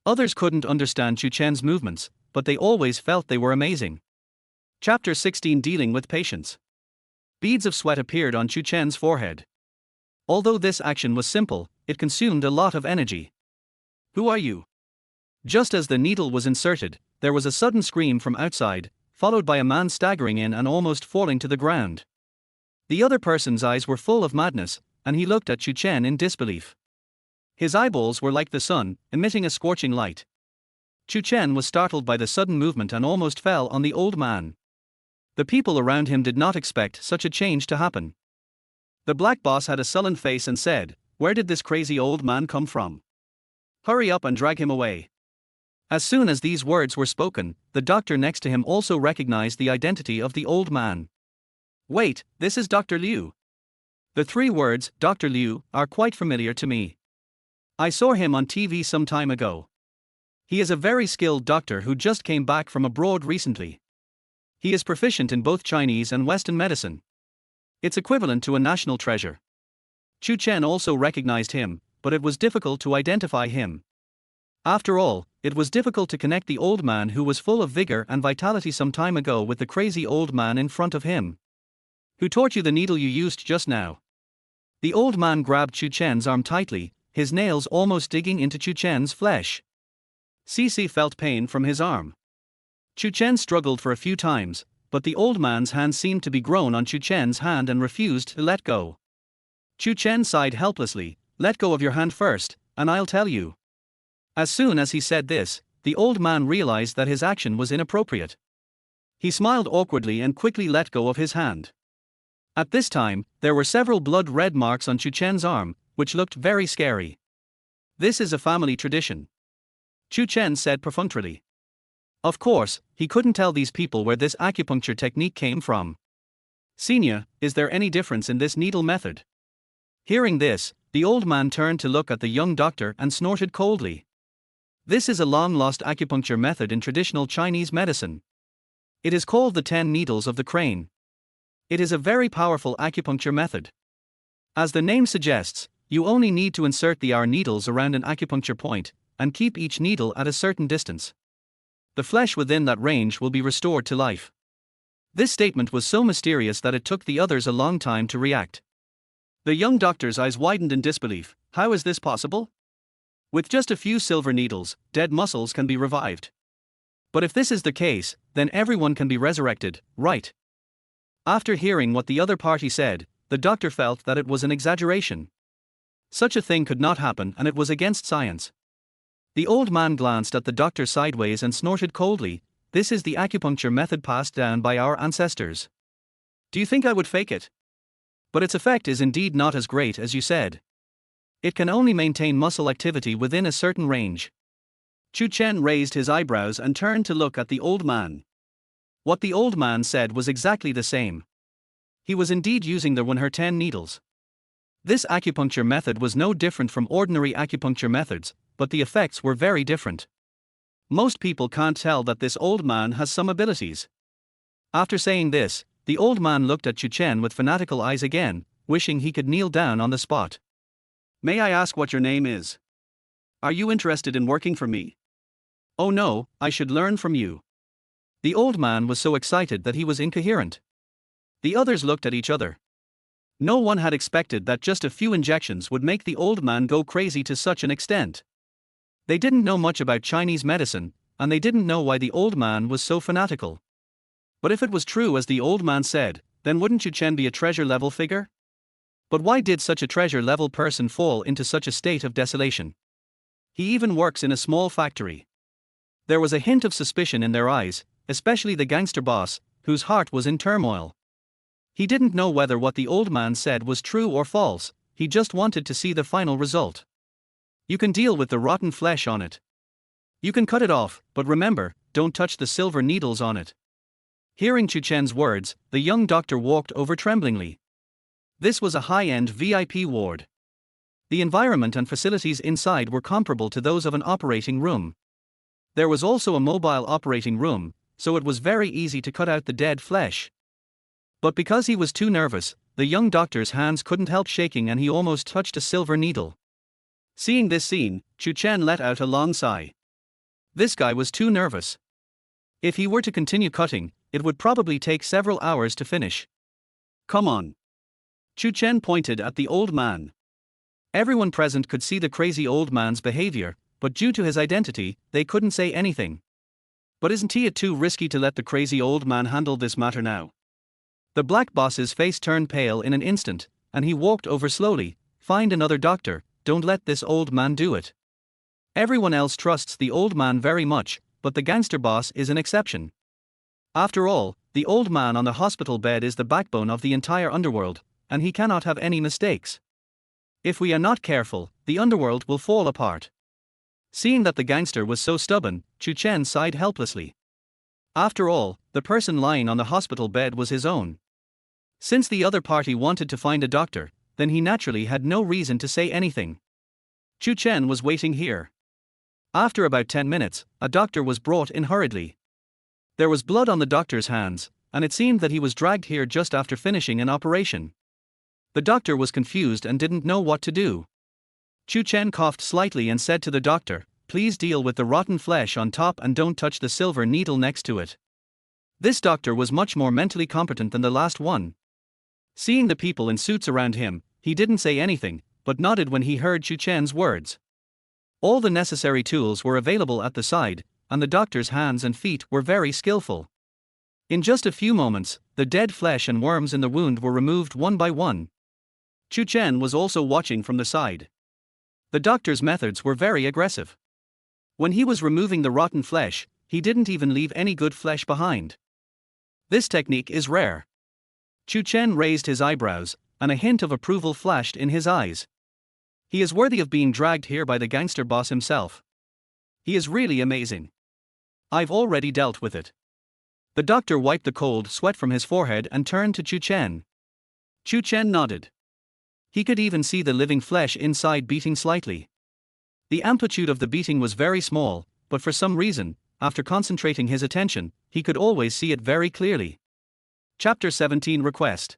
Others couldn't understand Chu Chen's movements, but they always felt they were amazing. Chapter 16 Dealing with Patience. Beads of sweat appeared on Chu Chen's forehead. Although this action was simple, it consumed a lot of energy. Who are you? Just as the needle was inserted, there was a sudden scream from outside, followed by a man staggering in and almost falling to the ground. The other person's eyes were full of madness, and he looked at Chu Chen in disbelief. His eyeballs were like the sun, emitting a scorching light. Chu Chen was startled by the sudden movement and almost fell on the old man. The people around him did not expect such a change to happen. The black boss had a sullen face and said, "Where did this crazy old man come from? Hurry up and drag him away." As soon as these words were spoken, the doctor next to him also recognized the identity of the old man. Wait, this is Dr. Liu. The 3 words, Dr. Liu, are quite familiar to me. I saw him on TV some time ago. He is a very skilled doctor who just came back from abroad recently. He is proficient in both Chinese and Western medicine. It's equivalent to a national treasure. Chu Chen also recognized him, but it was difficult to identify him. After all, it was difficult to connect the old man who was full of vigor and vitality some time ago with the crazy old man in front of him. Who taught you the needle you used just now? The old man grabbed Chu Chen's arm tightly, his nails almost digging into Chu Chen's flesh. CC felt pain from his arm. Chu Chen struggled for a few times, but the old man's hand seemed to be grown on Chu Chen's hand and refused to let go. Chu Chen sighed helplessly, "Let go of your hand first, and I'll tell you." As soon as he said this, the old man realized that his action was inappropriate. He smiled awkwardly and quickly let go of his hand. At this time, there were several blood-red marks on Chu Chen's arm, which looked very scary. "This is a family tradition," Chu Chen said perfunctorily. Of course, he couldn't tell these people where this acupuncture technique came from. "Senior, is there any difference in this needle method?" Hearing this, the old man turned to look at the young doctor and snorted coldly. "This is a long-lost acupuncture method in traditional Chinese medicine. It is called the 10 needles of the crane. It is a very powerful acupuncture method. As the name suggests, you only need to insert the needles around an acupuncture point, and keep each needle at a certain distance. The flesh within that range will be restored to life." This statement was so mysterious that it took the others a long time to react. The young doctor's eyes widened in disbelief. "How is this possible? With just a few silver needles, dead muscles can be revived. But if this is the case, then everyone can be resurrected, right?" After hearing what the other party said, the doctor felt that it was an exaggeration. Such a thing could not happen, and it was against science. The old man glanced at the doctor sideways and snorted coldly. "This is the acupuncture method passed down by our ancestors. Do you think I would fake it? But its effect is indeed not as great as you said. It can only maintain muscle activity within a certain range." Chu Chen raised his eyebrows and turned to look at the old man. What the old man said was exactly the same. He was indeed using the 10 needles. This acupuncture method was no different from ordinary acupuncture methods, but the effects were very different. Most people can't tell that this old man has some abilities. After saying this, the old man looked at Chu Chen with fanatical eyes again, wishing he could kneel down on the spot. "May I ask what your name is? Are you interested in working for me?" "Oh no, I should learn from you." The old man was so excited that he was incoherent. The others looked at each other. No one had expected that just a few injections would make the old man go crazy to such an extent. They didn't know much about Chinese medicine, and they didn't know why the old man was so fanatical. But if it was true as the old man said, then wouldn't Chu Chen be a treasure-level figure? But why did such a treasure-level person fall into such a state of desolation? He even works in a small factory. There was a hint of suspicion in their eyes, especially the gangster boss, whose heart was in turmoil. He didn't know whether what the old man said was true or false, he just wanted to see the final result. "You can deal with the rotten flesh on it. You can cut it off, but remember, don't touch the silver needles on it." Hearing Chu Chen's words, the young doctor walked over tremblingly. This was a high-end VIP ward. The environment and facilities inside were comparable to those of an operating room. There was also a mobile operating room, so it was very easy to cut out the dead flesh. But because he was too nervous, the young doctor's hands couldn't help shaking and he almost touched a silver needle. Seeing this scene, Chu Chen let out a long sigh. This guy was too nervous. If he were to continue cutting, it would probably take several hours to finish. "Come on." Chu Chen pointed at the old man. Everyone present could see the crazy old man's behavior, but due to his identity, they couldn't say anything. "But isn't it too risky to let the crazy old man handle this matter now?" The black boss's face turned pale in an instant, and he walked over slowly. "Find another doctor, don't let this old man do it." Everyone else trusts the old man very much, but the gangster boss is an exception. After all, the old man on the hospital bed is the backbone of the entire underworld, and he cannot have any mistakes. If we are not careful, the underworld will fall apart. Seeing that the gangster was so stubborn, Chu Chen sighed helplessly. After all, the person lying on the hospital bed was his own. Since the other party wanted to find a doctor, then he naturally had no reason to say anything. Chu Chen was waiting here. After about 10 minutes, a doctor was brought in hurriedly. There was blood on the doctor's hands, and it seemed that he was dragged here just after finishing an operation. The doctor was confused and didn't know what to do. Chu Chen coughed slightly and said to the doctor, "Please deal with the rotten flesh on top and don't touch the silver needle next to it." This doctor was much more mentally competent than the last one. Seeing the people in suits around him, he didn't say anything, but nodded when he heard Chu Chen's words. All the necessary tools were available at the side, and the doctor's hands and feet were very skillful. In just a few moments, the dead flesh and worms in the wound were removed one by one. Chu Chen was also watching from the side. The doctor's methods were very aggressive. When he was removing the rotten flesh, he didn't even leave any good flesh behind. This technique is rare. Chu Chen raised his eyebrows, and a hint of approval flashed in his eyes. He is worthy of being dragged here by the gangster boss himself. He is really amazing. I've already dealt with it. The doctor wiped the cold sweat from his forehead and turned to Chu Chen. Chu Chen nodded. He could even see the living flesh inside beating slightly. The amplitude of the beating was very small, but for some reason, after concentrating his attention, he could always see it very clearly. Chapter 17 Request.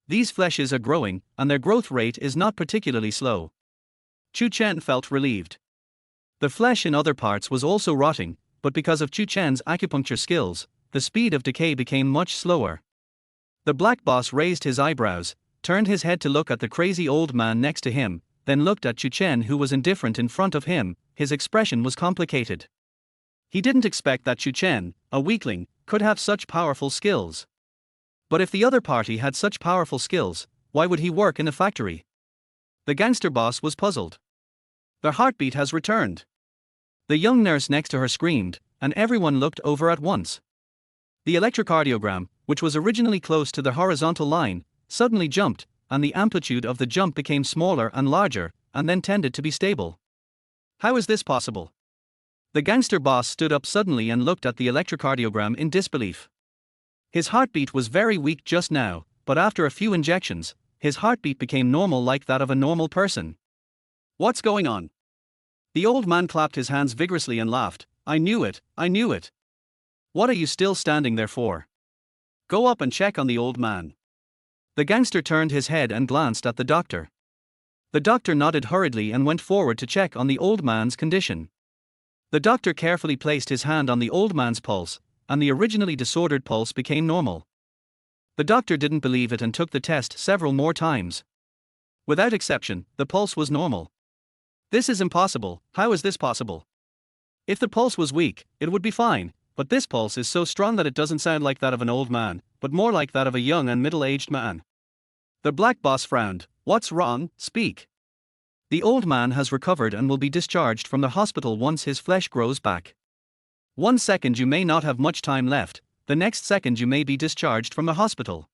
These fleshes are growing, and their growth rate is not particularly slow. Chu Chen felt relieved. The flesh in other parts was also rotting, but because of Chu Chen's acupuncture skills, the speed of decay became much slower. The black boss raised his eyebrows, turned his head to look at the crazy old man next to him, then looked at Chu Chen, who was indifferent in front of him. His expression was complicated. He didn't expect that Chu Chen, a weakling, could have such powerful skills. But if the other party had such powerful skills, why would he work in a factory? The gangster boss was puzzled. Their heartbeat has returned. The young nurse next to her screamed, and everyone looked over at once. The electrocardiogram, which was originally close to the horizontal line, suddenly jumped, and the amplitude of the jump became smaller and larger, and then tended to be stable. How is this possible? The gangster boss stood up suddenly and looked at the electrocardiogram in disbelief. His heartbeat was very weak just now, but after a few injections, his heartbeat became normal, like that of a normal person. What's going on? The old man clapped his hands vigorously and laughed. I knew it, I knew it. What are you still standing there for? Go up and check on the old man. The gangster turned his head and glanced at the doctor. The doctor nodded hurriedly and went forward to check on the old man's condition. The doctor carefully placed his hand on the old man's pulse, and the originally disordered pulse became normal. The doctor didn't believe it and took the test several more times. Without exception, the pulse was normal. This is impossible. How is this possible? If the pulse was weak, it would be fine, but this pulse is so strong that it doesn't sound like that of an old man, but more like that of a young and middle-aged man. The black boss frowned. What's wrong? Speak. The old man has recovered and will be discharged from the hospital once his flesh grows back. 1 second you may not have much time left, the next second you may be discharged from the hospital.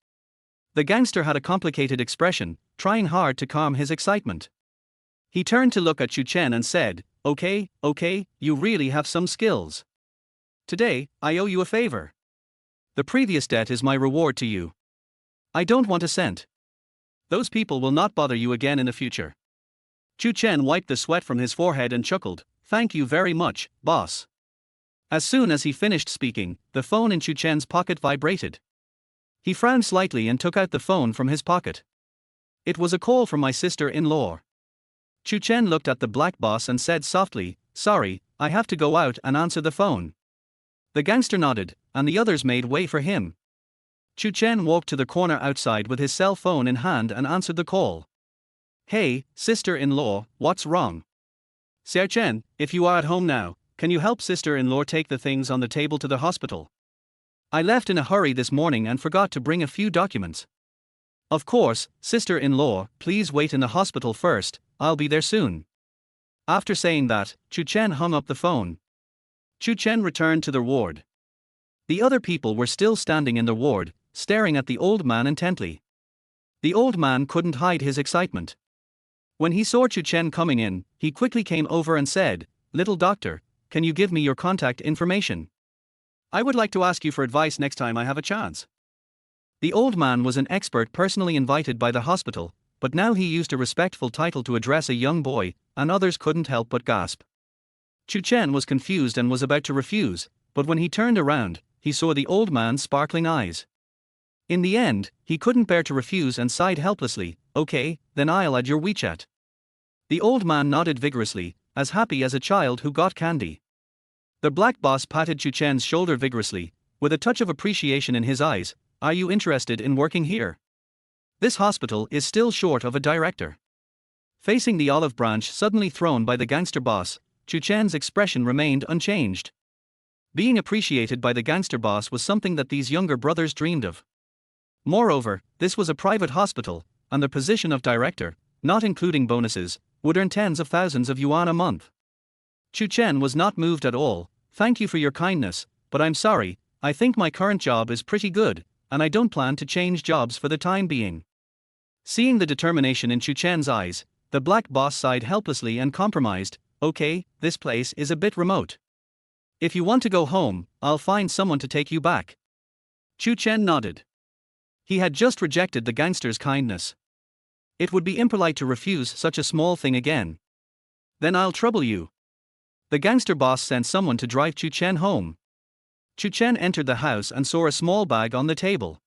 The gangster had a complicated expression, trying hard to calm his excitement. He turned to look at Chu Chen and said, Okay, you really have some skills. Today, I owe you a favor. The previous debt is my reward to you. I don't want a cent. Those people will not bother you again in the future. Chu Chen wiped the sweat from his forehead and chuckled. Thank you very much, boss. As soon as he finished speaking, the phone in Chu Chen's pocket vibrated. He frowned slightly and took out the phone from his pocket. It was a call from my sister-in-law. Chu Chen looked at the black boss and said softly, Sorry, I have to go out and answer the phone. The gangster nodded, and the others made way for him. Chu Chen walked to the corner outside with his cell phone in hand and answered the call. Hey, sister-in-law, what's wrong? Xiao Chen, if you are at home now, can you help sister-in-law take the things on the table to the hospital? I left in a hurry this morning and forgot to bring a few documents. Of course, sister-in-law, please wait in the hospital first, I'll be there soon. After saying that, Chu Chen hung up the phone. Chu Chen returned to the ward. The other people were still standing in the ward, staring at the old man intently. The old man couldn't hide his excitement. When he saw Chu Chen coming in, he quickly came over and said, Little doctor, can you give me your contact information? I would like to ask you for advice next time I have a chance. The old man was an expert personally invited by the hospital, but now he used a respectful title to address a young boy, and others couldn't help but gasp. Chu Chen was confused and was about to refuse, but when he turned around, he saw the old man's sparkling eyes. In the end, he couldn't bear to refuse and sighed helplessly, Okay, then I'll add your WeChat. The old man nodded vigorously, as happy as a child who got candy. The black boss patted Chu Chen's shoulder vigorously, with a touch of appreciation in his eyes. Are you interested in working here? This hospital is still short of a director. Facing the olive branch suddenly thrown by the gangster boss, Chu Chen's expression remained unchanged. Being appreciated by the gangster boss was something that these younger brothers dreamed of. Moreover, this was a private hospital, and the position of director, not including bonuses, would earn tens of thousands of yuan a month. Chu Chen was not moved at all. Thank you for your kindness, but I'm sorry, I think my current job is pretty good, and I don't plan to change jobs for the time being. Seeing the determination in Chu Chen's eyes, the black boss sighed helplessly and compromised. Okay, this place is a bit remote. If you want to go home, I'll find someone to take you back. Chu Chen nodded. He had just rejected the gangster's kindness. It would be impolite to refuse such a small thing again. Then I'll trouble you. The gangster boss sent someone to drive Chu Chen home. Chu Chen entered the house and saw a small bag on the table.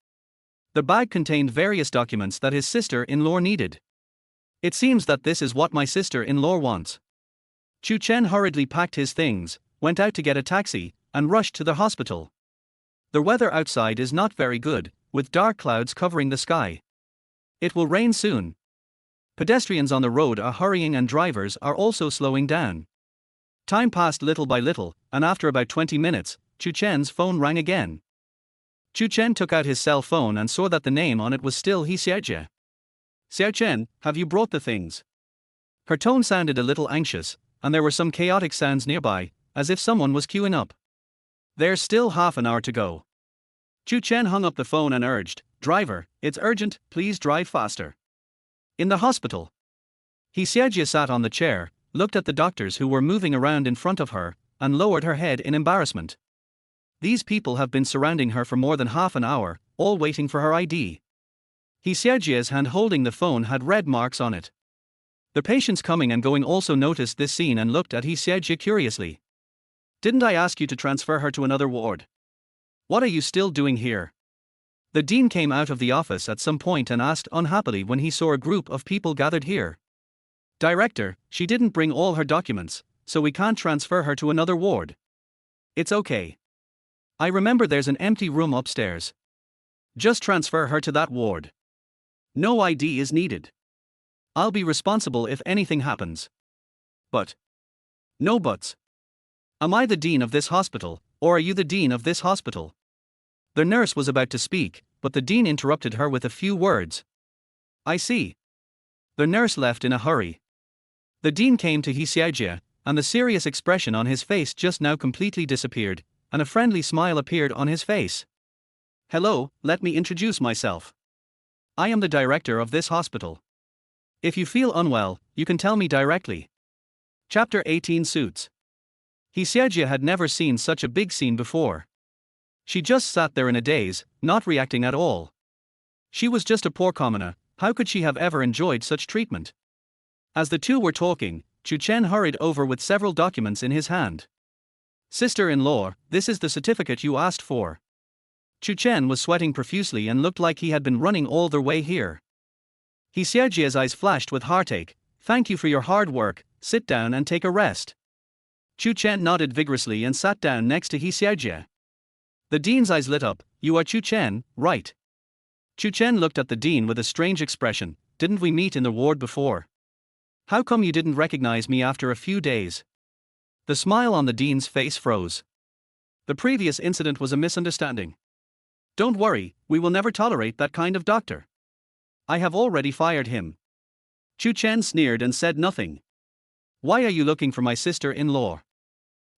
The bag contained various documents that his sister-in-law needed. It seems that this is what my sister-in-law wants. Chu Chen hurriedly packed his things, went out to get a taxi, and rushed to the hospital. The weather outside is not very good, with dark clouds covering the sky. It will rain soon. Pedestrians on the road are hurrying and drivers are also slowing down. Time passed little by little, and after about 20 minutes, Chu Chen's phone rang again. Chu Chen took out his cell phone and saw that the name on it was still Xiao Chen. Xiao Chen, have you brought the things? Her tone sounded a little anxious, and there were some chaotic sounds nearby, as if someone was queuing up. There's still half an hour to go. Chu Chen hung up the phone and urged, "Driver, it's urgent, please drive faster." In the hospital, Xiao sat on the chair, looked at the doctors who were moving around in front of her, and lowered her head in embarrassment. These people have been surrounding her for more than half an hour, all waiting for her ID. Xiaojia's hand holding the phone had red marks on it. The patients coming and going also noticed this scene and looked at Xiaojia curiously. "Didn't I ask you to transfer her to another ward? What are you still doing here?" The dean came out of the office at some point and asked unhappily when he saw a group of people gathered here. "Director, she didn't bring all her documents, so we can't transfer her to another ward." "It's okay. I remember there's an empty room upstairs. Just transfer her to that ward. No ID is needed. I'll be responsible if anything happens." "But." "No buts. Am I the dean of this hospital, or are you the dean of this hospital?" The nurse was about to speak, but the dean interrupted her with a few words. "I see." The nurse left in a hurry. The dean came to Xiaojia, and the serious expression on his face just now completely disappeared, and a friendly smile appeared on his face. "Hello, let me introduce myself. I am the director of this hospital. If you feel unwell, you can tell me directly." Chapter 18 Suits. Xiaojia had never seen such a big scene before. She just sat there in a daze, not reacting at all. She was just a poor commoner, how could she have ever enjoyed such treatment? As the two were talking, Chu Chen hurried over with several documents in his hand. "Sister-in-law, this is the certificate you asked for." Chu Chen was sweating profusely and looked like he had been running all the way here. Xiaojia's eyes flashed with heartache. "Thank you for your hard work, sit down and take a rest." Chu Chen nodded vigorously and sat down next to Xiaojia. The dean's eyes lit up. "You are Chu Chen, right?" Chu Chen looked at the dean with a strange expression. "Didn't we meet in the ward before? How come you didn't recognize me after a few days?" The smile on the dean's face froze. "The previous incident was a misunderstanding. Don't worry, we will never tolerate that kind of doctor. I have already fired him." Chu Chen sneered and said nothing. "Why are you looking for my sister-in-law?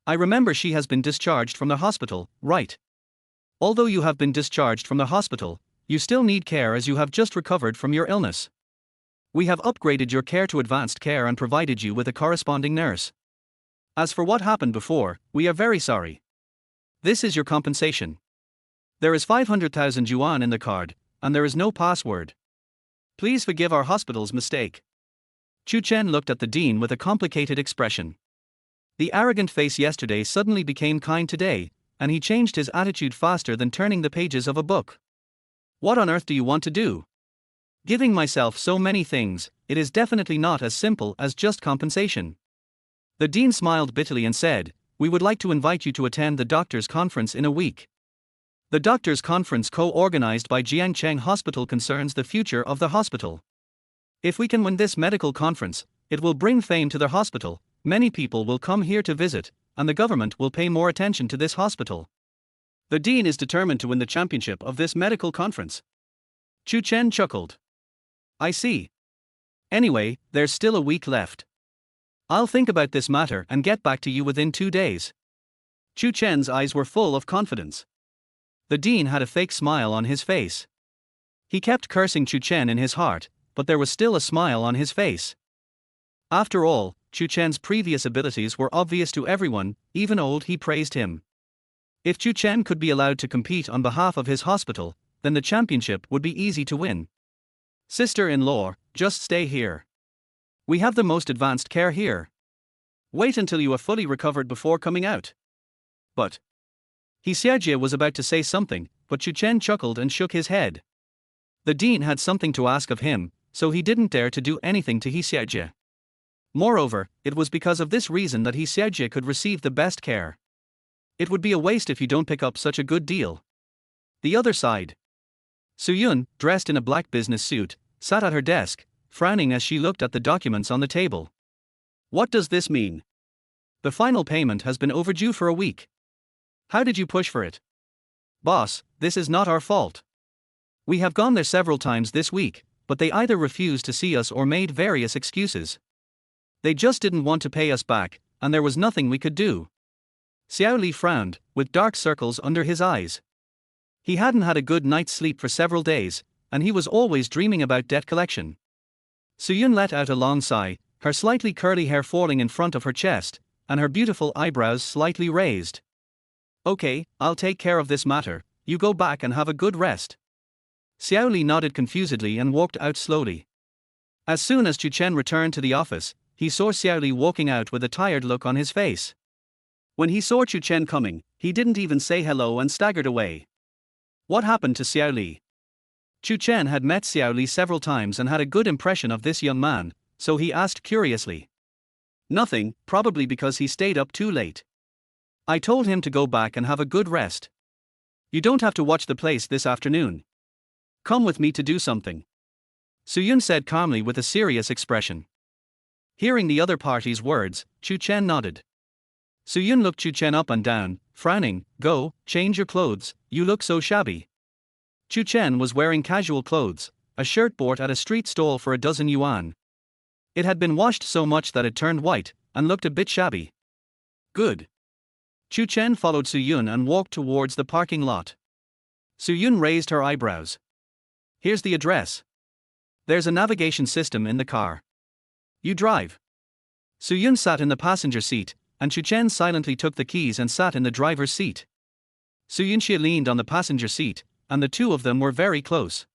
I remember she has been discharged from the hospital, right? Although you have been discharged from the hospital, you still need care as you have just recovered from your illness. We have upgraded your care to advanced care and provided you with a corresponding nurse. As for what happened before, we are very sorry. This is your compensation. There is 500,000 yuan in the card, and there is no password. Please forgive our hospital's mistake." Chu Chen looked at the dean with a complicated expression. The arrogant face yesterday suddenly became kind today, and he changed his attitude faster than turning the pages of a book. "What on earth do you want to do?" "Giving myself so many things, it is definitely not as simple as just compensation." The dean smiled bitterly and said, "We would like to invite you to attend the doctors' conference in a week. The doctors' conference co-organized by Jiangcheng Hospital concerns the future of the hospital. If we can win this medical conference, it will bring fame to the hospital, many people will come here to visit, and the government will pay more attention to this hospital. The dean is determined to win the championship of this medical conference." Chu Chen chuckled. "I see. Anyway, there's still a week left. I'll think about this matter and get back to you within 2 days." Chu Chen's eyes were full of confidence. The dean had a fake smile on his face. He kept cursing Chu Chen in his heart, but there was still a smile on his face. After all, Chu Chen's previous abilities were obvious to everyone, even old he praised him. If Chu Chen could be allowed to compete on behalf of his hospital, then the championship would be easy to win. Sister-in-law, just stay here. We have the most advanced care here. Wait until you are fully recovered before coming out. But Xiao was about to say something, but Chu Chen chuckled and shook his head. The dean had something to ask of him, so he didn't dare to do anything to Xiao. Moreover, it was because of this reason that Xiao could receive the best care. It would be a waste if you don't pick up such a good deal. The other side. Suyun, dressed in a black business suit, sat at her desk, frowning as she looked at the documents on the table. What does this mean? The final payment has been overdue for a week. How did you push for it? Boss, this is not our fault. We have gone there several times this week, but they either refused to see us or made various excuses. They just didn't want to pay us back, and there was nothing we could do. Xiao Li frowned, with dark circles under his eyes. He hadn't had a good night's sleep for several days, and he was always dreaming about debt collection. Suyun let out a long sigh, her slightly curly hair falling in front of her chest, and her beautiful eyebrows slightly raised. Okay, I'll take care of this matter, you go back and have a good rest. Xiao Li nodded confusedly and walked out slowly. As soon as Chu Chen returned to the office, he saw Xiao Li walking out with a tired look on his face. When he saw Chu Chen coming, he didn't even say hello and staggered away. What happened to Xiao Li? Chu Chen had met Xiao Li several times and had a good impression of this young man, so he asked curiously. Nothing, probably because he stayed up too late. I told him to go back and have a good rest. You don't have to watch the place this afternoon. Come with me to do something. Suyun said calmly with a serious expression. Hearing the other party's words, Chu Chen nodded. Suyun looked Chu Chen up and down, frowning. Go, change your clothes, you look so shabby. Chu Chen was wearing casual clothes, a shirt bought at a street stall for 12 yuan. It had been washed so much that it turned white, and looked a bit shabby. Good. Chu Chen followed Suyun and walked towards the parking lot. Suyun raised her eyebrows. Here's the address. There's a navigation system in the car. You drive. Suyun sat in the passenger seat, and Chu Chen silently took the keys and sat in the driver's seat. Suyun leaned on the passenger seat, and the two of them were very close.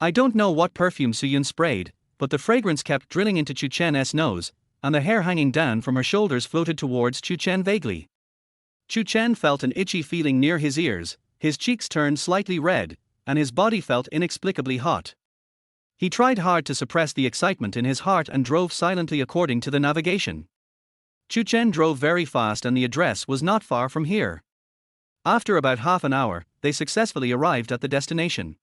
I don't know what perfume Suyun sprayed, but the fragrance kept drilling into Chu Chen's nose, and the hair hanging down from her shoulders floated towards Chu Chen vaguely. Chu Chen felt an itchy feeling near his ears, his cheeks turned slightly red, and his body felt inexplicably hot. He tried hard to suppress the excitement in his heart and drove silently according to the navigation. Chu Chen drove very fast and the address was not far from here. After about half an hour, they successfully arrived at the destination.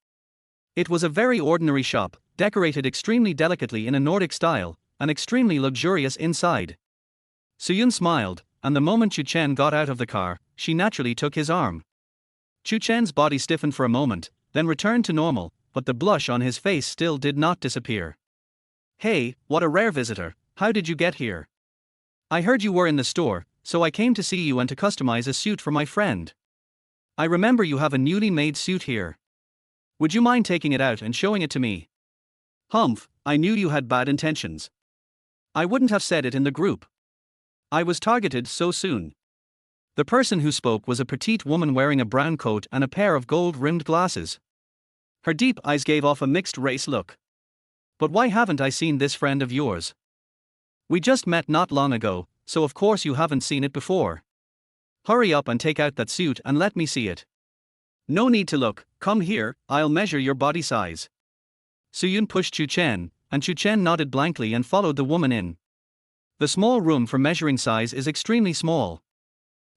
It was a very ordinary shop, decorated extremely delicately in a Nordic style, and extremely luxurious inside. Suyun smiled, and the moment Chu Chen got out of the car, she naturally took his arm. Chu Chen's body stiffened for a moment, then returned to normal, but the blush on his face still did not disappear. Hey, what a rare visitor, how did you get here? I heard you were in the store, so I came to see you and to customize a suit for my friend. I remember you have a newly made suit here. Would you mind taking it out and showing it to me? Humph, I knew you had bad intentions. I wouldn't have said it in the group. I was targeted so soon. The person who spoke was a petite woman wearing a brown coat and a pair of gold-rimmed glasses. Her deep eyes gave off a mixed-race look. But why haven't I seen this friend of yours? We just met not long ago, so of course you haven't seen it before. Hurry up and take out that suit and let me see it. No need to look, come here, I'll measure your body size. Suyun pushed Chu Chen, and Chu Chen nodded blankly and followed the woman in. The small room for measuring size is extremely small.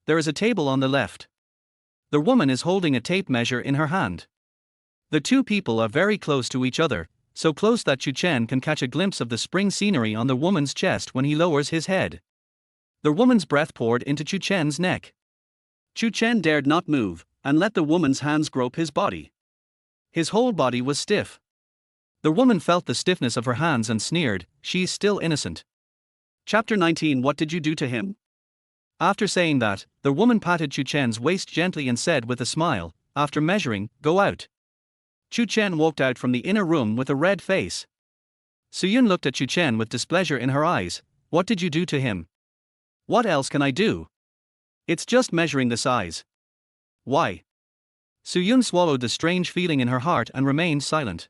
There is a table on the left. The woman is holding a tape measure in her hand. The two people are very close to each other, so close that Chu Chen can catch a glimpse of the spring scenery on the woman's chest when he lowers his head. The woman's breath poured into Chu Chen's neck. Chu Chen dared not move, and let the woman's hands grope his body. His whole body was stiff. The woman felt the stiffness of her hands and sneered, "She's still innocent." Chapter 19. What did you do to him? After saying that, the woman patted Chu Chen's waist gently and said with a smile, after measuring, go out. Chu Chen walked out from the inner room with a red face. Suyun looked at Chu Chen with displeasure in her eyes. What did you do to him? What else can I do? It's just measuring the size. Why? Suyun swallowed the strange feeling in her heart and remained silent.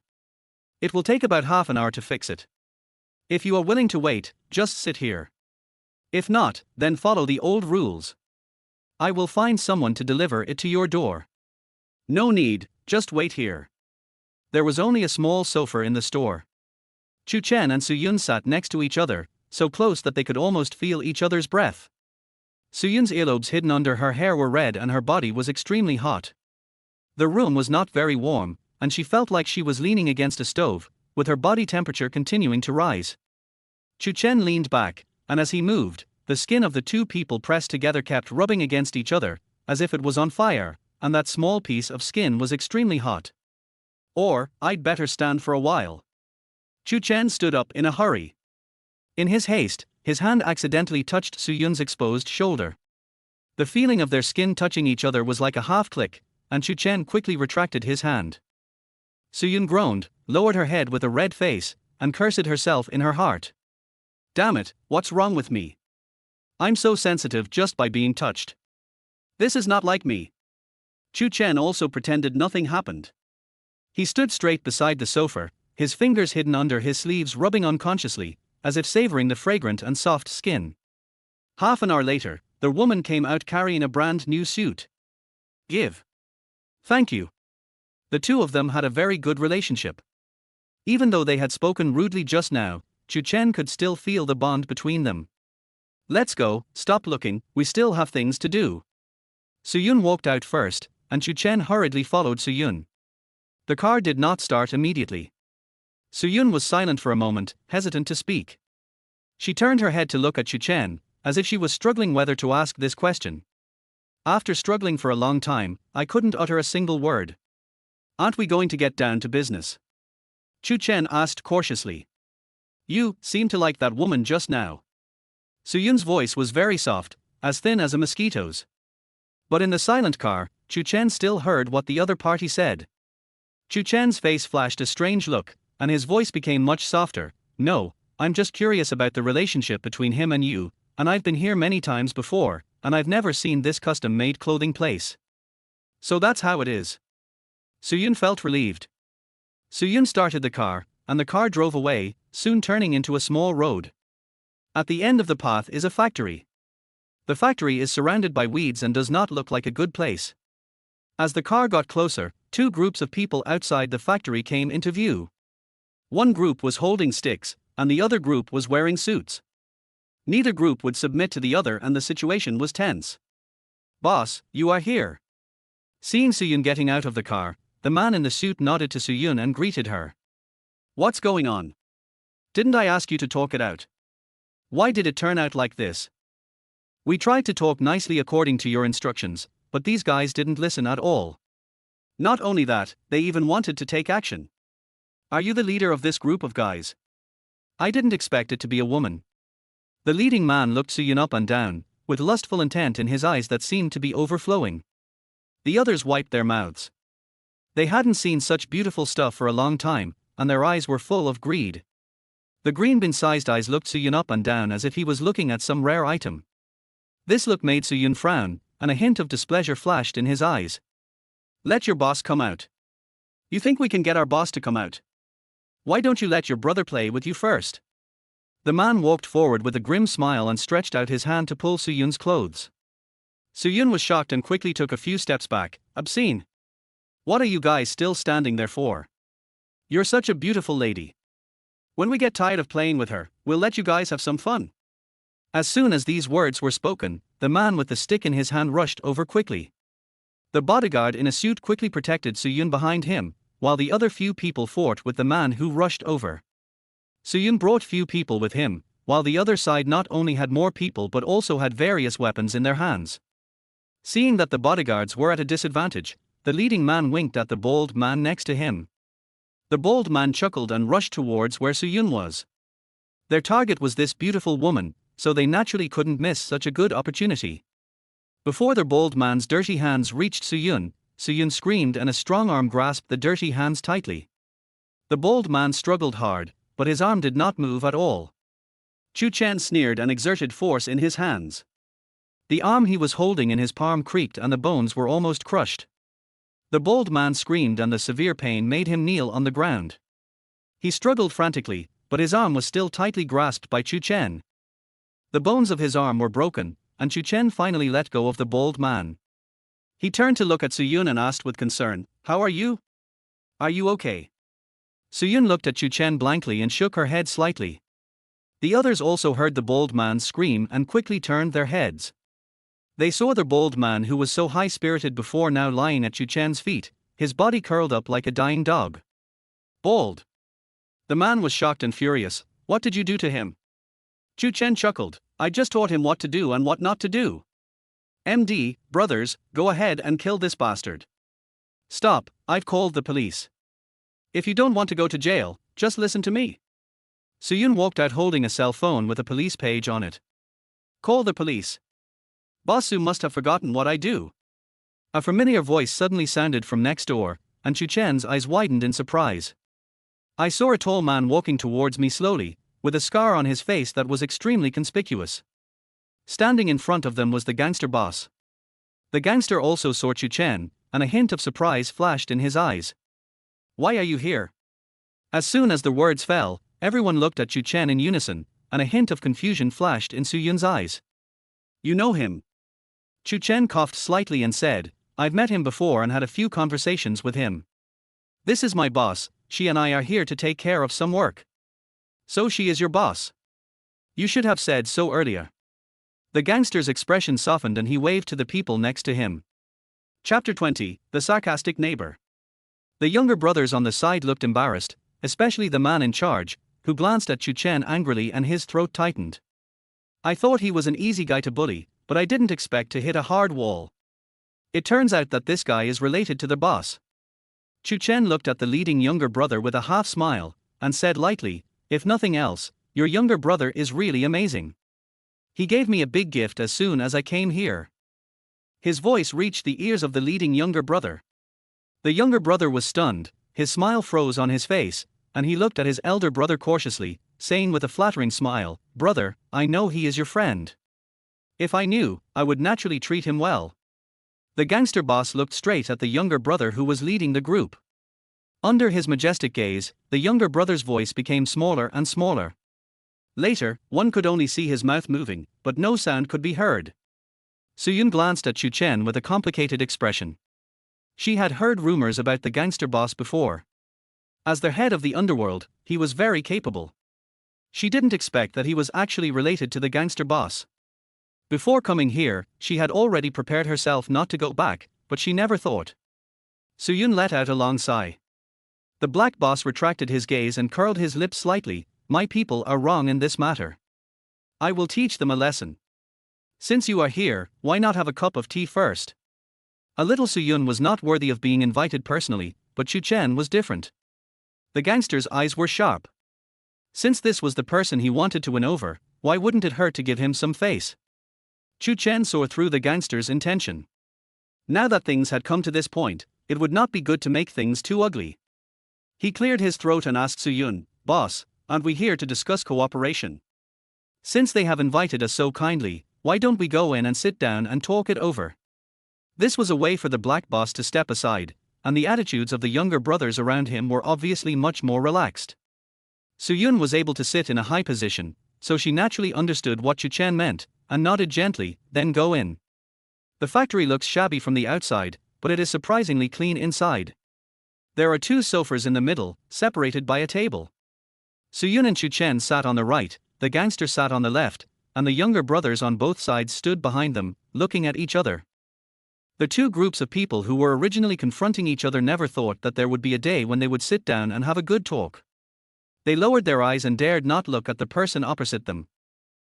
It will take about half an hour to fix it. If you are willing to wait, just sit here. If not, then follow the old rules. I will find someone to deliver it to your door. No need, just wait here. There was only a small sofa in the store. Chu Chen and Suyun sat next to each other, so close that they could almost feel each other's breath. Suyun's earlobes hidden under her hair were red and her body was extremely hot. The room was not very warm, and she felt like she was leaning against a stove, with her body temperature continuing to rise. Chu Chen leaned back, and as he moved, the skin of the two people pressed together kept rubbing against each other, as if it was on fire, and that small piece of skin was extremely hot. Or, I'd better stand for a while. Chu Chen stood up in a hurry. In his haste, his hand accidentally touched Suyun's exposed shoulder. The feeling of their skin touching each other was like a half-click, and Chu Chen quickly retracted his hand. Suyun groaned, lowered her head with a red face, and cursed herself in her heart. Damn it, what's wrong with me? I'm so sensitive just by being touched. This is not like me. Chu Chen also pretended nothing happened. He stood straight beside the sofa, his fingers hidden under his sleeves rubbing unconsciously, as if savoring the fragrant and soft skin. Half an hour later, the woman came out carrying a brand new suit. Give. Thank you. The two of them had a very good relationship. Even though they had spoken rudely just now, Chu Chen could still feel the bond between them. Let's go, stop looking, we still have things to do. Suyun walked out first, and Chu Chen hurriedly followed Suyun. The car did not start immediately. Suyun was silent for a moment, hesitant to speak. She turned her head to look at Chu Chen, as if she was struggling whether to ask this question. After struggling for a long time, I couldn't utter a single word. Aren't we going to get down to business? Chu Chen asked cautiously. You seem to like that woman just now. Suyun's voice was very soft, as thin as a mosquito's. But in the silent car, Chu Chen still heard what the other party said. Chu Chen's face flashed a strange look, and his voice became much softer. No, I'm just curious about the relationship between him and you, and I've been here many times before, and I've never seen this custom-made clothing place. So that's how it is. Suyun felt relieved. Suyun started the car, and the car drove away, soon turning into a small road. At the end of the path is a factory. The factory is surrounded by weeds and does not look like a good place. As the car got closer, two groups of people outside the factory came into view. One group was holding sticks, and the other group was wearing suits. Neither group would submit to the other and the situation was tense. Boss, you are here. Seeing Suyun getting out of the car, the man in the suit nodded to Suyun and greeted her. What's going on? Didn't I ask you to talk it out? Why did it turn out like this? We tried to talk nicely according to your instructions, but these guys didn't listen at all. Not only that, they even wanted to take action. Are you the leader of this group of guys? I didn't expect it to be a woman. The leading man looked Suyun up and down, with lustful intent in his eyes that seemed to be overflowing. The others wiped their mouths. They hadn't seen such beautiful stuff for a long time, and their eyes were full of greed. The green bin-sized eyes looked Suyun up and down as if he was looking at some rare item. This look made Suyun frown, and a hint of displeasure flashed in his eyes. Let your boss come out. You think we can get our boss to come out? Why don't you let your brother play with you first? The man walked forward with a grim smile and stretched out his hand to pull Suyun's clothes. Suyun was shocked and quickly took a few steps back. Obscene. What are you guys still standing there for? You're such a beautiful lady. When we get tired of playing with her, we'll let you guys have some fun. As soon as these words were spoken, the man with the stick in his hand rushed over quickly. The bodyguard in a suit quickly protected Suyun behind him, while the other few people fought with the man who rushed over. Suyun brought few people with him, while the other side not only had more people but also had various weapons in their hands. Seeing that the bodyguards were at a disadvantage, the leading man winked at the bald man next to him. The bald man chuckled and rushed towards where Suyun was. Their target was this beautiful woman, so they naturally couldn't miss such a good opportunity. Before the bald man's dirty hands reached Suyun, Suyun screamed and a strong arm grasped the dirty hands tightly. The bald man struggled hard, but his arm did not move at all. Chu Chen sneered and exerted force in his hands. The arm he was holding in his palm creaked and the bones were almost crushed. The bald man screamed and the severe pain made him kneel on the ground. He struggled frantically, but his arm was still tightly grasped by Chu Chen. The bones of his arm were broken, and Chu Chen finally let go of the bald man. He turned to look at Suyun and asked with concern, "How are you? Are you okay?" Suyun looked at Chu Chen blankly and shook her head slightly. The others also heard the bald man scream and quickly turned their heads. They saw the bald man who was so high-spirited before now lying at Chu Chen's feet, his body curled up like a dying dog. "Bald." The man was shocked and furious. "What did you do to him?" Chu Chen chuckled. "I just taught him what to do and what not to do. MD, brothers, go ahead and kill this bastard." "Stop, I've called the police. If you don't want to go to jail, just listen to me." Suyun walked out holding a cell phone with a police page on it. "Call the police. Bosu must have forgotten what I do." A familiar voice suddenly sounded from next door, and Chu Chen's eyes widened in surprise. I saw a tall man walking towards me slowly, with a scar on his face that was extremely conspicuous. Standing in front of them was the gangster boss. The gangster also saw Chu Chen, and a hint of surprise flashed in his eyes. "Why are you here?" As soon as the words fell, everyone looked at Chu Chen in unison, and a hint of confusion flashed in Suyun's eyes. "You know him?" Chu Chen coughed slightly and said, "I've met him before and had a few conversations with him. This is my boss, she and I are here to take care of some work." "So she is your boss? You should have said so earlier." The gangster's expression softened and he waved to the people next to him. Chapter 20, The Sarcastic Neighbor. The younger brothers on the side looked embarrassed, especially the man in charge, who glanced at Chu Chen angrily and his throat tightened. "I thought he was an easy guy to bully, but I didn't expect to hit a hard wall. It turns out that this guy is related to the boss." Chu Chen looked at the leading younger brother with a half smile, and said lightly, "If nothing else, your younger brother is really amazing. He gave me a big gift as soon as I came here." His voice reached the ears of the leading younger brother. The younger brother was stunned, his smile froze on his face, and he looked at his elder brother cautiously, saying with a flattering smile, "Brother, I know he is your friend. If I knew, I would naturally treat him well." The gangster boss looked straight at the younger brother who was leading the group. Under his majestic gaze, the younger brother's voice became smaller and smaller. Later, one could only see his mouth moving, but no sound could be heard. Suyun glanced at Chu Chen with a complicated expression. She had heard rumors about the gangster boss before. As the head of the underworld, he was very capable. She didn't expect that he was actually related to the gangster boss. Before coming here, she had already prepared herself not to go back, but she never thought. Suyun let out a long sigh. The black boss retracted his gaze and curled his lips slightly. "My people are wrong in this matter. I will teach them a lesson. Since you are here, why not have a cup of tea first?" A little Suyun was not worthy of being invited personally, but Chu Chen was different. The gangster's eyes were sharp. Since this was the person he wanted to win over, why wouldn't it hurt to give him some face? Chu Chen saw through the gangster's intention. Now that things had come to this point, it would not be good to make things too ugly. He cleared his throat and asked Suyun, "Boss, aren't we here to discuss cooperation? Since they have invited us so kindly, why don't we go in and sit down and talk it over?" This was a way for the black boss to step aside, and the attitudes of the younger brothers around him were obviously much more relaxed. Suyun was able to sit in a high position, so she naturally understood what Chu Chen meant, and nodded gently, "Then go in. The factory looks shabby from the outside, but it is surprisingly clean inside. There are 2 sofas in the middle, separated by a table." Suyun and Chu Chen sat on the right, the gangster sat on the left, and the younger brothers on both sides stood behind them, looking at each other. The 2 groups of people who were originally confronting each other never thought that there would be a day when they would sit down and have a good talk. They lowered their eyes and dared not look at the person opposite them.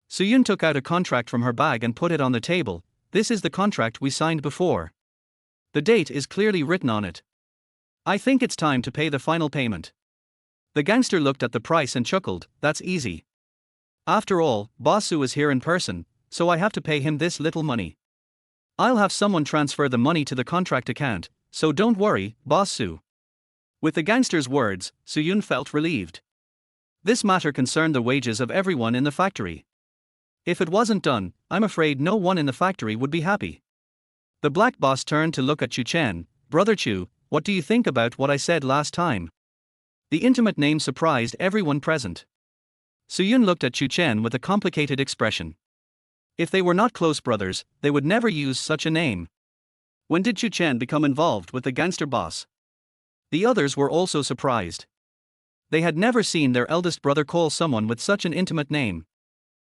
Suyun took out a contract from her bag and put it on the table. "This is the contract we signed before. The date is clearly written on it. I think it's time to pay the final payment." The gangster looked at the price and chuckled, "That's easy. After all, Bosu is here in person, so I have to pay him this little money." I'll have someone transfer the money to the contract account, so don't worry, Boss Su. With the gangster's words, Su-yun felt relieved. This matter concerned the wages of everyone in the factory. If it wasn't done, I'm afraid no one in the factory would be happy. The black boss turned to look at Chu Chen. Brother Chu, what do you think about what I said last time? The intimate name surprised everyone present. Su-yun looked at Chu Chen with a complicated expression. If they were not close brothers, they would never use such a name. When did Chu Chen become involved with the gangster boss? The others were also surprised. They had never seen their eldest brother call someone with such an intimate name.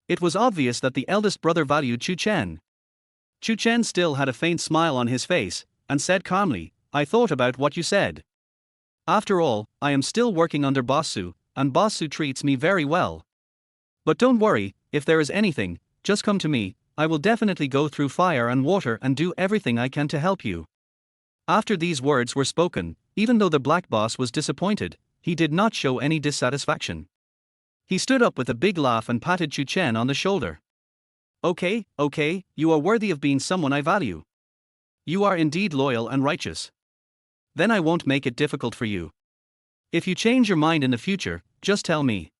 It was obvious that the eldest brother valued Chu Chen. Chu Chen still had a faint smile on his face, and said calmly, I thought about what you said. After all, I am still working under Boss Su, and Boss Su treats me very well. But don't worry, if there is anything, just come to me, I will definitely go through fire and water and do everything I can to help you. After these words were spoken, even though the black boss was disappointed, he did not show any dissatisfaction. He stood up with a big laugh and patted Chu Chen on the shoulder. Okay, you are worthy of being someone I value. You are indeed loyal and righteous. Then I won't make it difficult for you. If you change your mind in the future, just tell me.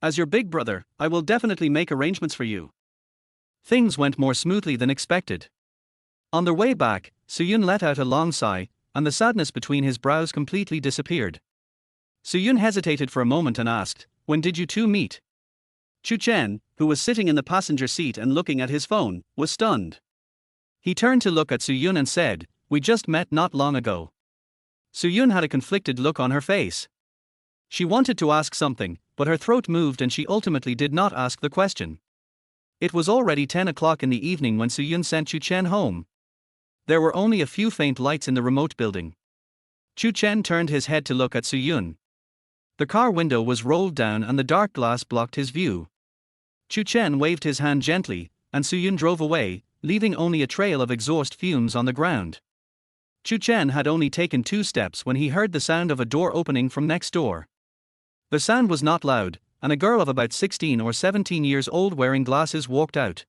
As your big brother, I will definitely make arrangements for you. Things went more smoothly than expected. On their way back, Su-yun let out a long sigh, and the sadness between his brows completely disappeared. Su-yun hesitated for a moment and asked, when did you two meet? Chu Chen, who was sitting in the passenger seat and looking at his phone, was stunned. He turned to look at Su-yun and said, we just met not long ago. Su-yun had a conflicted look on her face. She wanted to ask something, but her throat moved and she ultimately did not ask the question. It was already 10 o'clock in the evening when Su-yun sent Chu Chen home. There were only a few faint lights in the remote building. Chu Chen turned his head to look at Su-yun. The car window was rolled down and the dark glass blocked his view. Chu Chen waved his hand gently, and Su-yun drove away, leaving only a trail of exhaust fumes on the ground. Chu Chen had only taken 2 steps when he heard the sound of a door opening from next door. The sound was not loud, and a girl of about 16 or 17 years old wearing glasses walked out.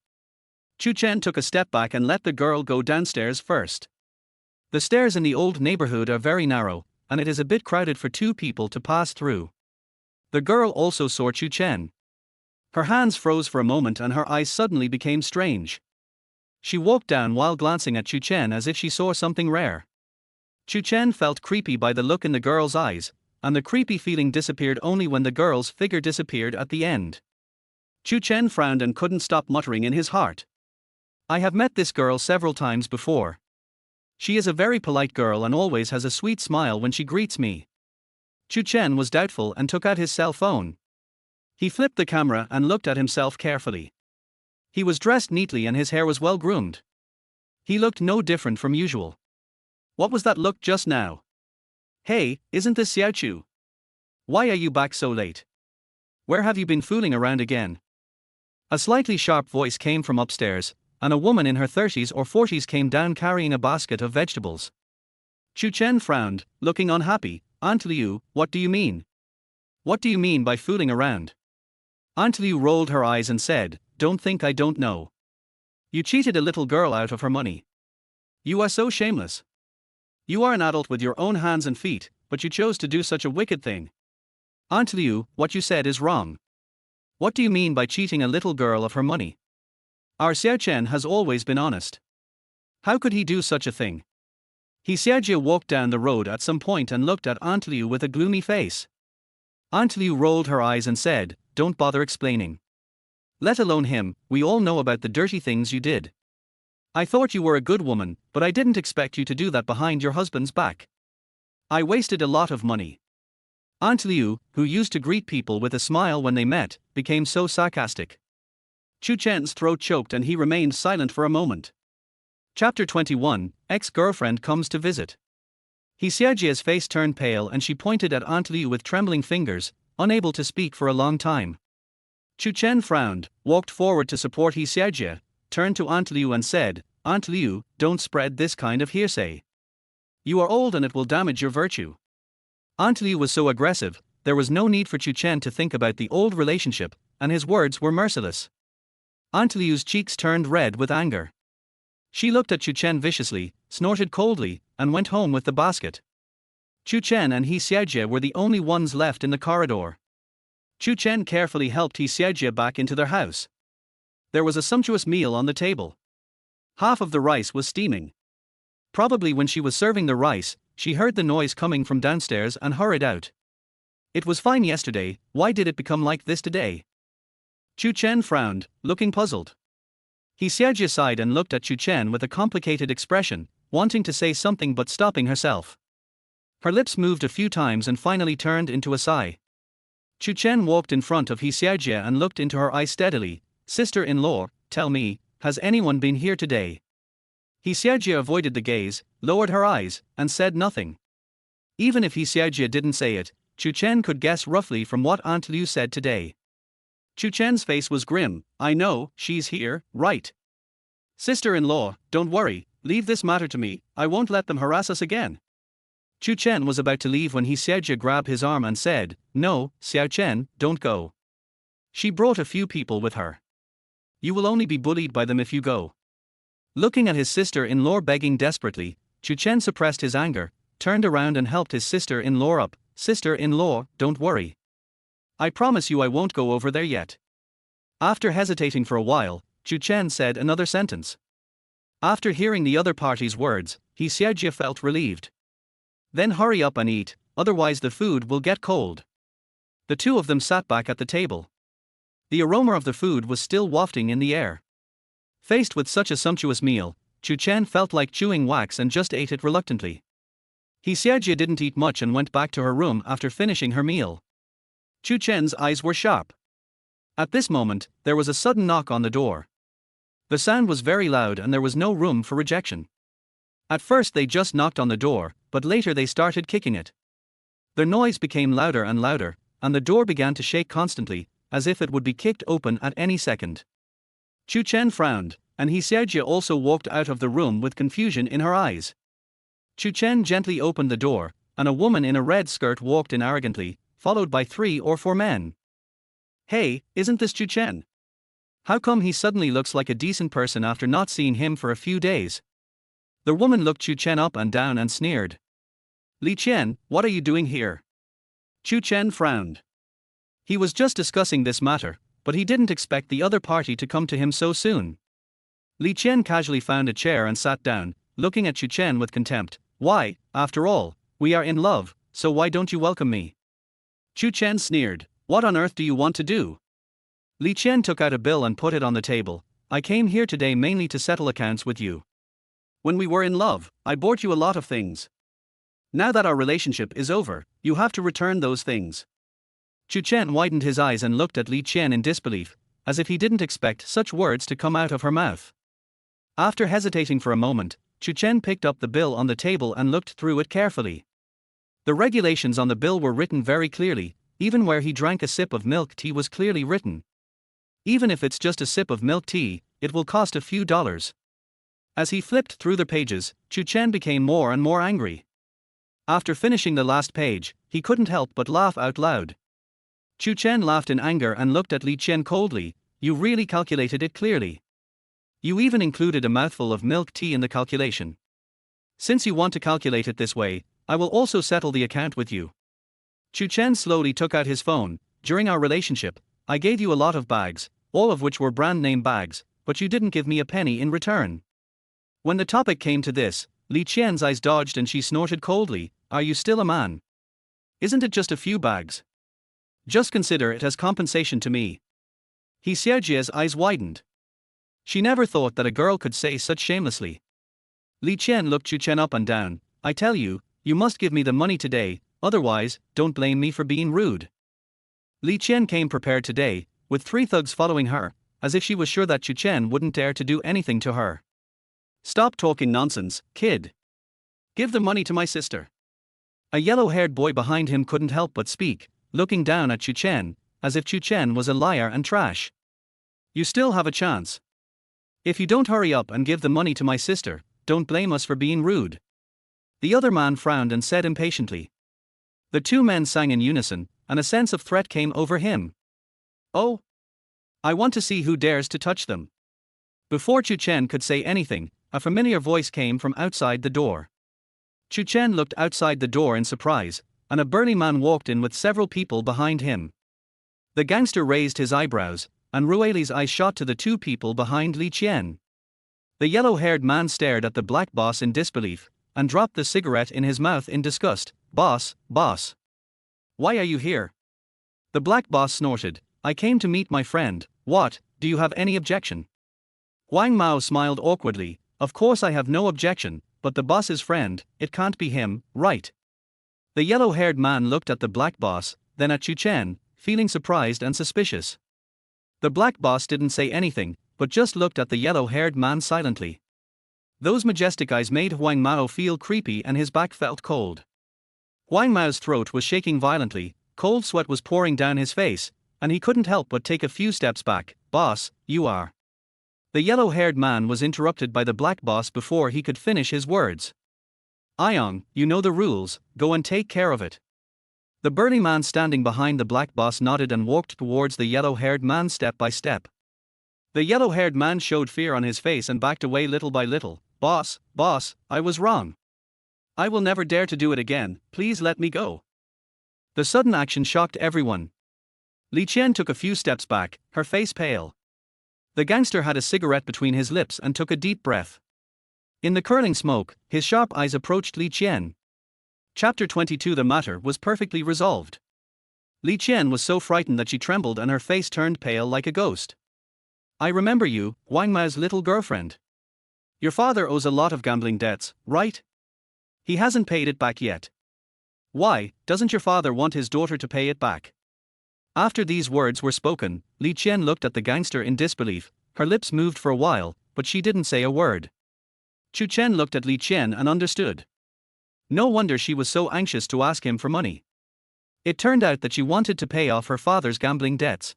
Chu Chen took a step back and let the girl go downstairs first. The stairs in the old neighborhood are very narrow, and it is a bit crowded for 2 people to pass through. The girl also saw Chu Chen. Her hands froze for a moment and her eyes suddenly became strange. She walked down while glancing at Chu Chen as if she saw something rare. Chu Chen felt creepy by the look in the girl's eyes, and the creepy feeling disappeared only when the girl's figure disappeared at the end. Chu Chen frowned and couldn't stop muttering in his heart. I have met this girl several times before. She is a very polite girl and always has a sweet smile when she greets me. Chu Chen was doubtful and took out his cell phone. He flipped the camera and looked at himself carefully. He was dressed neatly and his hair was well groomed. He looked no different from usual. What was that look just now? Hey, isn't this Xiao Chu? Why are you back so late? Where have you been fooling around again? A slightly sharp voice came from upstairs, and a woman in her 30s or 40s came down carrying a basket of vegetables. Chu Chen frowned, looking unhappy. Aunt Liu, what do you mean? What do you mean by fooling around? Aunt Liu rolled her eyes and said, don't think I don't know. You cheated a little girl out of her money. You are so shameless. You are an adult with your own hands and feet, but you chose to do such a wicked thing. Aunt Liu, what you said is wrong. What do you mean by cheating a little girl of her money? Our Xiao Chen has always been honest. How could he do such a thing? Xiaojia walked down the road at some point and looked at Aunt Liu with a gloomy face. Aunt Liu rolled her eyes and said, don't bother explaining. Let alone him, we all know about the dirty things you did. I thought you were a good woman, but I didn't expect you to do that behind your husband's back. I wasted a lot of money. Aunt Liu, who used to greet people with a smile when they met, became so sarcastic. Chu Chen's throat choked and he remained silent for a moment. Chapter 21, Ex-Girlfriend Comes to Visit. Xiaojia's face turned pale and she pointed at Aunt Liu with trembling fingers, unable to speak for a long time. Chu Chen frowned, walked forward to support Xiaojia, turned to Aunt Liu and said, Aunt Liu, don't spread this kind of hearsay. You are old and it will damage your virtue. Aunt Liu was so aggressive, there was no need for Chu Chen to think about the old relationship, and his words were merciless. Aunt Liu's cheeks turned red with anger. She looked at Chu Chen viciously, snorted coldly, and went home with the basket. Chu Chen and He Xiaojie were the only ones left in the corridor. Chu Chen carefully helped He Xiaojie back into their house. There was a sumptuous meal on the table. Half of the rice was steaming. Probably when she was serving the rice, she heard the noise coming from downstairs and hurried out. It was fine yesterday, why did it become like this today? Chu Chen frowned, looking puzzled. He Xiaojie sighed and looked at Chu Chen with a complicated expression, wanting to say something but stopping herself. Her lips moved a few times and finally turned into a sigh. Chu Chen walked in front of He Xiaojie and looked into her eyes steadily. Sister-in-law, tell me, has anyone been here today? He Xiaojie avoided the gaze, lowered her eyes, and said nothing. Even if He Xiaojie didn't say it, Chu Chen could guess roughly from what Aunt Liu said today. Chu Chen's face was grim. I know, she's here, right? Sister-in-law, don't worry, leave this matter to me, I won't let them harass us again. Chu Chen was about to leave when He Xiaojie grabbed his arm and said, No, Xiao Chen, don't go. She brought a few people with her. You will only be bullied by them if you go. Looking at his sister-in-law begging desperately, Chu Chen suppressed his anger, turned around and helped his sister-in-law up. Sister-in-law, don't worry. I promise you I won't go over there yet. After hesitating for a while, Chu Chen said another sentence. After hearing the other party's words, He Xiaojie felt relieved. Then hurry up and eat, otherwise the food will get cold. The two of them sat back at the table. The aroma of the food was still wafting in the air. Faced with such a sumptuous meal, Chu Chen felt like chewing wax and just ate it reluctantly. He Xiaojie didn't eat much and went back to her room after finishing her meal. Chu Chen's eyes were sharp. At this moment, there was a sudden knock on the door. The sound was very loud and there was no room for rejection. At first they just knocked on the door, but later they started kicking it. The noise became louder and louder, and the door began to shake constantly, as if it would be kicked open at any second. Chu Chen frowned, and He Xiaojie also walked out of the room with confusion in her eyes. Chu Chen gently opened the door, and a woman in a red skirt walked in arrogantly, followed by 3 or 4 men. Hey, isn't this Chu Chen? How come he suddenly looks like a decent person after not seeing him for a few days? The woman looked Chu Chen up and down and sneered. Li Qian, what are you doing here? Chu Chen frowned. He was just discussing this matter, but he didn't expect the other party to come to him so soon. Li Qian casually found a chair and sat down, looking at Chu Chen with contempt. Why, after all, we are in love, so why don't you welcome me? Chu Chen sneered. What on earth do you want to do? Li Qian took out a bill and put it on the table. I came here today mainly to settle accounts with you. When we were in love, I bought you a lot of things. Now that our relationship is over, you have to return those things. Chu Chen widened his eyes and looked at Li Qian in disbelief, as if he didn't expect such words to come out of her mouth. After hesitating for a moment, Chu Chen picked up the bill on the table and looked through it carefully. The regulations on the bill were written very clearly, even where he drank a sip of milk tea was clearly written. Even if it's just a sip of milk tea, it will cost a few dollars. As he flipped through the pages, Chu Chen became more and more angry. After finishing the last page, he couldn't help but laugh out loud. Chu Chen laughed in anger and looked at Li Qian coldly. You really calculated it clearly. You even included a mouthful of milk tea in the calculation. Since you want to calculate it this way, I will also settle the account with you. Chu Chen slowly took out his phone. During our relationship, I gave you a lot of bags, all of which were brand name bags, but you didn't give me a penny in return. When the topic came to this, Li Qian's eyes dodged and she snorted coldly. Are you still a man? Isn't it just a few bags? Just consider it as compensation to me. He Xiaojie's eyes widened. She never thought that a girl could say such shamelessly. Li Qian looked Chu Chen up and down. I tell you, you must give me the money today, otherwise, don't blame me for being rude. Li Qian came prepared today, with 3 thugs following her, as if she was sure that Chu Chen wouldn't dare to do anything to her. Stop talking nonsense, kid. Give the money to my sister. A yellow-haired boy behind him couldn't help but speak, looking down at Chu Chen, as if Chu Chen was a liar and trash. You still have a chance. If you don't hurry up and give the money to my sister, don't blame us for being rude. The other man frowned and said impatiently. The 2 men sang in unison, and a sense of threat came over him. Oh! I want to see who dares to touch them. Before Chu Chen could say anything, a familiar voice came from outside the door. Chu Chen looked outside the door in surprise, and a burly man walked in with several people behind him. The gangster raised his eyebrows, and Rueli's eyes shot to the two people behind Li Qian. The yellow-haired man stared at the black boss in disbelief, and dropped the cigarette in his mouth in disgust. Boss, boss. Why are you here? The black boss snorted. I came to meet my friend. What, do you have any objection? Wang Mao smiled awkwardly. Of course I have no objection, but the boss's friend, it can't be him, right? The yellow-haired man looked at the black boss, then at Chu Chen, feeling surprised and suspicious. The black boss didn't say anything, but just looked at the yellow-haired man silently. Those majestic eyes made Wang Mao feel creepy and his back felt cold. Wang Mao's throat was shaking violently, cold sweat was pouring down his face, and he couldn't help but take a few steps back. Boss, you are. The yellow-haired man was interrupted by the black boss before he could finish his words. Ayong, you know the rules, go and take care of it. The burly man standing behind the black boss nodded and walked towards the yellow-haired man step by step. The yellow-haired man showed fear on his face and backed away little by little. Boss, I was wrong. I will never dare to do it again, please let me go. The sudden action shocked everyone. Li Qian took a few steps back, her face pale. The gangster had a cigarette between his lips and took a deep breath. In the curling smoke, his sharp eyes approached Li Qian. Chapter 22. The matter was perfectly resolved. Li Qian was so frightened that she trembled and her face turned pale like a ghost. I remember you, Wang Mao's little girlfriend. Your father owes a lot of gambling debts, right? He hasn't paid it back yet. Why, doesn't your father want his daughter to pay it back? After these words were spoken, Li Qian looked at the gangster in disbelief. Her lips moved for a while, but she didn't say a word. Chu Chen looked at Li Qian and understood. No wonder she was so anxious to ask him for money. It turned out that she wanted to pay off her father's gambling debts.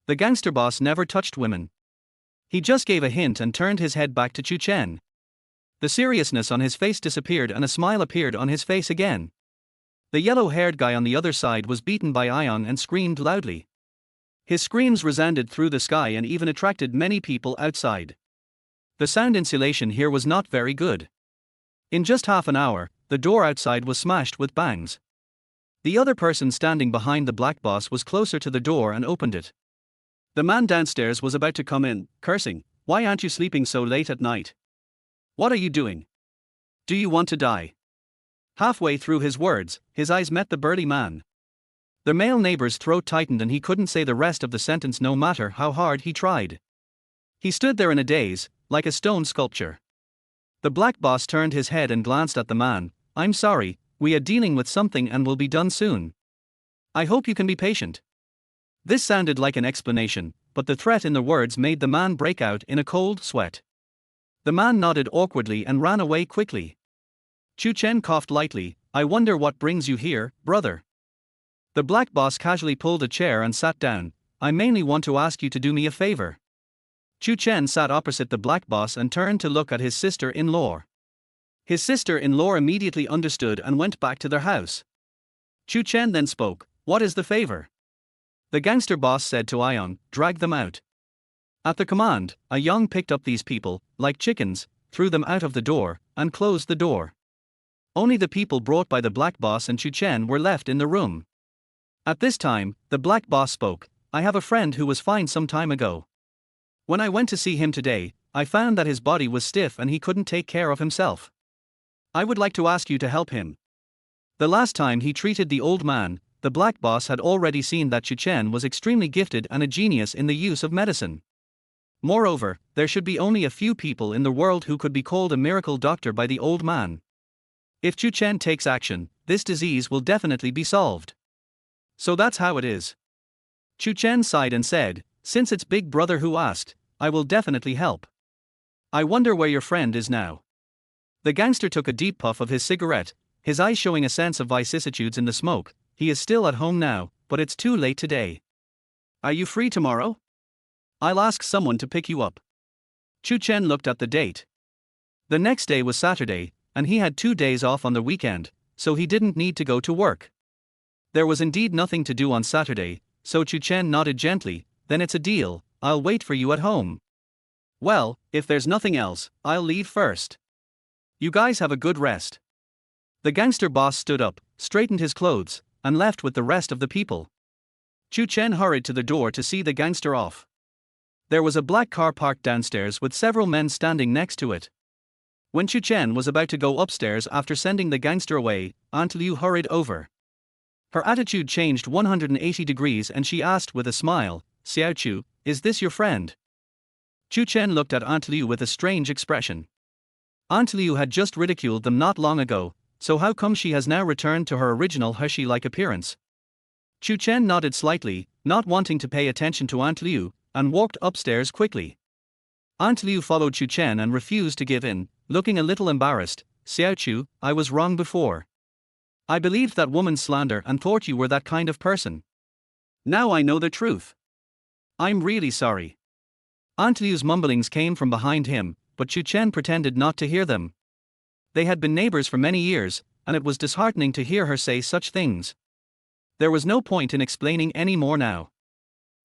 The gangster boss never touched women. He just gave a hint and turned his head back to Chu Chen. The seriousness on his face disappeared and a smile appeared on his face again. The yellow-haired guy on the other side was beaten by Ayong and screamed loudly. His screams resounded through the sky and even attracted many people outside. The sound insulation here was not very good. In just half an hour, the door outside was smashed with bangs. The other person standing behind the black boss was closer to the door and opened it. The man downstairs was about to come in, cursing. Why aren't you sleeping so late at night? What are you doing? Do you want to die? Halfway through his words, his eyes met the burly man. The male neighbor's throat tightened and he couldn't say the rest of the sentence no matter how hard he tried. He stood there in a daze, like a stone sculpture. The black boss turned his head and glanced at the man. I'm sorry, we are dealing with something and will be done soon. I hope you can be patient. This sounded like an explanation, but the threat in the words made the man break out in a cold sweat. The man nodded awkwardly and ran away quickly. Chu Chen coughed lightly. I wonder what brings you here, brother. The black boss casually pulled a chair and sat down. I mainly want to ask you to do me a favor. Chu Chen sat opposite the black boss and turned to look at his sister-in-law. His sister-in-law immediately understood and went back to their house. Chu Chen then spoke. What is the favor? The gangster boss said to Ayong, drag them out. At the command, Ayong picked up these people, like chickens, threw them out of the door, and closed the door. Only the people brought by the black boss and Chu Chen were left in the room. At this time, the black boss spoke. I have a friend who was fined some time ago. When I went to see him today, I found that his body was stiff and he couldn't take care of himself. I would like to ask you to help him. The last time he treated the old man, the black boss had already seen that Chu Chen was extremely gifted and a genius in the use of medicine. Moreover, there should be only a few people in the world who could be called a miracle doctor by the old man. If Chu Chen takes action, this disease will definitely be solved. So that's how it is. Chu Chen sighed and said, since it's Big Brother who asked, I will definitely help. I wonder where your friend is now. The gangster took a deep puff of his cigarette, his eyes showing a sense of vicissitudes in the smoke. He is still at home now, but it's too late today. Are you free tomorrow? I'll ask someone to pick you up. Chu Chen looked at the date. The next day was Saturday, and he had 2 days off on the weekend, so he didn't need to go to work. There was indeed nothing to do on Saturday, so Chu Chen nodded gently. Then it's a deal, I'll wait for you at home. Well, if there's nothing else, I'll leave first. You guys have a good rest. The gangster boss stood up, straightened his clothes, and left with the rest of the people. Chu Chen hurried to the door to see the gangster off. There was a black car parked downstairs with several men standing next to it. When Chu Chen was about to go upstairs after sending the gangster away, Aunt Liu hurried over. Her attitude changed 180 degrees and she asked with a smile, "Xiao Chu, is this your friend?" Chu Chen looked at Aunt Liu with a strange expression. Aunt Liu had just ridiculed them not long ago, so how come she has now returned to her original Hershey-like appearance? Chu Chen nodded slightly, not wanting to pay attention to Aunt Liu, and walked upstairs quickly. Aunt Liu followed Chu Chen and refused to give in, looking a little embarrassed. "Xiao Chu, I was wrong before. I believed that woman's slander and thought you were that kind of person. Now I know the truth. I'm really sorry." Aunt Liu's mumblings came from behind him, but Chu Chen pretended not to hear them. They had been neighbors for many years, and it was disheartening to hear her say such things. There was no point in explaining any more now.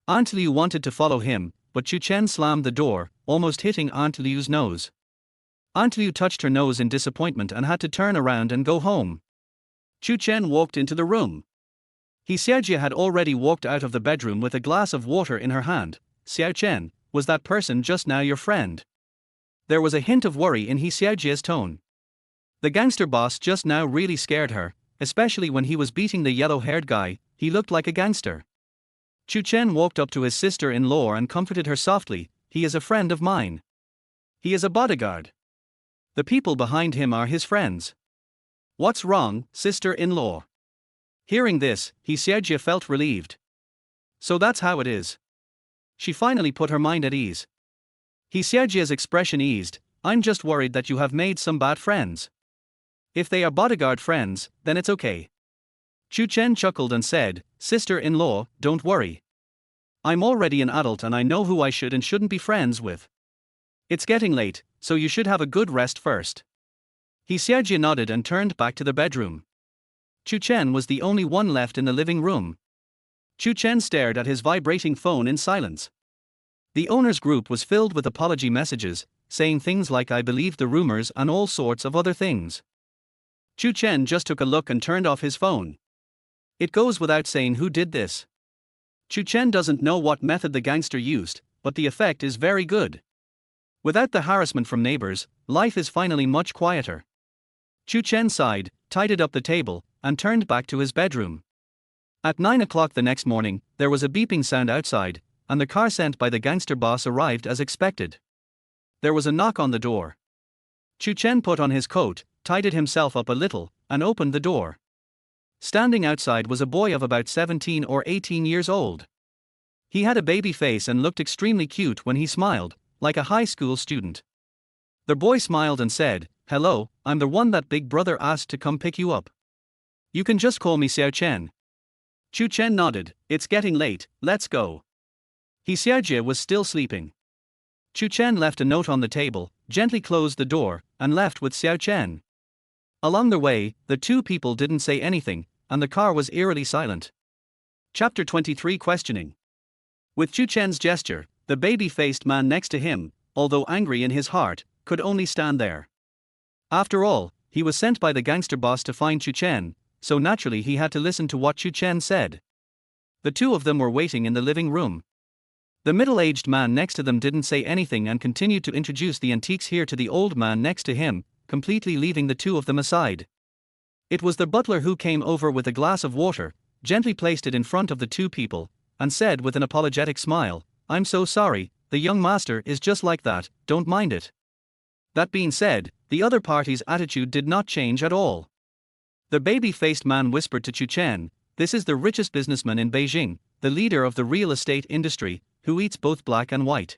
Aunt Liu wanted to follow him, but Chu Chen slammed the door, almost hitting Aunt Liu's nose. Aunt Liu touched her nose in disappointment and had to turn around and go home. Chu Chen walked into the room. Xiaojie had already walked out of the bedroom with a glass of water in her hand. "Xiao Chen, was that person just now your friend?" There was a hint of worry in Xiaojie's tone. The gangster boss just now really scared her, especially when he was beating the yellow-haired guy. He looked like a gangster. Chu Chen walked up to his sister-in-law and comforted her softly. "He is a friend of mine. He is a bodyguard. The people behind him are his friends." "What's wrong, sister-in-law?" Hearing this, Xiaojie felt relieved. So that's how it is. She finally put her mind at ease. Xiaojie's expression eased. "I'm just worried that you have made some bad friends. If they are bodyguard friends, then it's okay." Chu Chen chuckled and said, "Sister-in-law, don't worry. I'm already an adult and I know who I should and shouldn't be friends with. It's getting late, so you should have a good rest first." Xiaojie nodded and turned back to the bedroom. Chu Chen was the only one left in the living room. Chu Chen stared at his vibrating phone in silence. The owner's group was filled with apology messages, saying things like "I believe the rumors" and all sorts of other things. Chu Chen just took a look and turned off his phone. It goes without saying who did this. Chu Chen doesn't know what method the gangster used, but the effect is very good. Without the harassment from neighbors, life is finally much quieter. Chu Chen sighed, tidied up the table, and turned back to his bedroom. At 9 o'clock the next morning, there was a beeping sound outside, and the car sent by the gangster boss arrived as expected. There was a knock on the door. Chu Chen put on his coat, tidied himself up a little, and opened the door. Standing outside was a boy of about 17 or 18 years old. He had a baby face and looked extremely cute when he smiled, like a high school student. The boy smiled and said, "Hello, I'm the one that big brother asked to come pick you up. You can just call me Xiao Chen." Chu Chen nodded. "It's getting late, let's go." Xiaojie was still sleeping. Chu Chen left a note on the table, gently closed the door, and left with Xiao Chen. Along the way, the two people didn't say anything, and the car was eerily silent. Chapter 23 Questioning. With Chu Chen's gesture, the baby-faced man next to him, although angry in his heart, could only stand there. After all, he was sent by the gangster boss to find Chu Chen, so naturally he had to listen to what Chu Chen said. The two of them were waiting in the living room. The middle-aged man next to them didn't say anything and continued to introduce the antiques here to the old man next to him, completely leaving the two of them aside. It was the butler who came over with a glass of water, gently placed it in front of the two people, and said with an apologetic smile, "I'm so sorry, the young master is just like that, don't mind it." That being said, the other party's attitude did not change at all. The baby-faced man whispered to Chu Chen, "This is the richest businessman in Beijing, the leader of the real estate industry, who eats both black and white.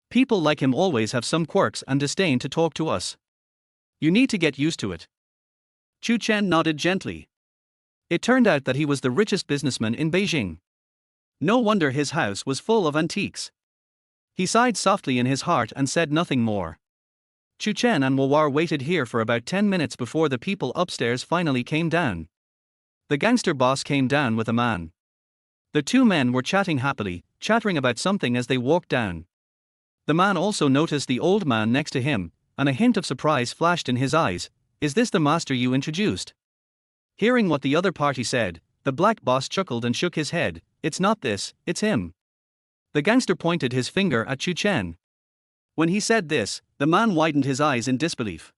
People like him always have some quirks and disdain to talk to us. You need to get used to it." Chu Chen nodded gently. It turned out that he was the richest businessman in Beijing. No wonder his house was full of antiques. He sighed softly in his heart and said nothing more. Chu Chen and Wawar waited here for about 10 minutes before the people upstairs finally came down. The gangster boss came down with a man. The two men were chatting happily, chattering about something as they walked down. The man also noticed the old man next to him, and a hint of surprise flashed in his eyes. Is this the master you introduced? Hearing what the other party said, the black boss chuckled and shook his head. It's not this, it's him. The gangster pointed his finger at Chu Chen. When he said this, the man widened his eyes in disbelief.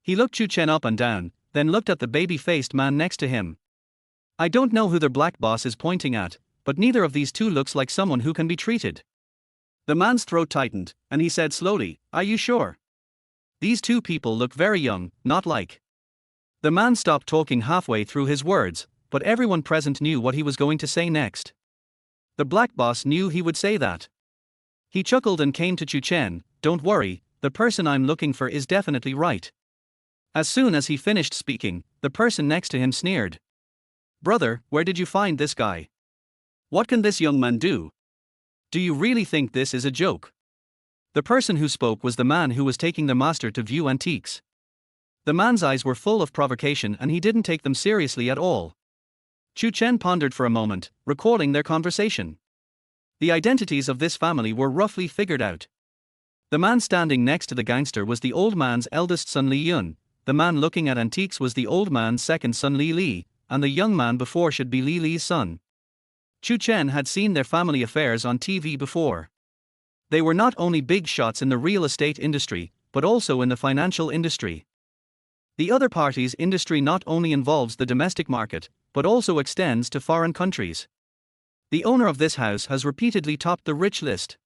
He looked Chu Chen up and down, then looked at the baby-faced man next to him. I don't know who the black boss is pointing at, but neither of these two looks like someone who can be treated. The man's throat tightened, and he said slowly, Are you sure? These two people look very young, not like. The man stopped talking halfway through his words, but everyone present knew what he was going to say next. The black boss knew he would say that. He chuckled and came to Chu Chen. Don't worry, the person I'm looking for is definitely right. As soon as he finished speaking, the person next to him sneered. Brother, where did you find this guy? What can this young man do? Do you really think this is a joke? The person who spoke was the man who was taking the master to view antiques. The man's eyes were full of provocation and he didn't take them seriously at all. Chu Chen pondered for a moment, recalling their conversation. The identities of this family were roughly figured out. The man standing next to the gangster was the old man's eldest son Li Yun, the man looking at antiques was the old man's second son Li Li, and the young man before should be Li Li's son. Chu Chen had seen their family affairs on TV before. They were not only big shots in the real estate industry, but also in the financial industry. The other party's industry not only involves the domestic market, but also extends to foreign countries. The owner of this house has repeatedly topped the rich list.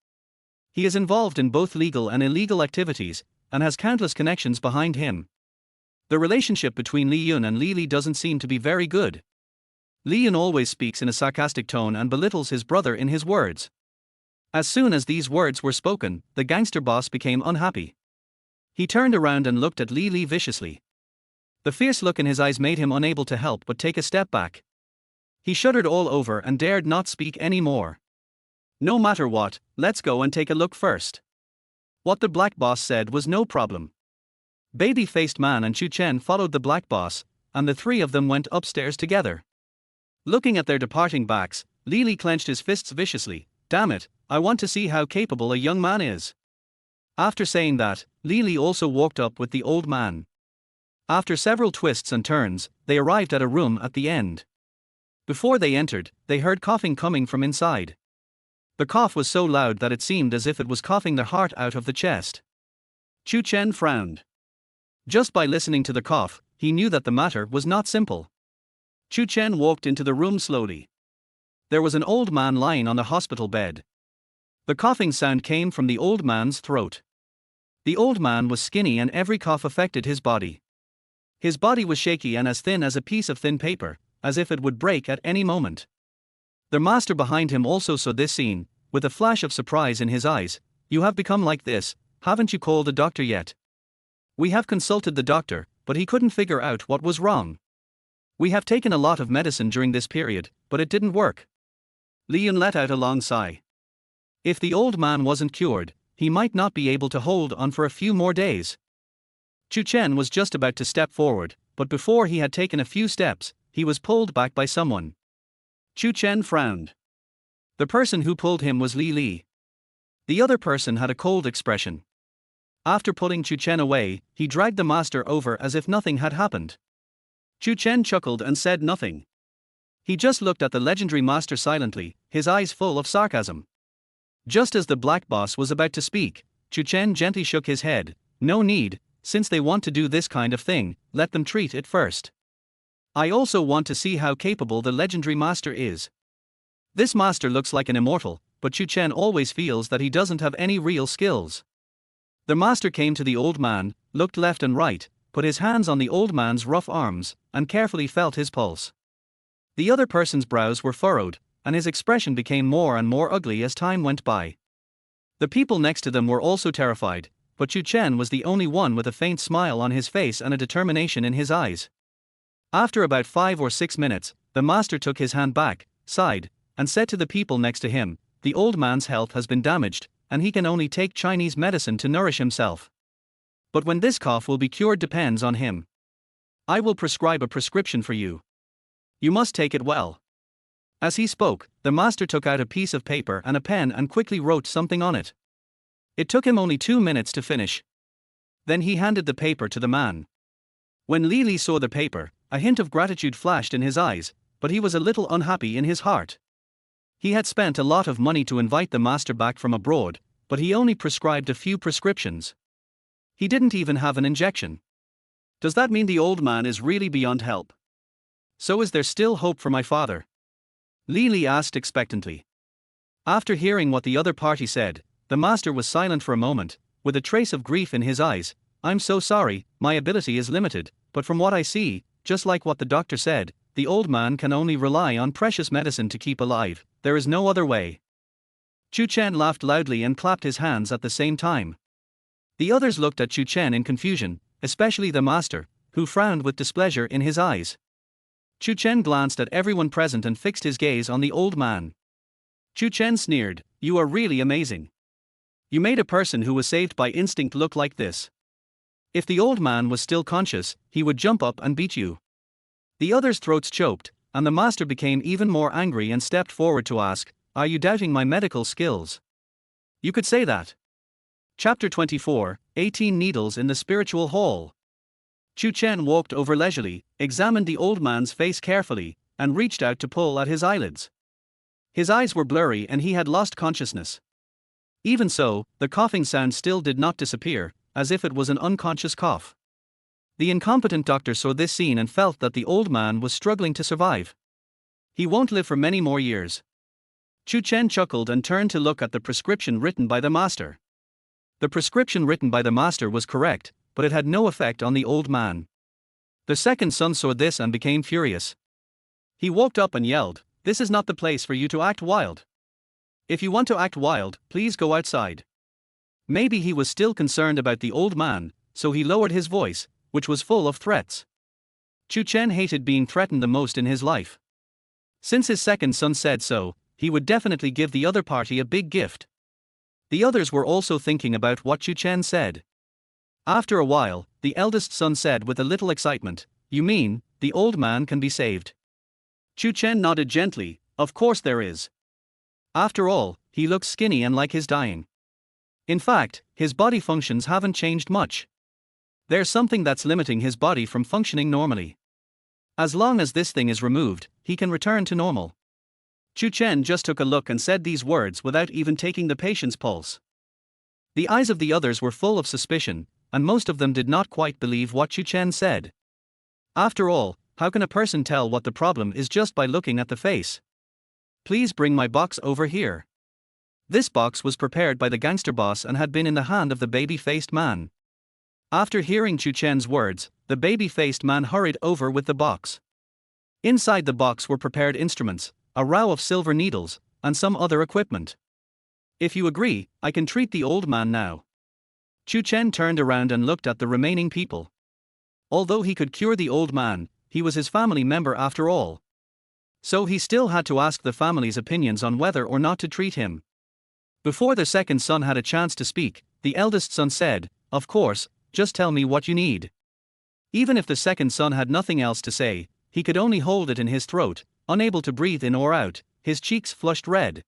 He is involved in both legal and illegal activities, and has countless connections behind him. The relationship between Li Yun and Li Li doesn't seem to be very good. Li Yun always speaks in a sarcastic tone and belittles his brother in his words. As soon as these words were spoken, the gangster boss became unhappy. He turned around and looked at Li Li viciously. The fierce look in his eyes made him unable to help but take a step back. He shuddered all over and dared not speak any more. No matter what, let's go and take a look first. What the black boss said was no problem. Baby-faced man and Chu Chen followed the black boss, and the three of them went upstairs together. Looking at their departing backs, Li Li clenched his fists viciously. Damn it, I want to see how capable a young man is. After saying that, Li Li also walked up with the old man. After several twists and turns, they arrived at a room at the end. Before they entered, they heard coughing coming from inside. The cough was so loud that it seemed as if it was coughing the heart out of the chest. Chu Chen frowned. Just by listening to the cough, he knew that the matter was not simple. Chu Chen walked into the room slowly. There was an old man lying on the hospital bed. The coughing sound came from the old man's throat. The old man was skinny and every cough affected his body. His body was shaky and as thin as a piece of thin paper, as if it would break at any moment. The master behind him also saw this scene, with a flash of surprise in his eyes. You have become like this, haven't you called a doctor yet? We have consulted the doctor, but he couldn't figure out what was wrong. We have taken a lot of medicine during this period, but it didn't work. Li Yun let out a long sigh. If the old man wasn't cured, he might not be able to hold on for a few more days. Chu Chen was just about to step forward, but before he had taken a few steps, he was pulled back by someone. Chu Chen frowned. The person who pulled him was Li Li. The other person had a cold expression. After pulling Chu Chen away, he dragged the master over as if nothing had happened. Chu Chen chuckled and said nothing. He just looked at the legendary master silently, his eyes full of sarcasm. Just as the black boss was about to speak, Chu Chen gently shook his head. No need, since they want to do this kind of thing, let them treat it first. I also want to see how capable the legendary master is. This master looks like an immortal, but Chu Chen always feels that he doesn't have any real skills. The master came to the old man, looked left and right, put his hands on the old man's rough arms, and carefully felt his pulse. The other person's brows were furrowed, and his expression became more and more ugly as time went by. The people next to them were also terrified, but Chu Chen was the only one with a faint smile on his face and a determination in his eyes. After about 5 or 6 minutes, the master took his hand back, sighed, and said to the people next to him, the old man's health has been damaged, and he can only take Chinese medicine to nourish himself. But when this cough will be cured depends on him. I will prescribe a prescription for you. You must take it well. As he spoke, the master took out a piece of paper and a pen and quickly wrote something on it. It took him only 2 minutes to finish. Then he handed the paper to the man. When Li saw the paper, a hint of gratitude flashed in his eyes, but he was a little unhappy in his heart. He had spent a lot of money to invite the master back from abroad, but he only prescribed a few prescriptions. He didn't even have an injection. Does that mean the old man is really beyond help? So is there still hope for my father? Li asked expectantly. After hearing what the other party said, the master was silent for a moment, with a trace of grief in his eyes. I'm so sorry, my ability is limited, but from what I see, just like what the doctor said, the old man can only rely on precious medicine to keep alive. There is no other way. Chu Chen laughed loudly and clapped his hands at the same time. The others looked at Chu Chen in confusion, especially the master, who frowned with displeasure in his eyes. Chu Chen glanced at everyone present and fixed his gaze on the old man. Chu Chen sneered, "You are really amazing. You made a person who was saved by instinct look like this. If the old man was still conscious, he would jump up and beat you." The others' throats choked, and the master became even more angry and stepped forward to ask, "Are you doubting my medical skills?" You could say that. Chapter 24, 18 Needles in the Spiritual Hall. Chu Chen walked over leisurely, examined the old man's face carefully, and reached out to pull at his eyelids. His eyes were blurry and he had lost consciousness. Even so, the coughing sound still did not disappear, as if it was an unconscious cough. The incompetent doctor saw this scene and felt that the old man was struggling to survive. He won't live for many more years. Chu Chen chuckled and turned to look at the prescription written by the master. The prescription written by the master was correct, but it had no effect on the old man. The second son saw this and became furious. He walked up and yelled, "This is not the place for you to act wild. If you want to act wild, please go outside." Maybe he was still concerned about the old man, so he lowered his voice, which was full of threats. Chu Chen hated being threatened the most in his life. Since his second son said so, he would definitely give the other party a big gift. The others were also thinking about what Chu Chen said. After a while, the eldest son said with a little excitement, "You mean, the old man can be saved?" Chu Chen nodded gently, "Of course there is. After all, he looks skinny and like he's dying. In fact, his body functions haven't changed much. There's something that's limiting his body from functioning normally. As long as this thing is removed, he can return to normal." Chu Chen just took a look and said these words without even taking the patient's pulse. The eyes of the others were full of suspicion, and most of them did not quite believe what Chu Chen said. After all, how can a person tell what the problem is just by looking at the face? "Please bring my box over here." This box was prepared by the gangster boss and had been in the hand of the baby-faced man. After hearing Chu Chen's words, the baby-faced man hurried over with the box. Inside the box were prepared instruments, a row of silver needles, and some other equipment. "If you agree, I can treat the old man now." Chu Chen turned around and looked at the remaining people. Although he could cure the old man, he was his family member after all. So he still had to ask the family's opinions on whether or not to treat him. Before the second son had a chance to speak, the eldest son said, "Of course, just tell me what you need." Even if the second son had nothing else to say, he could only hold it in his throat, unable to breathe in or out, his cheeks flushed red.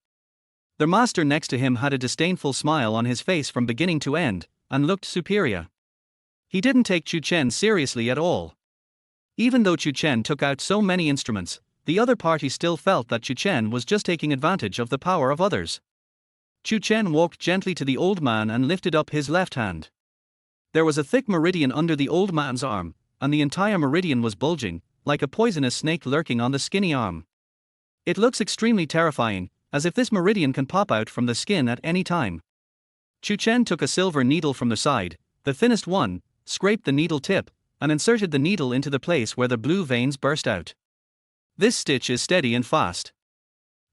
The master next to him had a disdainful smile on his face from beginning to end, and looked superior. He didn't take Chu Chen seriously at all. Even though Chu Chen took out so many instruments, the other party still felt that Chu Chen was just taking advantage of the power of others. Chu Chen walked gently to the old man and lifted up his left hand. There was a thick meridian under the old man's arm, and the entire meridian was bulging, like a poisonous snake lurking on the skinny arm. It looks extremely terrifying, as if this meridian can pop out from the skin at any time. Chu Chen took a silver needle from the side, the thinnest one, scraped the needle tip, and inserted the needle into the place where the blue veins burst out. This stitch is steady and fast.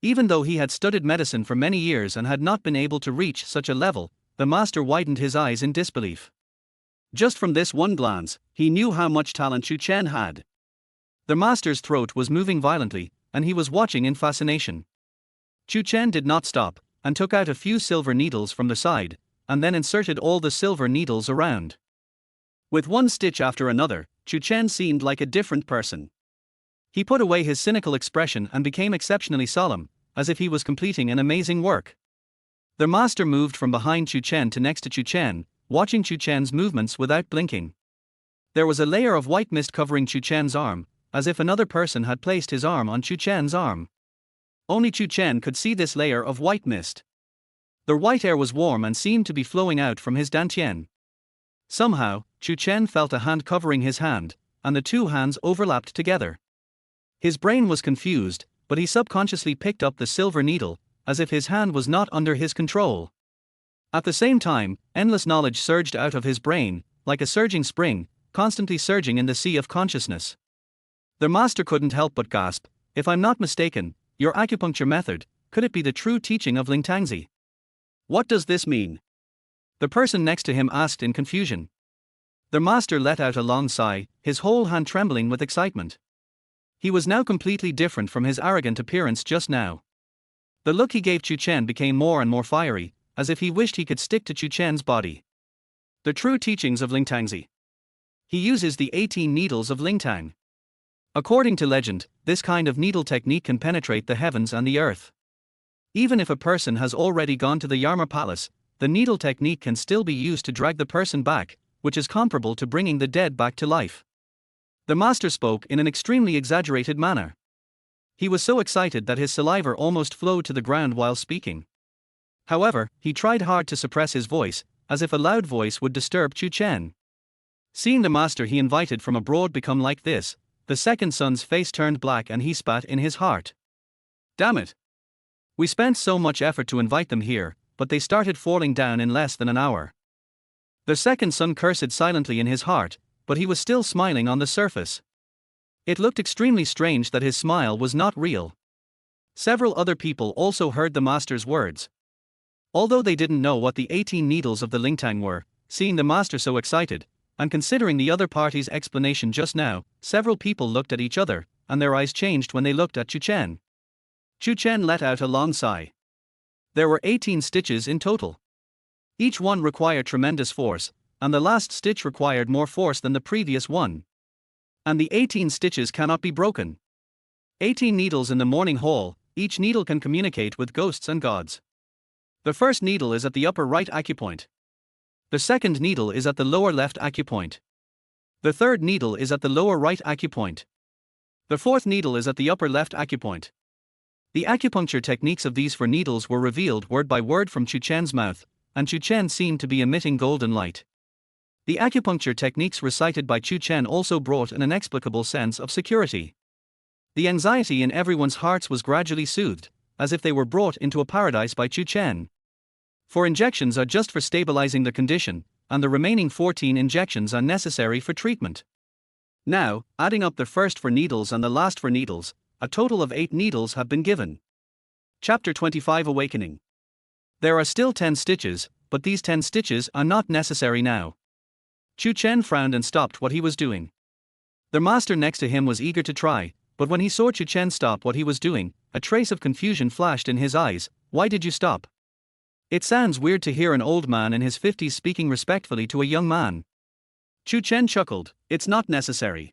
Even though he had studied medicine for many years and had not been able to reach such a level, the master widened his eyes in disbelief. Just from this one glance, he knew how much talent Chu Chen had. The master's throat was moving violently, and he was watching in fascination. Chu Chen did not stop, and took out a few silver needles from the side, and then inserted all the silver needles around. With one stitch after another, Chu Chen seemed like a different person. He put away his cynical expression and became exceptionally solemn, as if he was completing an amazing work. The master moved from behind Chu Chen to next to Chu Chen, watching Chu Chen's movements without blinking. There was a layer of white mist covering Chu Chen's arm, as if another person had placed his arm on Chu Chen's arm. Only Chu Chen could see this layer of white mist. The white air was warm and seemed to be flowing out from his dantian. Somehow, Chu Chen felt a hand covering his hand, and the two hands overlapped together. His brain was confused, but he subconsciously picked up the silver needle, as if his hand was not under his control. At the same time, endless knowledge surged out of his brain, like a surging spring, constantly surging in the sea of consciousness. The master couldn't help but gasp, "If I'm not mistaken, your acupuncture method, could it be the true teaching of Lingtangzi?" "What does this mean?" the person next to him asked in confusion. The master let out a long sigh, his whole hand trembling with excitement. He was now completely different from his arrogant appearance just now. The look he gave Chu Chen became more and more fiery, as if he wished he could stick to Chu Chen's body. The true teachings of Lingtangzi. He uses the 18 needles of Lingtang. According to legend, this kind of needle technique can penetrate the heavens and the earth. Even if a person has already gone to the Yarmar Palace, the needle technique can still be used to drag the person back, which is comparable to bringing the dead back to life. The master spoke in an extremely exaggerated manner. He was so excited that his saliva almost flowed to the ground while speaking. However, he tried hard to suppress his voice, as if a loud voice would disturb Chu Chen. Seeing the master he invited from abroad become like this, the second son's face turned black and he spat in his heart. "Damn it! We spent so much effort to invite them here, but they started falling down in less than an hour." The second son cursed silently in his heart, but he was still smiling on the surface. It looked extremely strange that his smile was not real. Several other people also heard the master's words. Although they didn't know what the 18 needles of the Lingtang were, seeing the master so excited, and considering the other party's explanation just now, several people looked at each other, and their eyes changed when they looked at Chu Chen. Chu Chen let out a long sigh. There were 18 stitches in total. Each one required tremendous force, and the last stitch required more force than the previous one. And the 18 stitches cannot be broken. 18 needles in the morning hall, each needle can communicate with ghosts and gods. The first needle is at the upper right acupoint. The second needle is at the lower left acupoint. The third needle is at the lower right acupoint. The fourth needle is at the upper left acupoint. The acupuncture techniques of these 4 needles were revealed word by word from Chu Chen's mouth, and Chu Chen seemed to be emitting golden light. The acupuncture techniques recited by Chu Chen also brought an inexplicable sense of security. The anxiety in everyone's hearts was gradually soothed, as if they were brought into a paradise by Chu Chen. 4 injections are just for stabilizing the condition, and the remaining 14 injections are necessary for treatment. Now, adding up the first 4 needles and the last 4 needles, a total of 8 needles have been given. Chapter 25 Awakening. There are still 10 stitches, but these 10 stitches are not necessary now. Chu Chen frowned and stopped what he was doing. The master next to him was eager to try, but when he saw Chu Chen stop what he was doing, a trace of confusion flashed in his eyes. "Why did you stop?" It sounds weird to hear an old man in his 50s speaking respectfully to a young man. Chu Chen chuckled, "It's not necessary.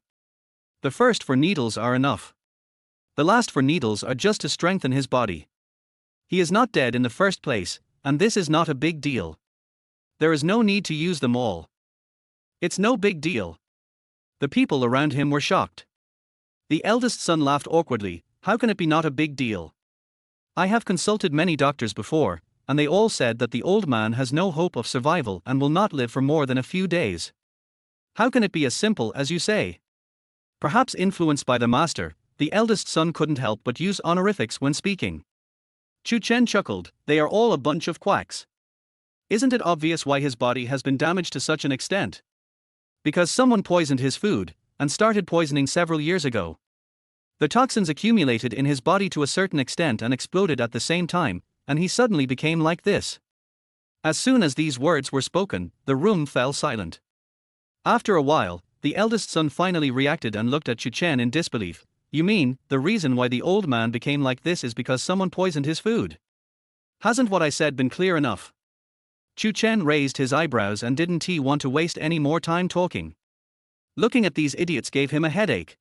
The first 4 needles are enough. The last 4 needles are just to strengthen his body. He is not dead in the first place, and this is not a big deal. There is no need to use them all. It's no big deal." The people around him were shocked. The eldest son laughed awkwardly. "How can it be not a big deal? I have consulted many doctors before, and they all said that the old man has no hope of survival and will not live for more than a few days. How can it be as simple as you say?" Perhaps influenced by the master, the eldest son couldn't help but use honorifics when speaking. Chu Chen chuckled, "They are all a bunch of quacks. Isn't it obvious why his body has been damaged to such an extent? Because someone poisoned his food, and started poisoning several years ago. The toxins accumulated in his body to a certain extent and exploded at the same time, and he suddenly became like this." As soon as these words were spoken, the room fell silent. After a while, the eldest son finally reacted and looked at Chu Chen in disbelief. "You mean, the reason why the old man became like this is because someone poisoned his food? Hasn't what I said been clear enough?" Chu Chen raised his eyebrows and didn't he want to waste any more time talking. Looking at these idiots gave him a headache.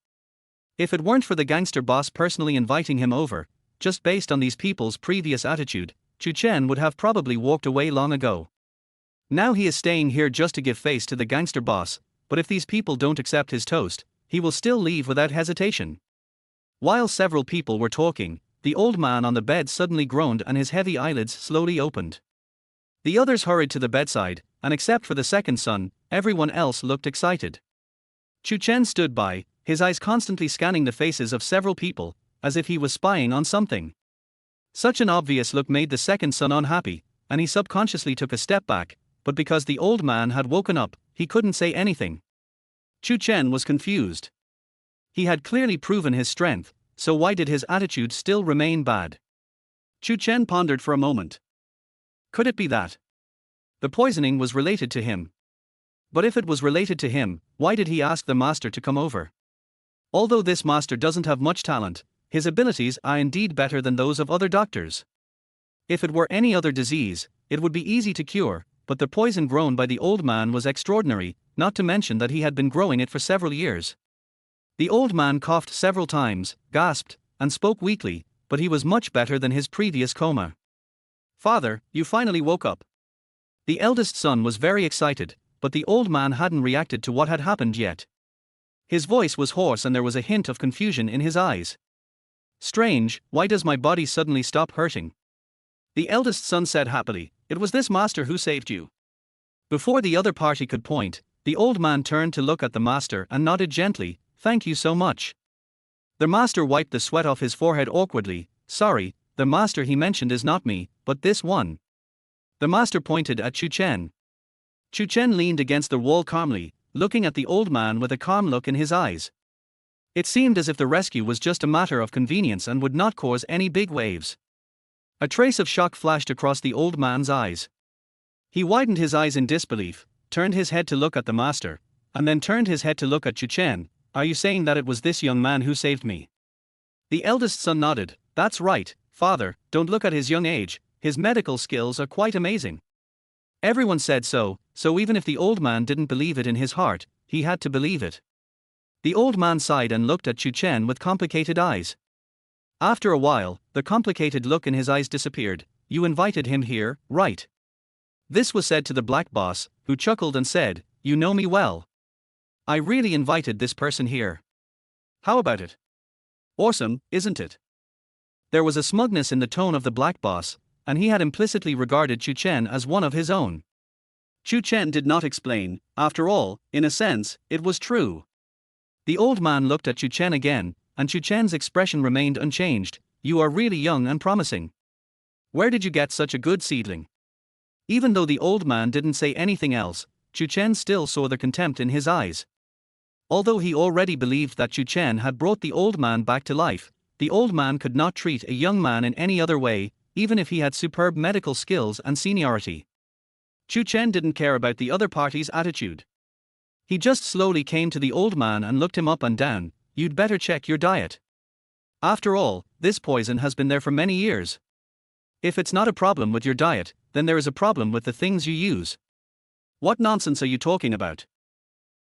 If it weren't for the gangster boss personally inviting him over, just based on these people's previous attitude, Chu Chen would have probably walked away long ago. Now he is staying here just to give face to the gangster boss, but if these people don't accept his toast, he will still leave without hesitation. While several people were talking, the old man on the bed suddenly groaned and his heavy eyelids slowly opened. The others hurried to the bedside, and except for the second son, everyone else looked excited. Chu Chen stood by, his eyes constantly scanning the faces of several people, as if he was spying on something. Such an obvious look made the second son unhappy, and he subconsciously took a step back, but because the old man had woken up, he couldn't say anything. Chu Chen was confused. He had clearly proven his strength, so why did his attitude still remain bad? Chu Chen pondered for a moment. Could it be that the poisoning was related to him? But if it was related to him, why did he ask the master to come over? Although this master doesn't have much talent, his abilities are indeed better than those of other doctors. If it were any other disease, it would be easy to cure, but the poison grown by the old man was extraordinary, not to mention that he had been growing it for several years. The old man coughed several times, gasped, and spoke weakly, but he was much better than his previous coma. "Father, you finally woke up." The eldest son was very excited, but the old man hadn't reacted to what had happened yet. His voice was hoarse and there was a hint of confusion in his eyes. "Strange, why does my body suddenly stop hurting?" The eldest son said happily, "It was this master who saved you." Before the other party could point, the old man turned to look at the master and nodded gently, "Thank you so much." The master wiped the sweat off his forehead awkwardly. "Sorry, the master he mentioned is not me, but this one." The master pointed at Chu Chen. Chu Chen leaned against the wall calmly, looking at the old man with a calm look in his eyes. It seemed as if the rescue was just a matter of convenience and would not cause any big waves. A trace of shock flashed across the old man's eyes. He widened his eyes in disbelief, turned his head to look at the master, and then turned his head to look at Chu Chen. "Are you saying that it was this young man who saved me?" The eldest son nodded. "That's right, father, don't look at his young age, his medical skills are quite amazing." Everyone said so even if the old man didn't believe it in his heart, he had to believe it. The old man sighed and looked at Chu Chen with complicated eyes. After a while, the complicated look in his eyes disappeared. "You invited him here, right?" This was said to the black boss, who chuckled and said, "You know me well. I really invited this person here. How about it? Awesome, isn't it?" There was a smugness in the tone of the black boss, and he had implicitly regarded Chu Chen as one of his own. Chu Chen did not explain. After all, in a sense, it was true. The old man looked at Chu Chen again, and Chu Chen's expression remained unchanged. "You are really young and promising. Where did you get such a good seedling?" Even though the old man didn't say anything else, Chu Chen still saw the contempt in his eyes. Although he already believed that Chu Chen had brought the old man back to life, the old man could not treat a young man in any other way, even if he had superb medical skills and seniority. Chu Chen didn't care about the other party's attitude. He just slowly came to the old man and looked him up and down. "You'd better check your diet. After all, this poison has been there for many years. If it's not a problem with your diet, then there is a problem with the things you use." "What nonsense are you talking about?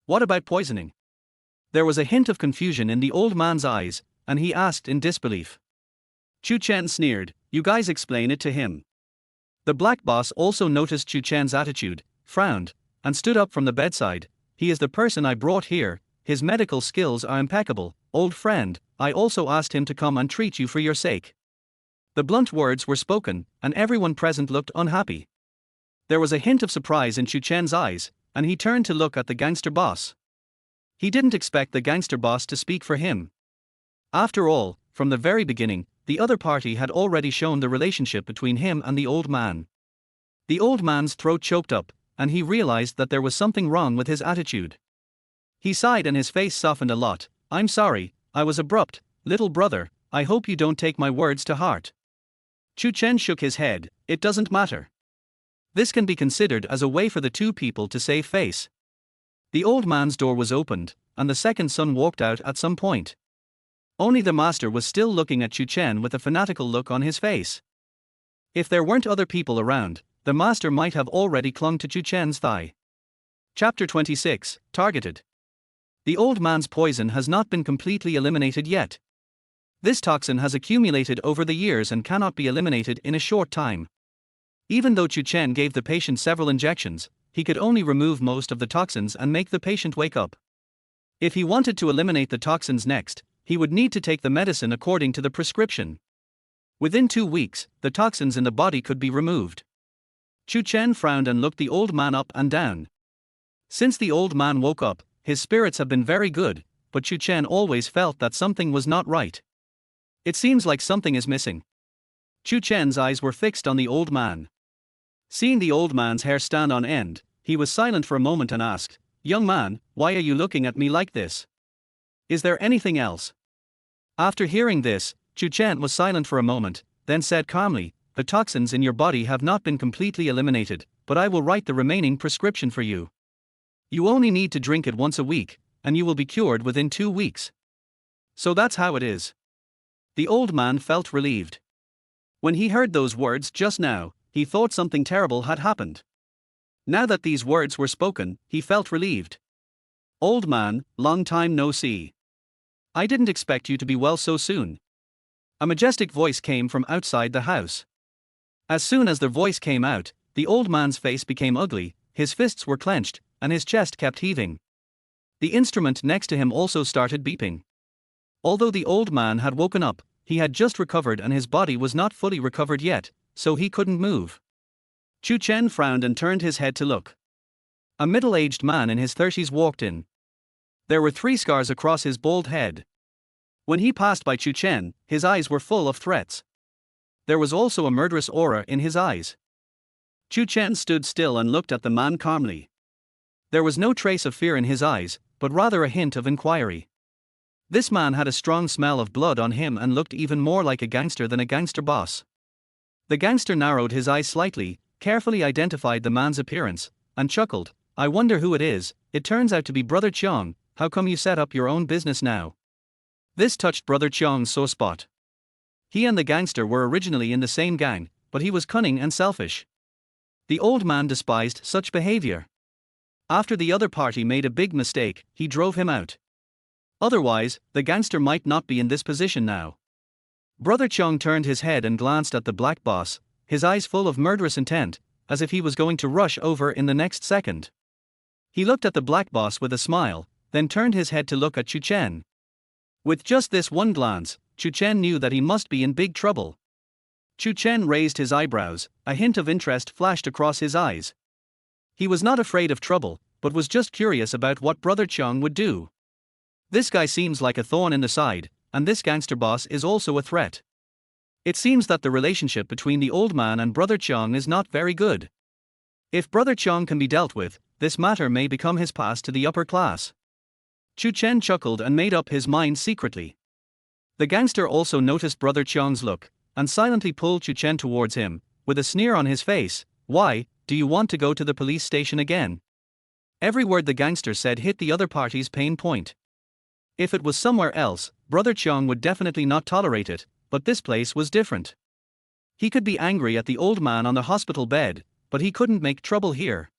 What about poisoning?" There was a hint of confusion in the old man's eyes, and he asked in disbelief. Chu Chen sneered, "You guys explain it to him." The black boss also noticed Chu Chen's attitude, frowned, and stood up from the bedside. "He is the person I brought here, his medical skills are impeccable. Old friend, I also asked him to come and treat you for your sake." The blunt words were spoken, and everyone present looked unhappy. There was a hint of surprise in Chu Chen's eyes, and he turned to look at the gangster boss. He didn't expect the gangster boss to speak for him. After all, from the very beginning, the other party had already shown the relationship between him and the old man. The old man's throat choked up, and he realized that there was something wrong with his attitude. He sighed and his face softened a lot. "I'm sorry, I was abrupt, little brother, I hope you don't take my words to heart." Chu Chen shook his head. "It doesn't matter. This can be considered as a way for the two people to save face." The old man's door was opened, and the second son walked out at some point. Only the master was still looking at Chu Chen with a fanatical look on his face. If there weren't other people around, the master might have already clung to Chu Chen's thigh. Chapter 26, Targeted. The old man's poison has not been completely eliminated yet. This toxin has accumulated over the years and cannot be eliminated in a short time. Even though Chu Chen gave the patient several injections, he could only remove most of the toxins and make the patient wake up. If he wanted to eliminate the toxins next, he would need to take the medicine according to the prescription. Within 2 weeks, the toxins in the body could be removed. Chu Chen frowned and looked the old man up and down. Since the old man woke up, his spirits have been very good, but Chu Chen always felt that something was not right. It seems like something is missing. Chu Chen's eyes were fixed on the old man. Seeing the old man's hair stand on end, he was silent for a moment and asked, "Young man, why are you looking at me like this? Is there anything else?" After hearing this, Chu Chen was silent for a moment, then said calmly, "The toxins in your body have not been completely eliminated, but I will write the remaining prescription for you. You only need to drink it once a week, and you will be cured within 2 weeks. So that's how it is." The old man felt relieved. When he heard those words just now, he thought something terrible had happened. Now that these words were spoken, he felt relieved. "Old man, long time no see. I didn't expect you to be well so soon." A majestic voice came from outside the house. As soon as the voice came out, the old man's face became ugly, his fists were clenched, and his chest kept heaving. The instrument next to him also started beeping. Although the old man had woken up, he had just recovered and his body was not fully recovered yet, so he couldn't move. Chu Chen frowned and turned his head to look. A middle-aged man in his 30s walked in. There were 3 scars across his bald head. When he passed by Chu Chen, his eyes were full of threats. There was also a murderous aura in his eyes. Chu Chen stood still and looked at the man calmly. There was no trace of fear in his eyes, but rather a hint of inquiry. This man had a strong smell of blood on him and looked even more like a gangster than a gangster boss. The gangster narrowed his eyes slightly, carefully identified the man's appearance, and chuckled, "I wonder who it is. It turns out to be Brother Qiang. How come you set up your own business now?" This touched Brother Qiang's sore spot. He and the gangster were originally in the same gang, but he was cunning and selfish. The old man despised such behavior. After the other party made a big mistake, he drove him out. Otherwise, the gangster might not be in this position now. Brother Qiang turned his head and glanced at the black boss, his eyes full of murderous intent, as if he was going to rush over in the next second. He looked at the black boss with a smile, then turned his head to look at Chu Chen. With just this one glance, Chu Chen knew that he must be in big trouble. Chu Chen raised his eyebrows, a hint of interest flashed across his eyes. He was not afraid of trouble, but was just curious about what Brother Qiang would do. This guy seems like a thorn in the side, and this gangster boss is also a threat. It seems that the relationship between the old man and Brother Qiang is not very good. If Brother Qiang can be dealt with, this matter may become his pass to the upper class. Chu Chen chuckled and made up his mind secretly. The gangster also noticed Brother Qiang's look, and silently pulled Chu Chen towards him, with a sneer on his face. "Why, do you want to go to the police station again?" Every word the gangster said hit the other party's pain point. If it was somewhere else, Brother Qiang would definitely not tolerate it, but this place was different. He could be angry at the old man on the hospital bed, but he couldn't make trouble here.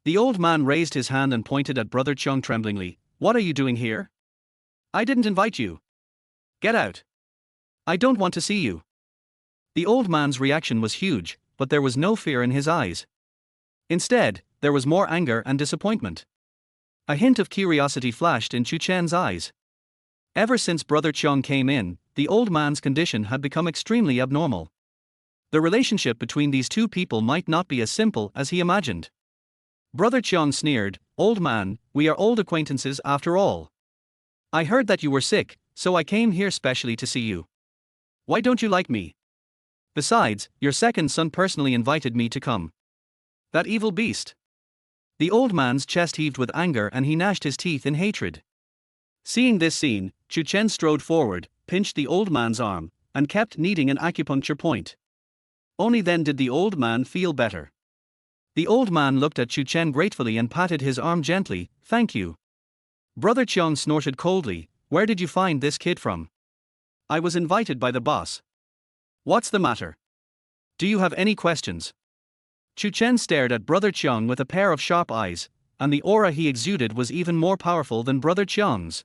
The old man raised his hand and pointed at Brother Qiang tremblingly. "What are you doing here? I didn't invite you. Get out. I don't want to see you." The old man's reaction was huge, but there was no fear in his eyes. Instead, there was more anger and disappointment. A hint of curiosity flashed in Chu Chen's eyes. Ever since Brother Qiang came in, the old man's condition had become extremely abnormal. The relationship between these two people might not be as simple as he imagined. Brother Qiang sneered, "Old man, we are old acquaintances after all. I heard that you were sick, so I came here specially to see you. Why don't you like me? Besides, your second son personally invited me to come." That evil beast. The old man's chest heaved with anger and he gnashed his teeth in hatred. Seeing this scene, Chu Chen strode forward, pinched the old man's arm, and kept kneading an acupuncture point. Only then did the old man feel better. The old man looked at Chu Chen gratefully and patted his arm gently. "Thank you." Brother Qiang snorted coldly, "Where did you find this kid from?" "I was invited by the boss." "What's the matter? Do you have any questions?" Chu Chen stared at Brother Qiang with a pair of sharp eyes, and the aura he exuded was even more powerful than Brother Qiang's.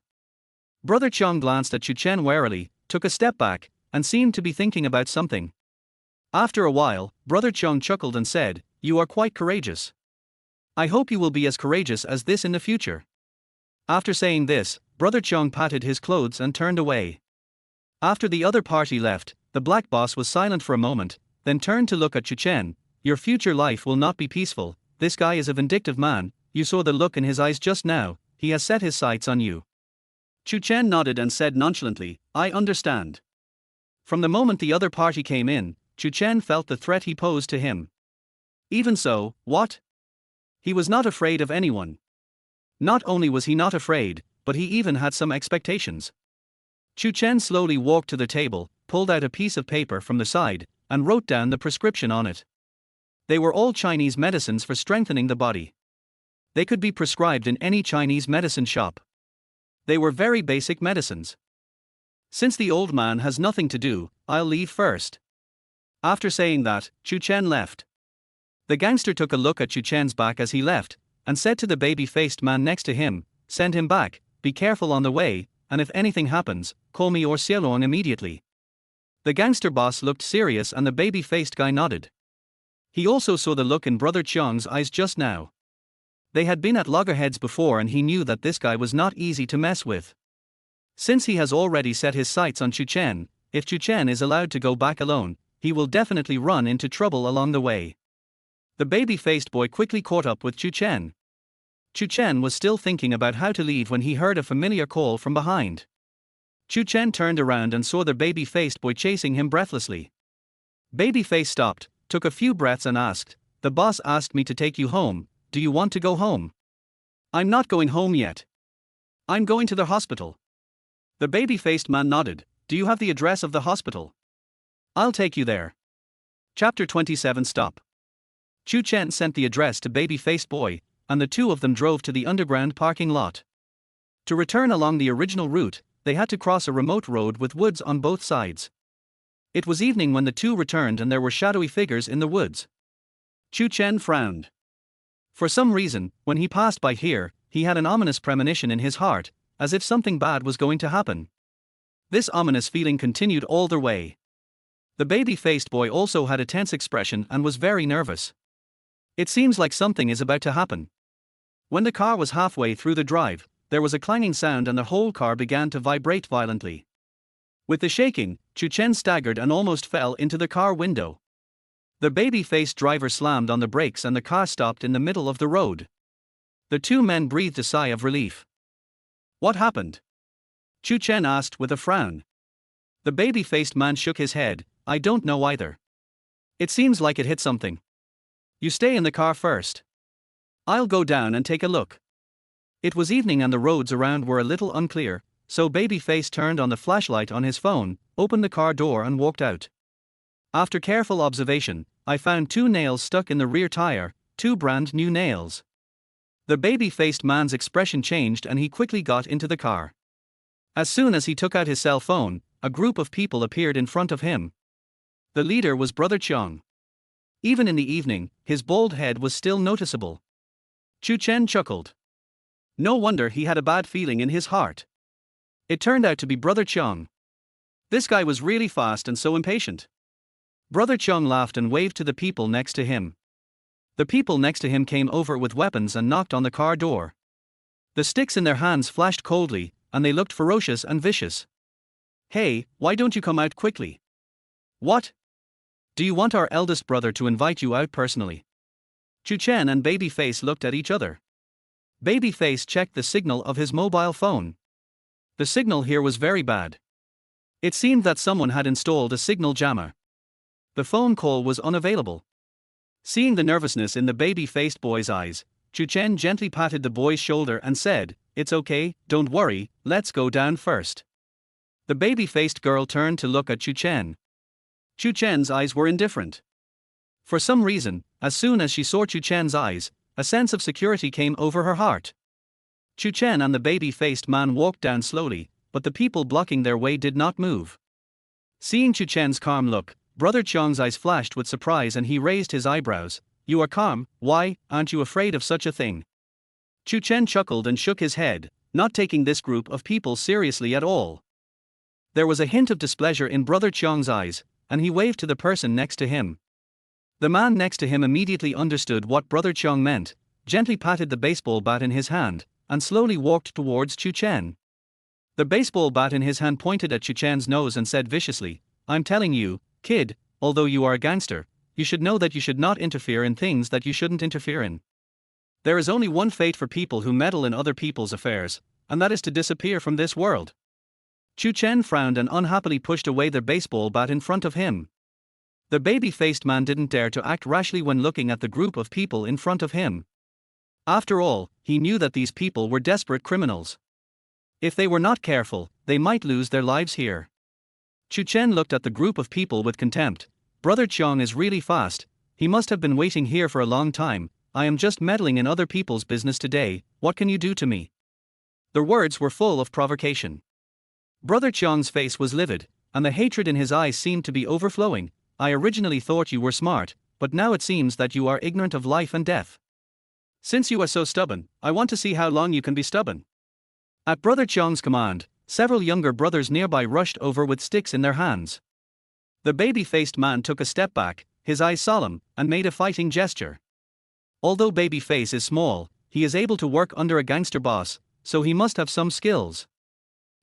Brother Qiang glanced at Chu Chen warily, took a step back, and seemed to be thinking about something. After a while, Brother Chung chuckled and said, "You are quite courageous. I hope you will be as courageous as this in the future." After saying this, Brother Chung patted his clothes and turned away. After the other party left, the black boss was silent for a moment, then turned to look at Chu Chen. "Your future life will not be peaceful. This guy is a vindictive man. You saw the look in his eyes just now. He has set his sights on you." Chu Chen nodded and said nonchalantly, "I understand." From the moment the other party came in, Chu Chen felt the threat he posed to him. Even so, what? He was not afraid of anyone. Not only was he not afraid, but he even had some expectations. Chu Chen slowly walked to the table, pulled out a piece of paper from the side, and wrote down the prescription on it. They were all Chinese medicines for strengthening the body. They could be prescribed in any Chinese medicine shop. They were very basic medicines. "Since the old man has nothing to do, I'll leave first." After saying that, Chu Chen left. The gangster took a look at Chu Chen's back as he left, and said to the baby-faced man next to him, "Send him back, be careful on the way, and if anything happens, call me or Xiaolong immediately." The gangster boss looked serious and the baby-faced guy nodded. He also saw the look in Brother Chiang's eyes just now. They had been at loggerheads before and he knew that this guy was not easy to mess with. Since he has already set his sights on Chu Chen, if Chu Chen is allowed to go back alone, he will definitely run into trouble along the way. The baby-faced boy quickly caught up with Chu Chen. Chu Chen was still thinking about how to leave when he heard a familiar call from behind. Chu Chen turned around and saw the baby-faced boy chasing him breathlessly. Babyface stopped, took a few breaths and asked, "The boss asked me to take you home. Do you want to go home?" "I'm not going home yet. I'm going to the hospital." The baby-faced man nodded. "Do you have the address of the hospital?" "I'll take you there." Chapter 27 Stop. Chu Chen sent the address to baby-faced boy, and the two of them drove to the underground parking lot. To return along the original route, they had to cross a remote road with woods on both sides. It was evening when the two returned and there were shadowy figures in the woods. Chu Chen frowned. For some reason, when he passed by here, he had an ominous premonition in his heart, as if something bad was going to happen. This ominous feeling continued all the way. The baby-faced boy also had a tense expression and was very nervous. It seems like something is about to happen. When the car was halfway through the drive, there was a clanging sound and the whole car began to vibrate violently. With the shaking, Chu Chen staggered and almost fell into the car window. The baby-faced driver slammed on the brakes and the car stopped in the middle of the road. The two men breathed a sigh of relief. "What happened?" Chu Chen asked with a frown. The baby-faced man shook his head. "I don't know either. It seems like it hit something. You stay in the car first. I'll go down and take a look." It was evening and the roads around were a little unclear, so Babyface turned on the flashlight on his phone, opened the car door and walked out. After careful observation, I found 2 nails stuck in the rear tire, 2 brand new nails. The baby-faced man's expression changed and he quickly got into the car. As soon as he took out his cell phone, a group of people appeared in front of him. The leader was Brother Chiang. Even in the evening, his bald head was still noticeable. Chu Chen chuckled. No wonder he had a bad feeling in his heart. It turned out to be Brother Chiang. This guy was really fast and so impatient. Brother Chiang laughed and waved to the people next to him. The people next to him came over with weapons and knocked on the car door. The sticks in their hands flashed coldly, and they looked ferocious and vicious. "Hey, why don't you come out quickly?" "What? Do you want our eldest brother to invite you out personally?" Chu Chen and Babyface looked at each other. Babyface checked the signal of his mobile phone. The signal here was very bad. It seemed that someone had installed a signal jammer. The phone call was unavailable. Seeing the nervousness in the baby-faced boy's eyes, Chu Chen gently patted the boy's shoulder and said, "It's okay, don't worry, let's go down first." The baby-faced girl turned to look at Chu Chen. Chu Chen's eyes were indifferent. For some reason, as soon as she saw Chu Chen's eyes, a sense of security came over her heart. Chu Chen and the baby-faced man walked down slowly, but the people blocking their way did not move. Seeing Chu Chen's calm look, Brother Chiang's eyes flashed with surprise and he raised his eyebrows. "You are calm, why, aren't you afraid of such a thing?" Chu Chen chuckled and shook his head, not taking this group of people seriously at all. There was a hint of displeasure in Brother Chiang's eyes, and he waved to the person next to him. The man next to him immediately understood what Brother Xiao meant, gently patted the baseball bat in his hand, and slowly walked towards Chu Chen. The baseball bat in his hand pointed at Chu Chen's nose and said viciously, "I'm telling you, kid, although you are a gangster, you should know that you should not interfere in things that you shouldn't interfere in. There is only one fate for people who meddle in other people's affairs, and that is to disappear from this world." Chu Chen frowned and unhappily pushed away the baseball bat in front of him. The baby-faced man didn't dare to act rashly when looking at the group of people in front of him. After all, he knew that these people were desperate criminals. If they were not careful, they might lose their lives here. Chu Chen looked at the group of people with contempt. "Brother Xiong is really fast, he must have been waiting here for a long time. I am just meddling in other people's business today, what can you do to me?" The words were full of provocation. Brother Xiong's face was livid, and the hatred in his eyes seemed to be overflowing. "I originally thought you were smart, but now it seems that you are ignorant of life and death. Since you are so stubborn, I want to see how long you can be stubborn." At Brother Xiong's command, several younger brothers nearby rushed over with sticks in their hands. The baby-faced man took a step back, his eyes solemn, and made a fighting gesture. Although Babyface is small, he is able to work under a gangster boss, so he must have some skills.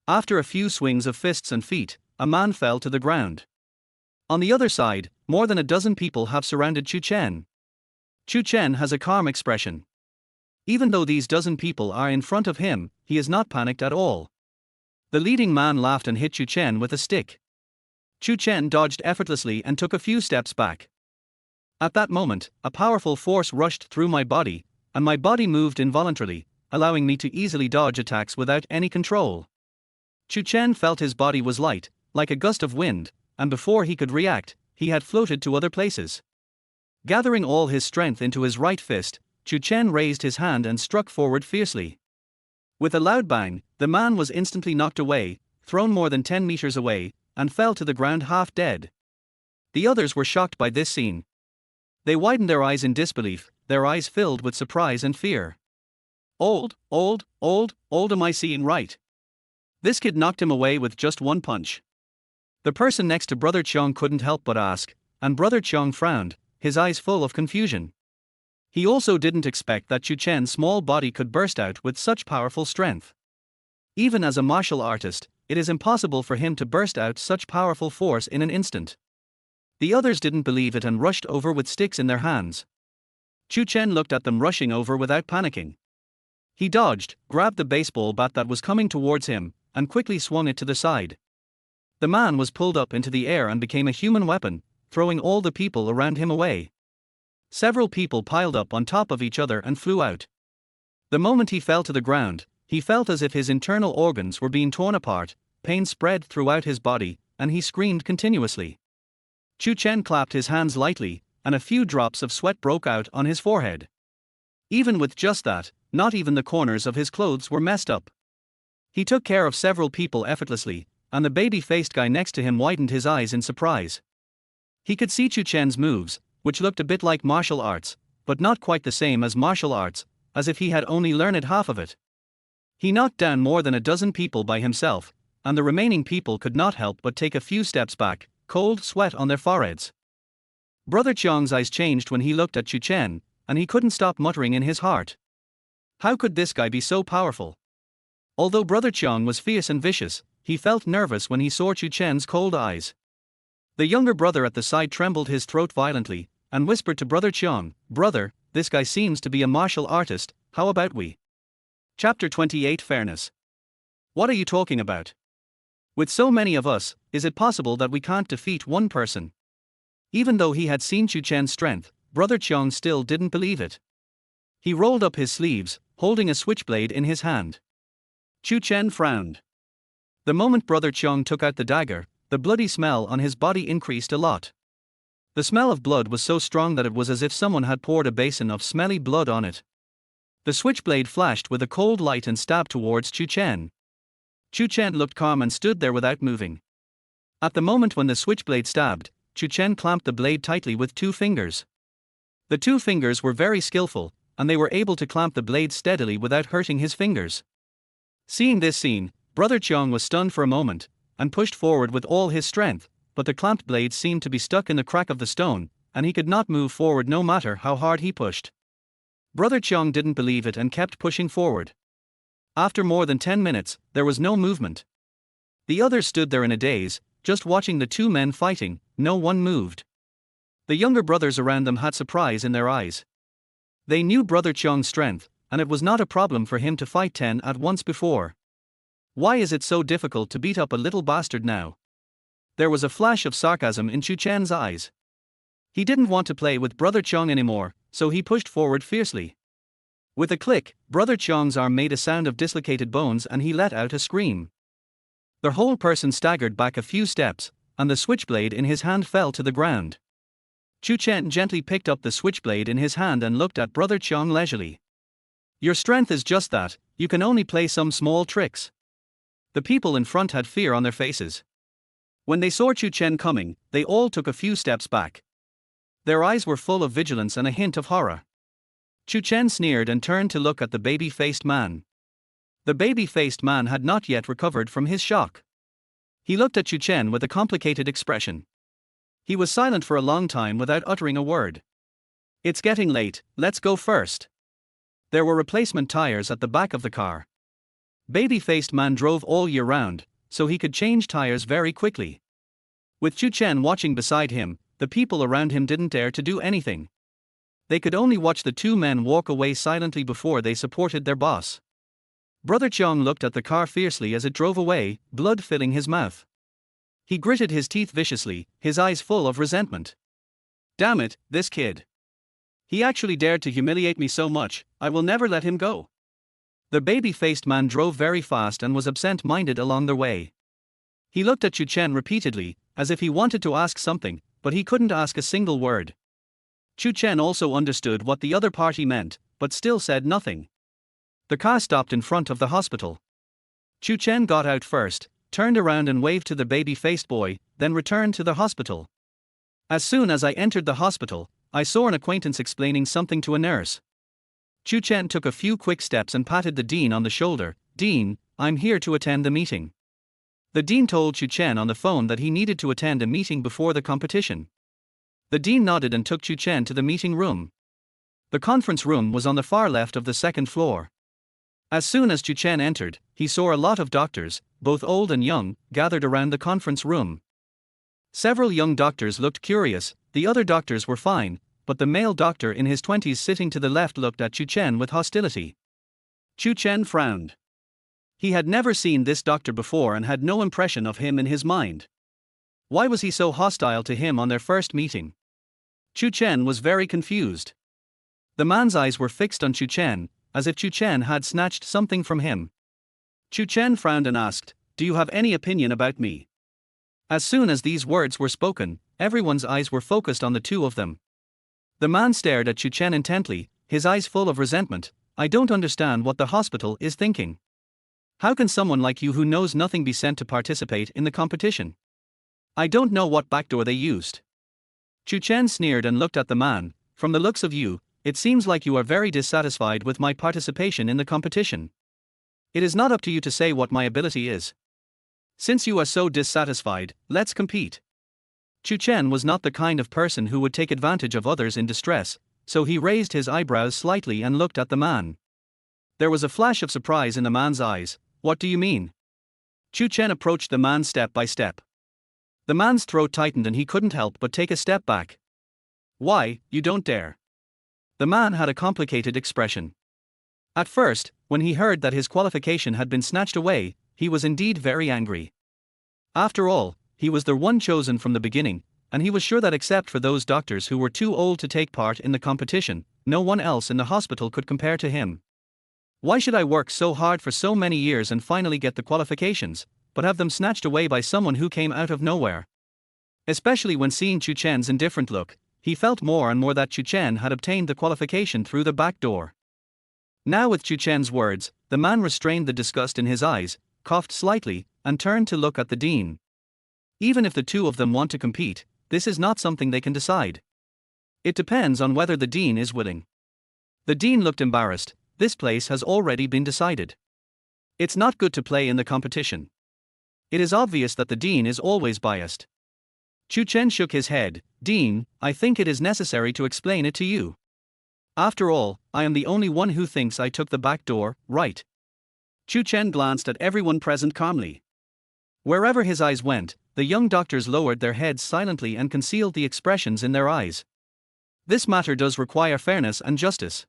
After a few swings of fists and feet, a man fell to the ground. On the other side, more than a dozen people have surrounded Chu Chen. Chu Chen has a calm expression. Even though these dozen people are in front of him, he is not panicked at all. The leading man laughed and hit Chu Chen with a stick. Chu Chen dodged effortlessly and took a few steps back. At that moment, a powerful force rushed through my body, and my body moved involuntarily, allowing me to easily dodge attacks without any control. Chu Chen felt his body was light, like a gust of wind, and before he could react, he had floated to other places. Gathering all his strength into his right fist, Chu Chen raised his hand and struck forward fiercely. With a loud bang, the man was instantly knocked away, thrown more than 10 meters away, and fell to the ground half dead. The others were shocked by this scene. They widened their eyes in disbelief, their eyes filled with surprise and fear. Old am I seeing right? This kid knocked him away with just one punch. The person next to Brother Xiong couldn't help but ask, and Brother Xiong frowned, his eyes full of confusion. He also didn't expect that Chu Chen's small body could burst out with such powerful strength. Even as a martial artist, it is impossible for him to burst out such powerful force in an instant. The others didn't believe it and rushed over with sticks in their hands. Chu Chen looked at them rushing over without panicking. He dodged, grabbed the baseball bat that was coming towards him, and quickly swung it to the side. The man was pulled up into the air and became a human weapon, throwing all the people around him away. Several people piled up on top of each other and flew out. The moment he fell to the ground, he felt as if his internal organs were being torn apart, pain spread throughout his body, and he screamed continuously. Chu Chen clapped his hands lightly, and a few drops of sweat broke out on his forehead. Even with just that, not even the corners of his clothes were messed up. He took care of several people effortlessly, and the baby-faced guy next to him widened his eyes in surprise. He could see Chu Chen's moves, which looked a bit like martial arts, but not quite the same as martial arts, as if he had only learned half of it. He knocked down more than a dozen people by himself, and the remaining people could not help but take a few steps back, cold sweat on their foreheads. Brother Xiong's eyes changed when he looked at Chu Chen, and he couldn't stop muttering in his heart. How could this guy be so powerful? Although Brother Xiong was fierce and vicious, he felt nervous when he saw Chu Chen's cold eyes. The younger brother at the side trembled his throat violently, and whispered to Brother Xiong, "Brother, this guy seems to be a martial artist, how about we?" Chapter 28 Fairness. What are you talking about? With so many of us, is it possible that we can't defeat one person? Even though he had seen Chu Chen's strength, Brother Xiong still didn't believe it. He rolled up his sleeves, holding a switchblade in his hand. Chu Chen frowned. The moment Brother Xiong took out the dagger, the bloody smell on his body increased a lot. The smell of blood was so strong that it was as if someone had poured a basin of smelly blood on it. The switchblade flashed with a cold light and stabbed towards Chu Chen. Chu Chen looked calm and stood there without moving. At the moment when the switchblade stabbed, Chu Chen clamped the blade tightly with 2 fingers. The 2 fingers were very skillful, and they were able to clamp the blade steadily without hurting his fingers. Seeing this scene, Brother Xiong was stunned for a moment, and pushed forward with all his strength, but the clamped blade seemed to be stuck in the crack of the stone, and he could not move forward no matter how hard he pushed. Brother Cheong didn't believe it and kept pushing forward. After more than 10 minutes, there was no movement. The others stood there in a daze, just watching the two men fighting. No one moved. The younger brothers around them had surprise in their eyes. They knew Brother Cheong's strength, and it was not a problem for him to fight 10 at once before. Why is it so difficult to beat up a little bastard now? There was a flash of sarcasm in Chu Chen's eyes. He didn't want to play with Brother Cheong anymore, so he pushed forward fiercely. With a click, Brother Cheong's arm made a sound of dislocated bones and he let out a scream. The whole person staggered back a few steps, and the switchblade in his hand fell to the ground. Chu Chen gently picked up the switchblade in his hand and looked at Brother Cheong leisurely. Your strength is just that, you can only play some small tricks. The people in front had fear on their faces. When they saw Chu Chen coming, they all took a few steps back. Their eyes were full of vigilance and a hint of horror. Chu Chen sneered and turned to look at the baby-faced man. The baby-faced man had not yet recovered from his shock. He looked at Chu Chen with a complicated expression. He was silent for a long time without uttering a word. It's getting late, let's go first. There were replacement tires at the back of the car. Baby-faced man drove all year round, so he could change tires very quickly. With Chu Chen watching beside him, the people around him didn't dare to do anything. They could only watch the two men walk away silently before they supported their boss. Brother Cheong looked at the car fiercely as it drove away, blood filling his mouth. He gritted his teeth viciously, his eyes full of resentment. Damn it, this kid. He actually dared to humiliate me so much, I will never let him go. The baby-faced man drove very fast and was absent-minded along the way. He looked at Chu Chen repeatedly, as if he wanted to ask something, but he couldn't ask a single word. Chu Chen also understood what the other party meant, but still said nothing. The car stopped in front of the hospital. Chu Chen got out first, turned around and waved to the baby-faced boy, then returned to the hospital. As soon as I entered the hospital, I saw an acquaintance explaining something to a nurse. Chu Chen took a few quick steps and patted the dean on the shoulder. Dean, I'm here to attend the meeting. The dean told Chu Chen on the phone that he needed to attend a meeting before the competition. The dean nodded and took Chu Chen to the meeting room. The conference room was on the far left of the second floor. As soon as Chu Chen entered, he saw a lot of doctors, both old and young, gathered around the conference room. Several young doctors looked curious, the other doctors were fine, but the male doctor in his 20s sitting to the left looked at Chu Chen with hostility. Chu Chen frowned. He had never seen this doctor before and had no impression of him in his mind. Why was he so hostile to him on their first meeting? Chu Chen was very confused. The man's eyes were fixed on Chu Chen, as if Chu Chen had snatched something from him. Chu Chen frowned and asked, "Do you have any opinion about me?" As soon as these words were spoken, everyone's eyes were focused on the two of them. The man stared at Chu Chen intently, his eyes full of resentment. I don't understand what the hospital is thinking. How can someone like you who knows nothing be sent to participate in the competition? I don't know what backdoor they used. Chu Chen sneered and looked at the man. From the looks of you, it seems like you are very dissatisfied with my participation in the competition. It is not up to you to say what my ability is. Since you are so dissatisfied, let's compete. Chu Chen was not the kind of person who would take advantage of others in distress, so he raised his eyebrows slightly and looked at the man. There was a flash of surprise in the man's eyes. What do you mean? Chu Chen approached the man step by step. The man's throat tightened and he couldn't help but take a step back. Why, you don't dare. The man had a complicated expression. At first, when he heard that his qualification had been snatched away, he was indeed very angry. After all, he was the one chosen from the beginning, and he was sure that except for those doctors who were too old to take part in the competition, no one else in the hospital could compare to him. Why should I work so hard for so many years and finally get the qualifications, but have them snatched away by someone who came out of nowhere? Especially when seeing Chu Chen's indifferent look, he felt more and more that Chu Chen had obtained the qualification through the back door. Now with Chu Chen's words, the man restrained the disgust in his eyes, coughed slightly, and turned to look at the dean. Even if the two of them want to compete, this is not something they can decide. It depends on whether the dean is willing. The dean looked embarrassed. This place has already been decided. It's not good to play in the competition. It is obvious that the dean is always biased. Chu Chen shook his head. Dean, I think it is necessary to explain it to you. After all, I am the only one who thinks I took the back door, right? Chu Chen glanced at everyone present calmly. Wherever his eyes went, the young doctors lowered their heads silently and concealed the expressions in their eyes. This matter does require fairness and justice.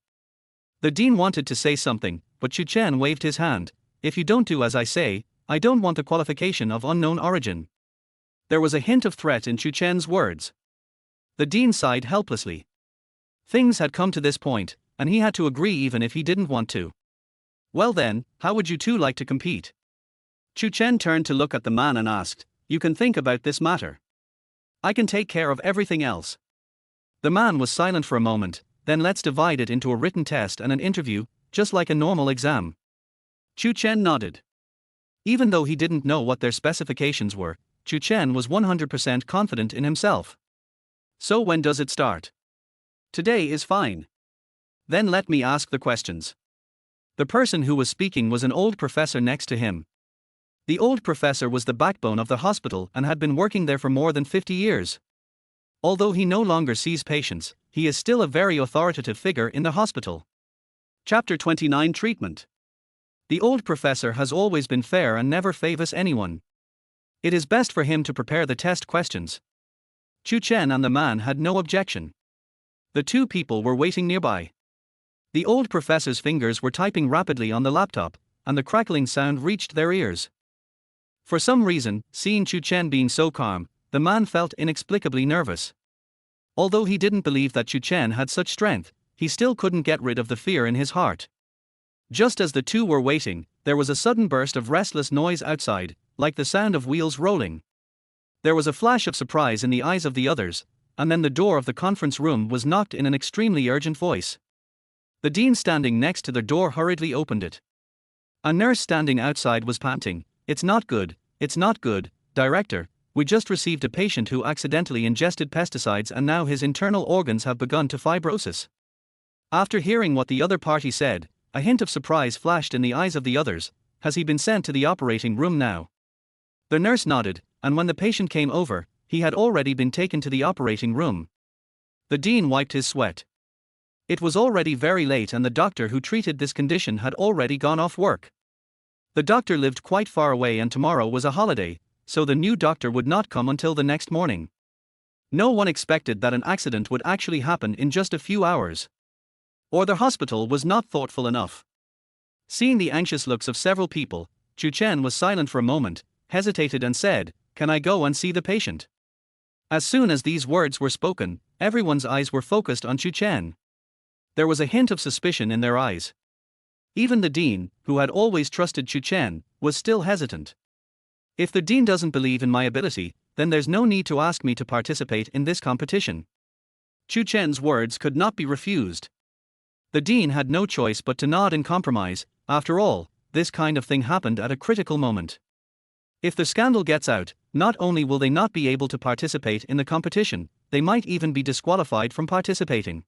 The dean wanted to say something, but Chu Chen waved his hand. If you don't do as I say, I don't want the qualification of unknown origin. There was a hint of threat in Chu Chen's words. The dean sighed helplessly. Things had come to this point, and he had to agree even if he didn't want to. Well then, how would you two like to compete? Chu Chen turned to look at the man and asked, You can think about this matter. I can take care of everything else. The man was silent for a moment. Then let's divide it into a written test and an interview, just like a normal exam. Chu Chen nodded. Even though he didn't know what their specifications were, Chu Chen was 100% confident in himself. So when does it start? Today is fine. Then let me ask the questions. The person who was speaking was an old professor next to him. The old professor was the backbone of the hospital and had been working there for more than 50 years. Although he no longer sees patients, he is still a very authoritative figure in the hospital. Chapter 29 Treatment. The old professor has always been fair and never favors anyone. It is best for him to prepare the test questions. Chu Chen and the man had no objection. The two people were waiting nearby. The old professor's fingers were typing rapidly on the laptop, and the crackling sound reached their ears. For some reason, seeing Chu Chen being so calm, the man felt inexplicably nervous. Although he didn't believe that Chu Chen had such strength, he still couldn't get rid of the fear in his heart. Just as the two were waiting, there was a sudden burst of restless noise outside, like the sound of wheels rolling. There was a flash of surprise in the eyes of the others, and then the door of the conference room was knocked in an extremely urgent voice. The dean standing next to the door hurriedly opened it. A nurse standing outside was panting, It's not good, Director. We just received a patient who accidentally ingested pesticides and now his internal organs have begun to fibrosis. After hearing what the other party said, a hint of surprise flashed in the eyes of the others. Has he been sent to the operating room now? The nurse nodded, and when the patient came over, he had already been taken to the operating room. The dean wiped his sweat. It was already very late and the doctor who treated this condition had already gone off work. The doctor lived quite far away and tomorrow was a holiday, so the new doctor would not come until the next morning. No one expected that an accident would actually happen in just a few hours. Or the hospital was not thoughtful enough. Seeing the anxious looks of several people, Chu Chen was silent for a moment, hesitated and said, Can I go and see the patient? As soon as these words were spoken, everyone's eyes were focused on Chu Chen. There was a hint of suspicion in their eyes. Even the dean, who had always trusted Chu Chen, was still hesitant. If the dean doesn't believe in my ability, then there's no need to ask me to participate in this competition. Chu Chen's words could not be refused. The dean had no choice but to nod in compromise. After all, this kind of thing happened at a critical moment. If the scandal gets out, not only will they not be able to participate in the competition, they might even be disqualified from participating.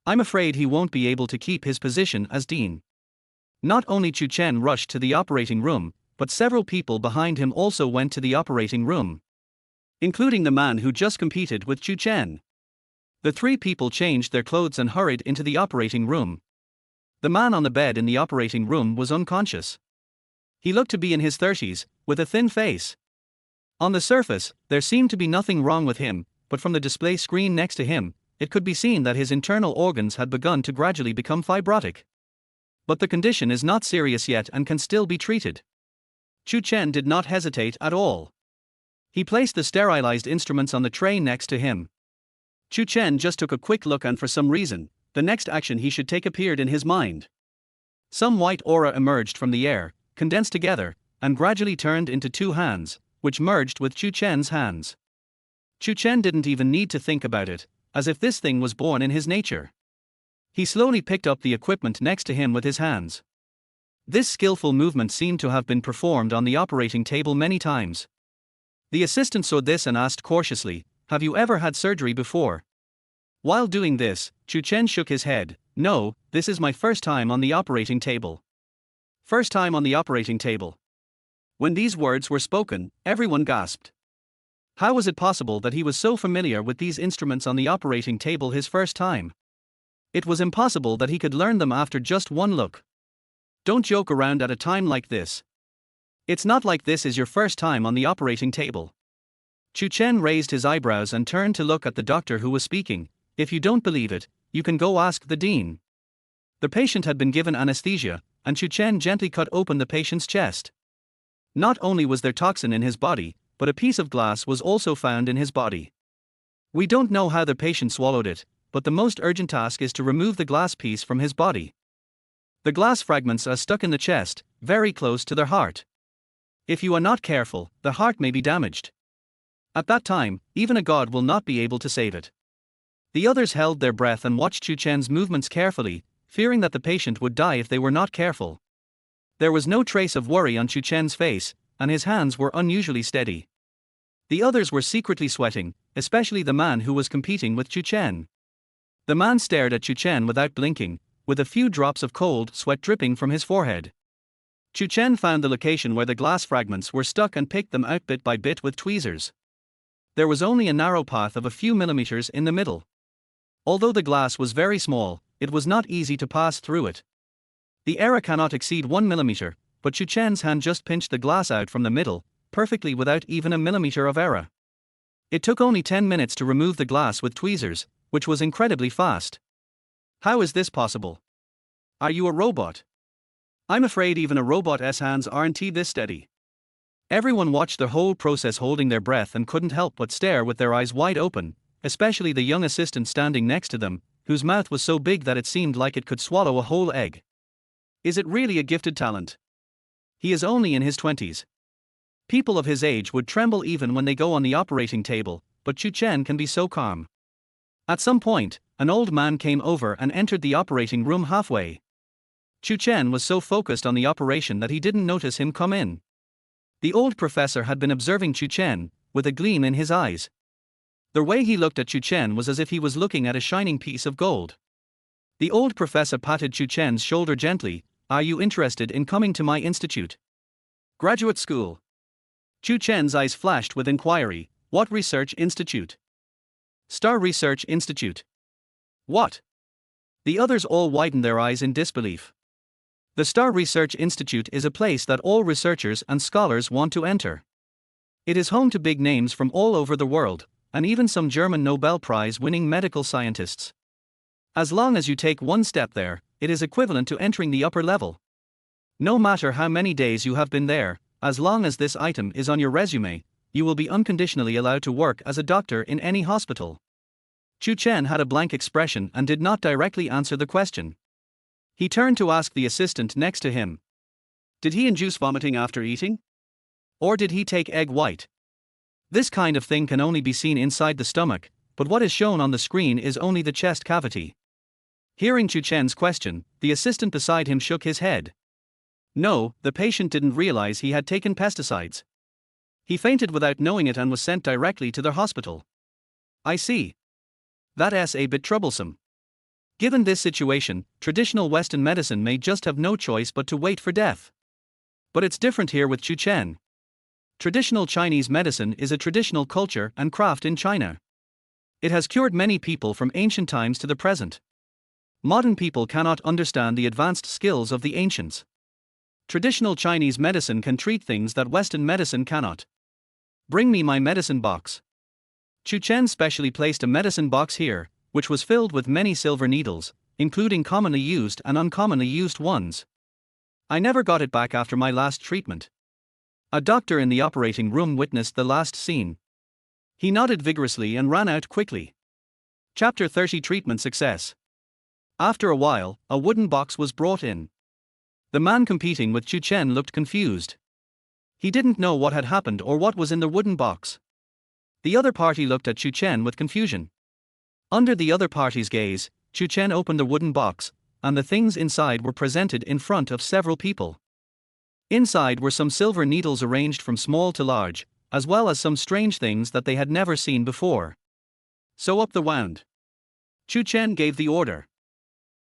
I'm afraid he won't be able to keep his position as dean. Not only Chu Chen rushed to the operating room, but several people behind him also went to the operating room, including the man who just competed with Chu Chen. The three people changed their clothes and hurried into the operating room. The man on the bed in the operating room was unconscious. He looked to be in his 30s, with a thin face. On the surface, there seemed to be nothing wrong with him, but from the display screen next to him, it could be seen that his internal organs had begun to gradually become fibrotic. But the condition is not serious yet and can still be treated. Chu Chen did not hesitate at all. He placed the sterilized instruments on the tray next to him. Chu Chen just took a quick look and for some reason, the next action he should take appeared in his mind. Some white aura emerged from the air, condensed together, and gradually turned into two hands, which merged with Chu Chen's hands. Chu Chen didn't even need to think about it, as if this thing was born in his nature. He slowly picked up the equipment next to him with his hands. This skillful movement seemed to have been performed on the operating table many times. The assistant saw this and asked cautiously, Have you ever had surgery before? While doing this, Chu Chen shook his head. No, this is my first time on the operating table. First time on the operating table. When these words were spoken, everyone gasped. How was it possible that he was so familiar with these instruments on the operating table his first time? It was impossible that he could learn them after just one look. Don't joke around at a time like this. It's not like this is your first time on the operating table. Chu Chen raised his eyebrows and turned to look at the doctor who was speaking. If you don't believe it, you can go ask the dean. The patient had been given anesthesia, and Chu Chen gently cut open the patient's chest. Not only was there toxin in his body, but a piece of glass was also found in his body. We don't know how the patient swallowed it, but the most urgent task is to remove the glass piece from his body. The glass fragments are stuck in the chest, very close to their heart. If you are not careful, the heart may be damaged. At that time, even a god will not be able to save it. The others held their breath and watched Chu Chen's movements carefully, fearing that the patient would die if they were not careful. There was no trace of worry on Chu Chen's face, and his hands were unusually steady. The others were secretly sweating, especially the man who was competing with Chu Chen. The man stared at Chu Chen without blinking, with a few drops of cold sweat dripping from his forehead. Chu Chen found the location where the glass fragments were stuck and picked them out bit by bit with tweezers. There was only a narrow path of a few millimeters in the middle. Although the glass was very small, it was not easy to pass through it. The area cannot exceed 1 millimeter, but Chu Chen's hand just pinched the glass out from the middle, perfectly without even a millimeter of error. It took only 10 minutes to remove the glass with tweezers, which was incredibly fast. How is this possible? Are you a robot? I'm afraid even a robot's hands aren't this steady. Everyone watched the whole process holding their breath and couldn't help but stare with their eyes wide open, especially the young assistant standing next to them, whose mouth was so big that it seemed like it could swallow a whole egg. Is it really a gifted talent? He is only in his 20s. People of his age would tremble even when they go on the operating table, but Chu Chen can be so calm. At some point, an old man came over and entered the operating room halfway. Chu Chen was so focused on the operation that he didn't notice him come in. The old professor had been observing Chu Chen, with a gleam in his eyes. The way he looked at Chu Chen was as if he was looking at a shining piece of gold. The old professor patted Chu Chen's shoulder gently. Are you interested in coming to my institute? Graduate school. Chu Chen's eyes flashed with inquiry. What research institute? Star Research Institute. What? The others all widened their eyes in disbelief. The Star Research Institute is a place that all researchers and scholars want to enter. It is home to big names from all over the world, and even some German Nobel Prize-winning medical scientists. As long as you take one step there, it is equivalent to entering the upper level. No matter how many days you have been there, as long as this item is on your resume, you will be unconditionally allowed to work as a doctor in any hospital. Chu Chen had a blank expression and did not directly answer the question. He turned to ask the assistant next to him. Did he induce vomiting after eating? Or did he take egg white? This kind of thing can only be seen inside the stomach, but what is shown on the screen is only the chest cavity. Hearing Chu Chen's question, the assistant beside him shook his head. No, the patient didn't realize he had taken pesticides. He fainted without knowing it and was sent directly to the hospital. I see. That's a bit troublesome. Given this situation, traditional Western medicine may just have no choice but to wait for death. But it's different here with Chu Chen. Traditional Chinese medicine is a traditional culture and craft in China. It has cured many people from ancient times to the present. Modern people cannot understand the advanced skills of the ancients. Traditional Chinese medicine can treat things that Western medicine cannot. Bring me my medicine box. Chu Chen specially placed a medicine box here, which was filled with many silver needles, including commonly used and uncommonly used ones. I never got it back after my last treatment. A doctor in the operating room witnessed the last scene. He nodded vigorously and ran out quickly. Chapter 30 Treatment Success. After a while, a wooden box was brought in. The man competing with Chu Chen looked confused. He didn't know what had happened or what was in the wooden box. The other party looked at Chu Chen with confusion. Under the other party's gaze, Chu Chen opened the wooden box, and the things inside were presented in front of several people. Inside were some silver needles arranged from small to large, as well as some strange things that they had never seen before. Sew up the wound. Chu Chen gave the order.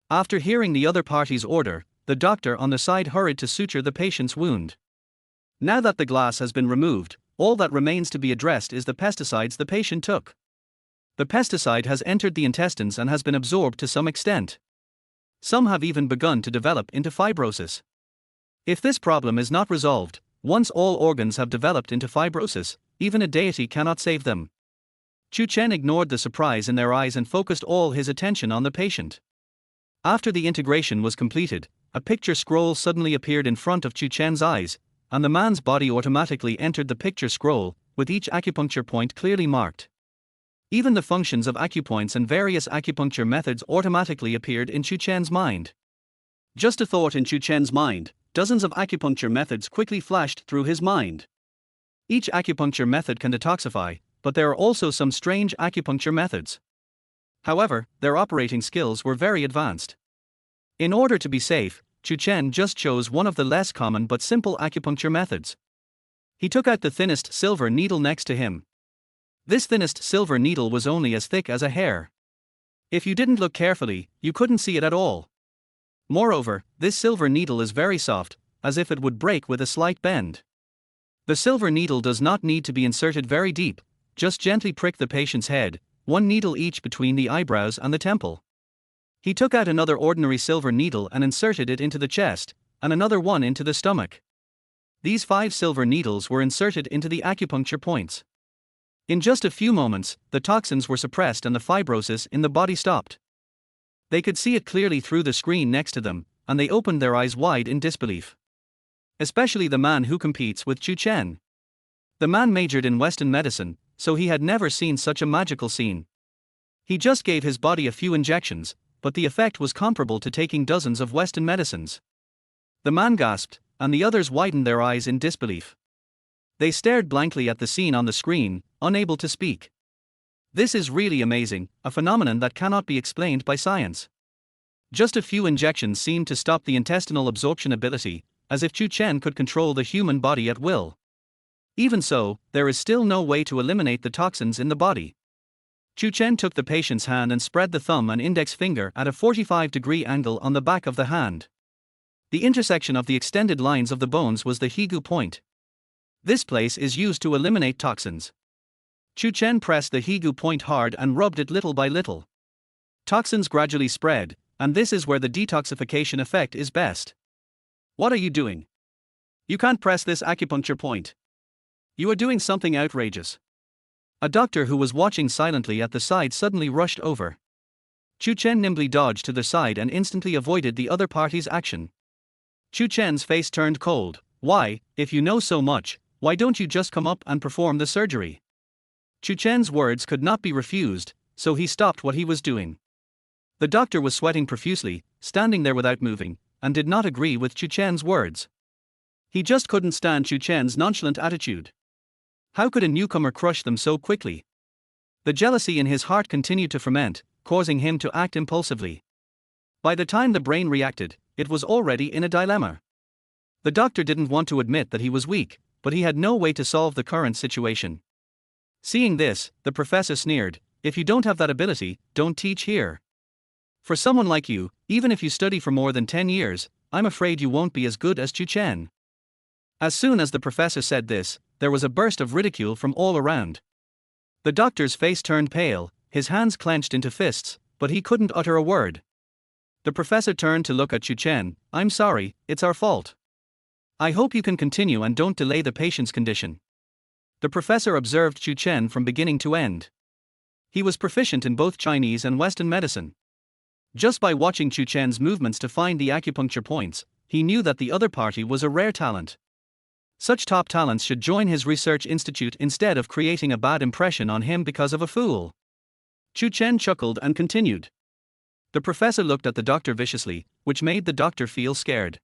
After hearing the other party's order, the doctor on the side hurried to suture the patient's wound. Now that the glass has been removed, all that remains to be addressed is the pesticides the patient took. The pesticide has entered the intestines and has been absorbed to some extent. Some have even begun to develop into fibrosis. If this problem is not resolved, once all organs have developed into fibrosis, even a deity cannot save them. Chu Chen ignored the surprise in their eyes and focused all his attention on the patient. After the integration was completed, a picture scroll suddenly appeared in front of Chu Chen's eyes, and the man's body automatically entered the picture scroll, with each acupuncture point clearly marked. Even the functions of acupoints and various acupuncture methods automatically appeared in Chu Chen's mind. Just a thought in Chu Chen's mind, dozens of acupuncture methods quickly flashed through his mind. Each acupuncture method can detoxify, but there are also some strange acupuncture methods. However, their operating skills were very advanced. In order to be safe, Chu Chen just chose one of the less common but simple acupuncture methods. He took out the thinnest silver needle next to him. This thinnest silver needle was only as thick as a hair. If you didn't look carefully, you couldn't see it at all. Moreover, this silver needle is very soft, as if it would break with a slight bend. The silver needle does not need to be inserted very deep, just gently prick the patient's head, one needle each between the eyebrows and the temple. He took out another ordinary silver needle and inserted it into the chest, and another one into the stomach. These 5 silver needles were inserted into the acupuncture points. In just a few moments, the toxins were suppressed and the fibrosis in the body stopped. They could see it clearly through the screen next to them, and they opened their eyes wide in disbelief. Especially the man who competes with Chu Chen. The man majored in Western medicine, so he had never seen such a magical scene. He just gave his body a few injections, but the effect was comparable to taking dozens of Western medicines. The man gasped, and the others widened their eyes in disbelief. They stared blankly at the scene on the screen, unable to speak. This is really amazing, a phenomenon that cannot be explained by science. Just a few injections seemed to stop the intestinal absorption ability, as if Chu Chen could control the human body at will. Even so, there is still no way to eliminate the toxins in the body. Chu Chen took the patient's hand and spread the thumb and index finger at a 45-degree angle on the back of the hand. The intersection of the extended lines of the bones was the Higu point. This place is used to eliminate toxins. Chu Chen pressed the Higu point hard and rubbed it little by little. Toxins gradually spread, and this is where the detoxification effect is best. What are you doing? You can't press this acupuncture point. You are doing something outrageous. A doctor who was watching silently at the side suddenly rushed over. Chu Chen nimbly dodged to the side and instantly avoided the other party's action. Chu Chen's face turned cold. Why, if you know so much, why don't you just come up and perform the surgery? Chu Chen's words could not be refused, so he stopped what he was doing. The doctor was sweating profusely, standing there without moving, and did not agree with Chu Chen's words. He just couldn't stand Chu Chen's nonchalant attitude. How could a newcomer crush them so quickly? The jealousy in his heart continued to ferment, causing him to act impulsively. By the time the brain reacted, it was already in a dilemma. The doctor didn't want to admit that he was weak, but he had no way to solve the current situation. Seeing this, the professor sneered, "If you don't have that ability, don't teach here. For someone like you, even if you study for more than 10 years, I'm afraid you won't be as good as Chu Chen." As soon as the professor said this, there was a burst of ridicule from all around. The doctor's face turned pale, his hands clenched into fists, but he couldn't utter a word. The professor turned to look at Chu Chen. "I'm sorry, it's our fault. I hope you can continue and don't delay the patient's condition." The professor observed Chu Chen from beginning to end. He was proficient in both Chinese and Western medicine. Just by watching Chu Chen's movements to find the acupuncture points, he knew that the other party was a rare talent. Such top talents should join his research institute instead of creating a bad impression on him because of a fool. Chu Chen chuckled and continued. The professor looked at the doctor viciously, which made the doctor feel scared.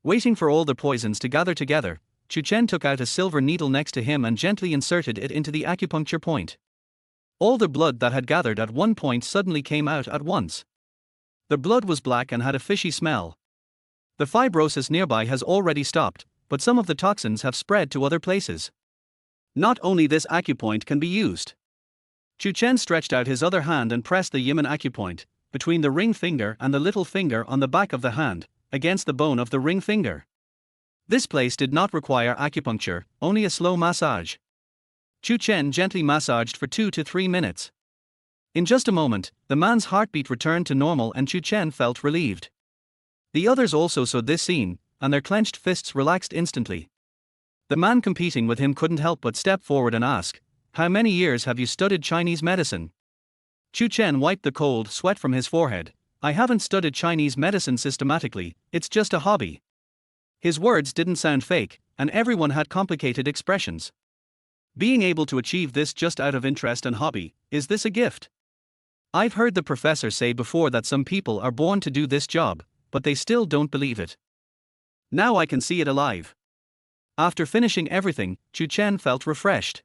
Waiting for all the poisons to gather together, Chu Chen took out a silver needle next to him and gently inserted it into the acupuncture point. All the blood that had gathered at one point suddenly came out at once. The blood was black and had a fishy smell. The fibrosis nearby has already stopped, but some of the toxins have spread to other places. Not only this acupoint can be used. Chu Chen stretched out his other hand and pressed the Yiman acupoint, between the ring finger and the little finger on the back of the hand, against the bone of the ring finger. This place did not require acupuncture, only a slow massage. Chu Chen gently massaged for 2 to 3 minutes. In just a moment, the man's heartbeat returned to normal and Chu Chen felt relieved. The others also saw this scene, and their clenched fists relaxed instantly. The man competing with him couldn't help but step forward and ask, "How many years have you studied Chinese medicine?" Chu Chen wiped the cold sweat from his forehead. "I haven't studied Chinese medicine systematically, it's just a hobby." His words didn't sound fake, and everyone had complicated expressions. Being able to achieve this just out of interest and hobby, is this a gift? I've heard the professor say before that some people are born to do this job, but they still don't believe it. Now I can see it alive. After finishing everything, Chu Chen felt refreshed.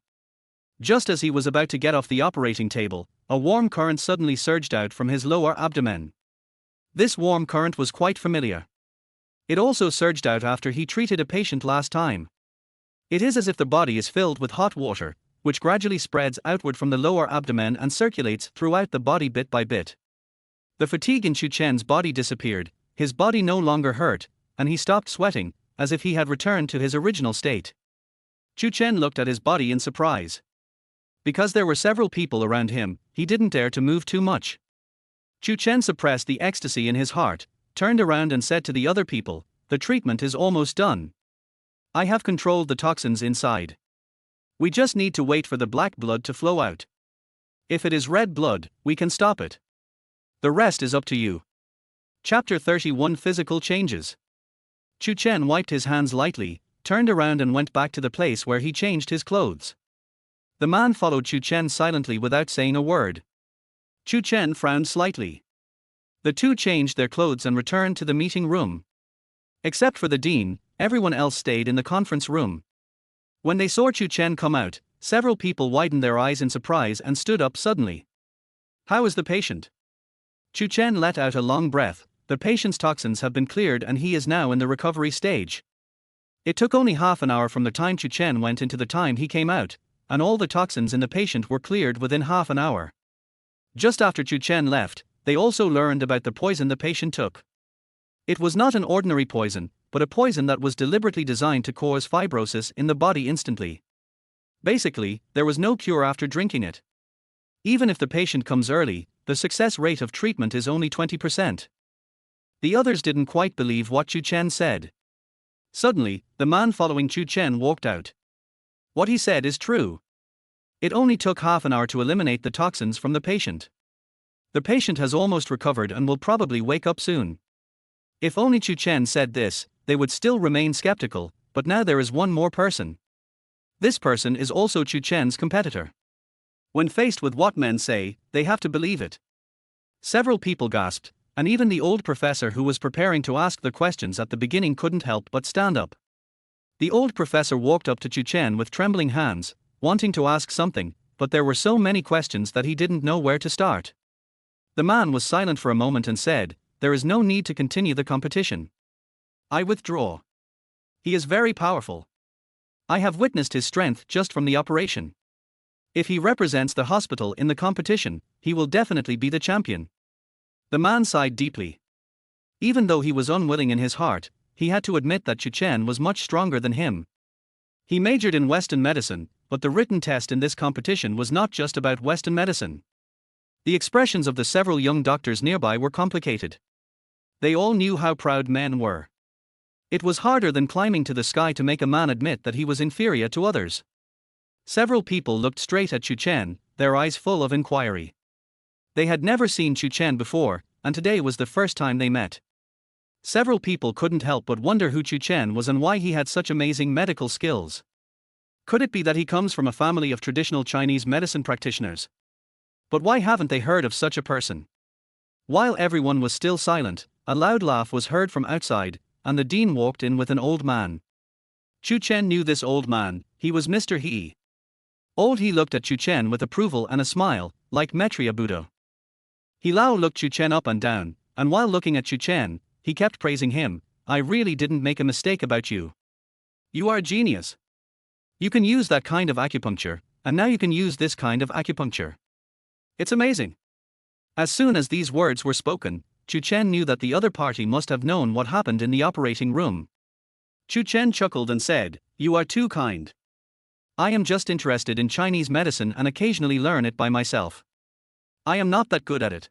Just as he was about to get off the operating table, a warm current suddenly surged out from his lower abdomen. This warm current was quite familiar. It also surged out after he treated a patient last time. It is as if the body is filled with hot water, which gradually spreads outward from the lower abdomen and circulates throughout the body bit by bit. The fatigue in Chu Chen's body disappeared, his body no longer hurt, and he stopped sweating, as if he had returned to his original state. Chu Chen looked at his body in surprise. Because there were several people around him, he didn't dare to move too much. Chu Chen suppressed the ecstasy in his heart, turned around and said to the other people, "The treatment is almost done. I have controlled the toxins inside. We just need to wait for the black blood to flow out. If it is red blood, we can stop it. The rest is up to you." Chapter 31 Physical Changes. Chu Chen wiped his hands lightly, turned around and went back to the place where he changed his clothes. The man followed Chu Chen silently without saying a word. Chu Chen frowned slightly. The two changed their clothes and returned to the meeting room. Except for the dean, everyone else stayed in the conference room. When they saw Chu Chen come out, several people widened their eyes in surprise and stood up suddenly. "How is the patient?" Chu Chen let out a long breath. "The patient's toxins have been cleared and he is now in the recovery stage." It took only half an hour from the time Chu Chen went into the time he came out, and all the toxins in the patient were cleared within half an hour. Just after Chu Chen left, they also learned about the poison the patient took. It was not an ordinary poison, but a poison that was deliberately designed to cause fibrosis in the body instantly. Basically, there was no cure after drinking it. Even if the patient comes early, the success rate of treatment is only 20%. The others didn't quite believe what Chu Chen said. Suddenly, the man following Chu Chen walked out. What he said is true. It only took half an hour to eliminate the toxins from the patient. The patient has almost recovered and will probably wake up soon. If only Chu Chen said this, they would still remain skeptical, but now there is one more person. This person is also Chu Chen's competitor. When faced with what men say, they have to believe it. Several people gasped, and even the old professor who was preparing to ask the questions at the beginning couldn't help but stand up. The old professor walked up to Chu Chen with trembling hands, wanting to ask something, but there were so many questions that he didn't know where to start. The man was silent for a moment and said, "There is no need to continue the competition. I withdraw. He is very powerful. I have witnessed his strength just from the operation. If he represents the hospital in the competition, he will definitely be the champion." The man sighed deeply. Even though he was unwilling in his heart, he had to admit that Chu Chen was much stronger than him. He majored in Western medicine, but the written test in this competition was not just about Western medicine. The expressions of the several young doctors nearby were complicated. They all knew how proud men were. It was harder than climbing to the sky to make a man admit that he was inferior to others. Several people looked straight at Chu Chen, their eyes full of inquiry. They had never seen Chu Chen before, and today was the first time they met. Several people couldn't help but wonder who Chu Chen was and why he had such amazing medical skills. Could it be that he comes from a family of traditional Chinese medicine practitioners? But why haven't they heard of such a person? While everyone was still silent, a loud laugh was heard from outside, and the dean walked in with an old man. Chu Chen knew this old man. He was Mr. He. Old He looked at Chu Chen with approval and a smile, like Maitreya Buddha. He Lao looked Chu Chen up and down, and while looking at Chu Chen, he kept praising him. "I really didn't make a mistake about you. You are a genius. You can use that kind of acupuncture, and now you can use this kind of acupuncture. It's amazing." As soon as these words were spoken, Chu Chen knew that the other party must have known what happened in the operating room. Chu Chen chuckled and said, "You are too kind. I am just interested in Chinese medicine and occasionally learn it by myself. I am not that good at it."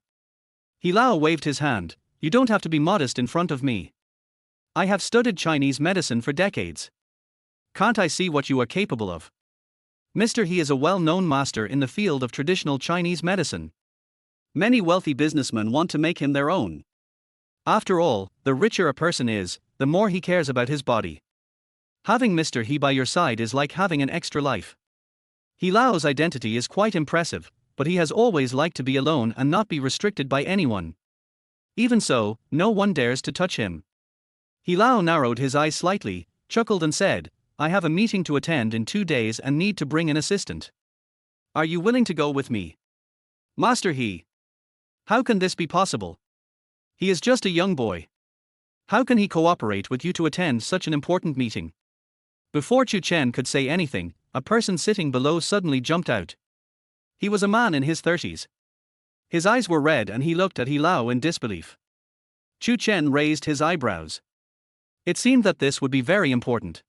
He Lao waved his hand. "You don't have to be modest in front of me. I have studied Chinese medicine for decades. Can't I see what you are capable of?" Mr. He is a well-known master in the field of traditional Chinese medicine. Many wealthy businessmen want to make him their own. After all, the richer a person is, the more he cares about his body. Having Mr. He by your side is like having an extra life. He Lao's identity is quite impressive, but he has always liked to be alone and not be restricted by anyone. Even so, no one dares to touch him. He Lao narrowed his eyes slightly, chuckled and said, "I have a meeting to attend in 2 days and need to bring an assistant. Are you willing to go with me?" "Master He. How can this be possible? He is just a young boy. How can he cooperate with you to attend such an important meeting?" Before Chu Chen could say anything, a person sitting below suddenly jumped out. He was a man in his 30s. His eyes were red and he looked at He Lao in disbelief. Chu Chen raised his eyebrows. It seemed that this would be very important.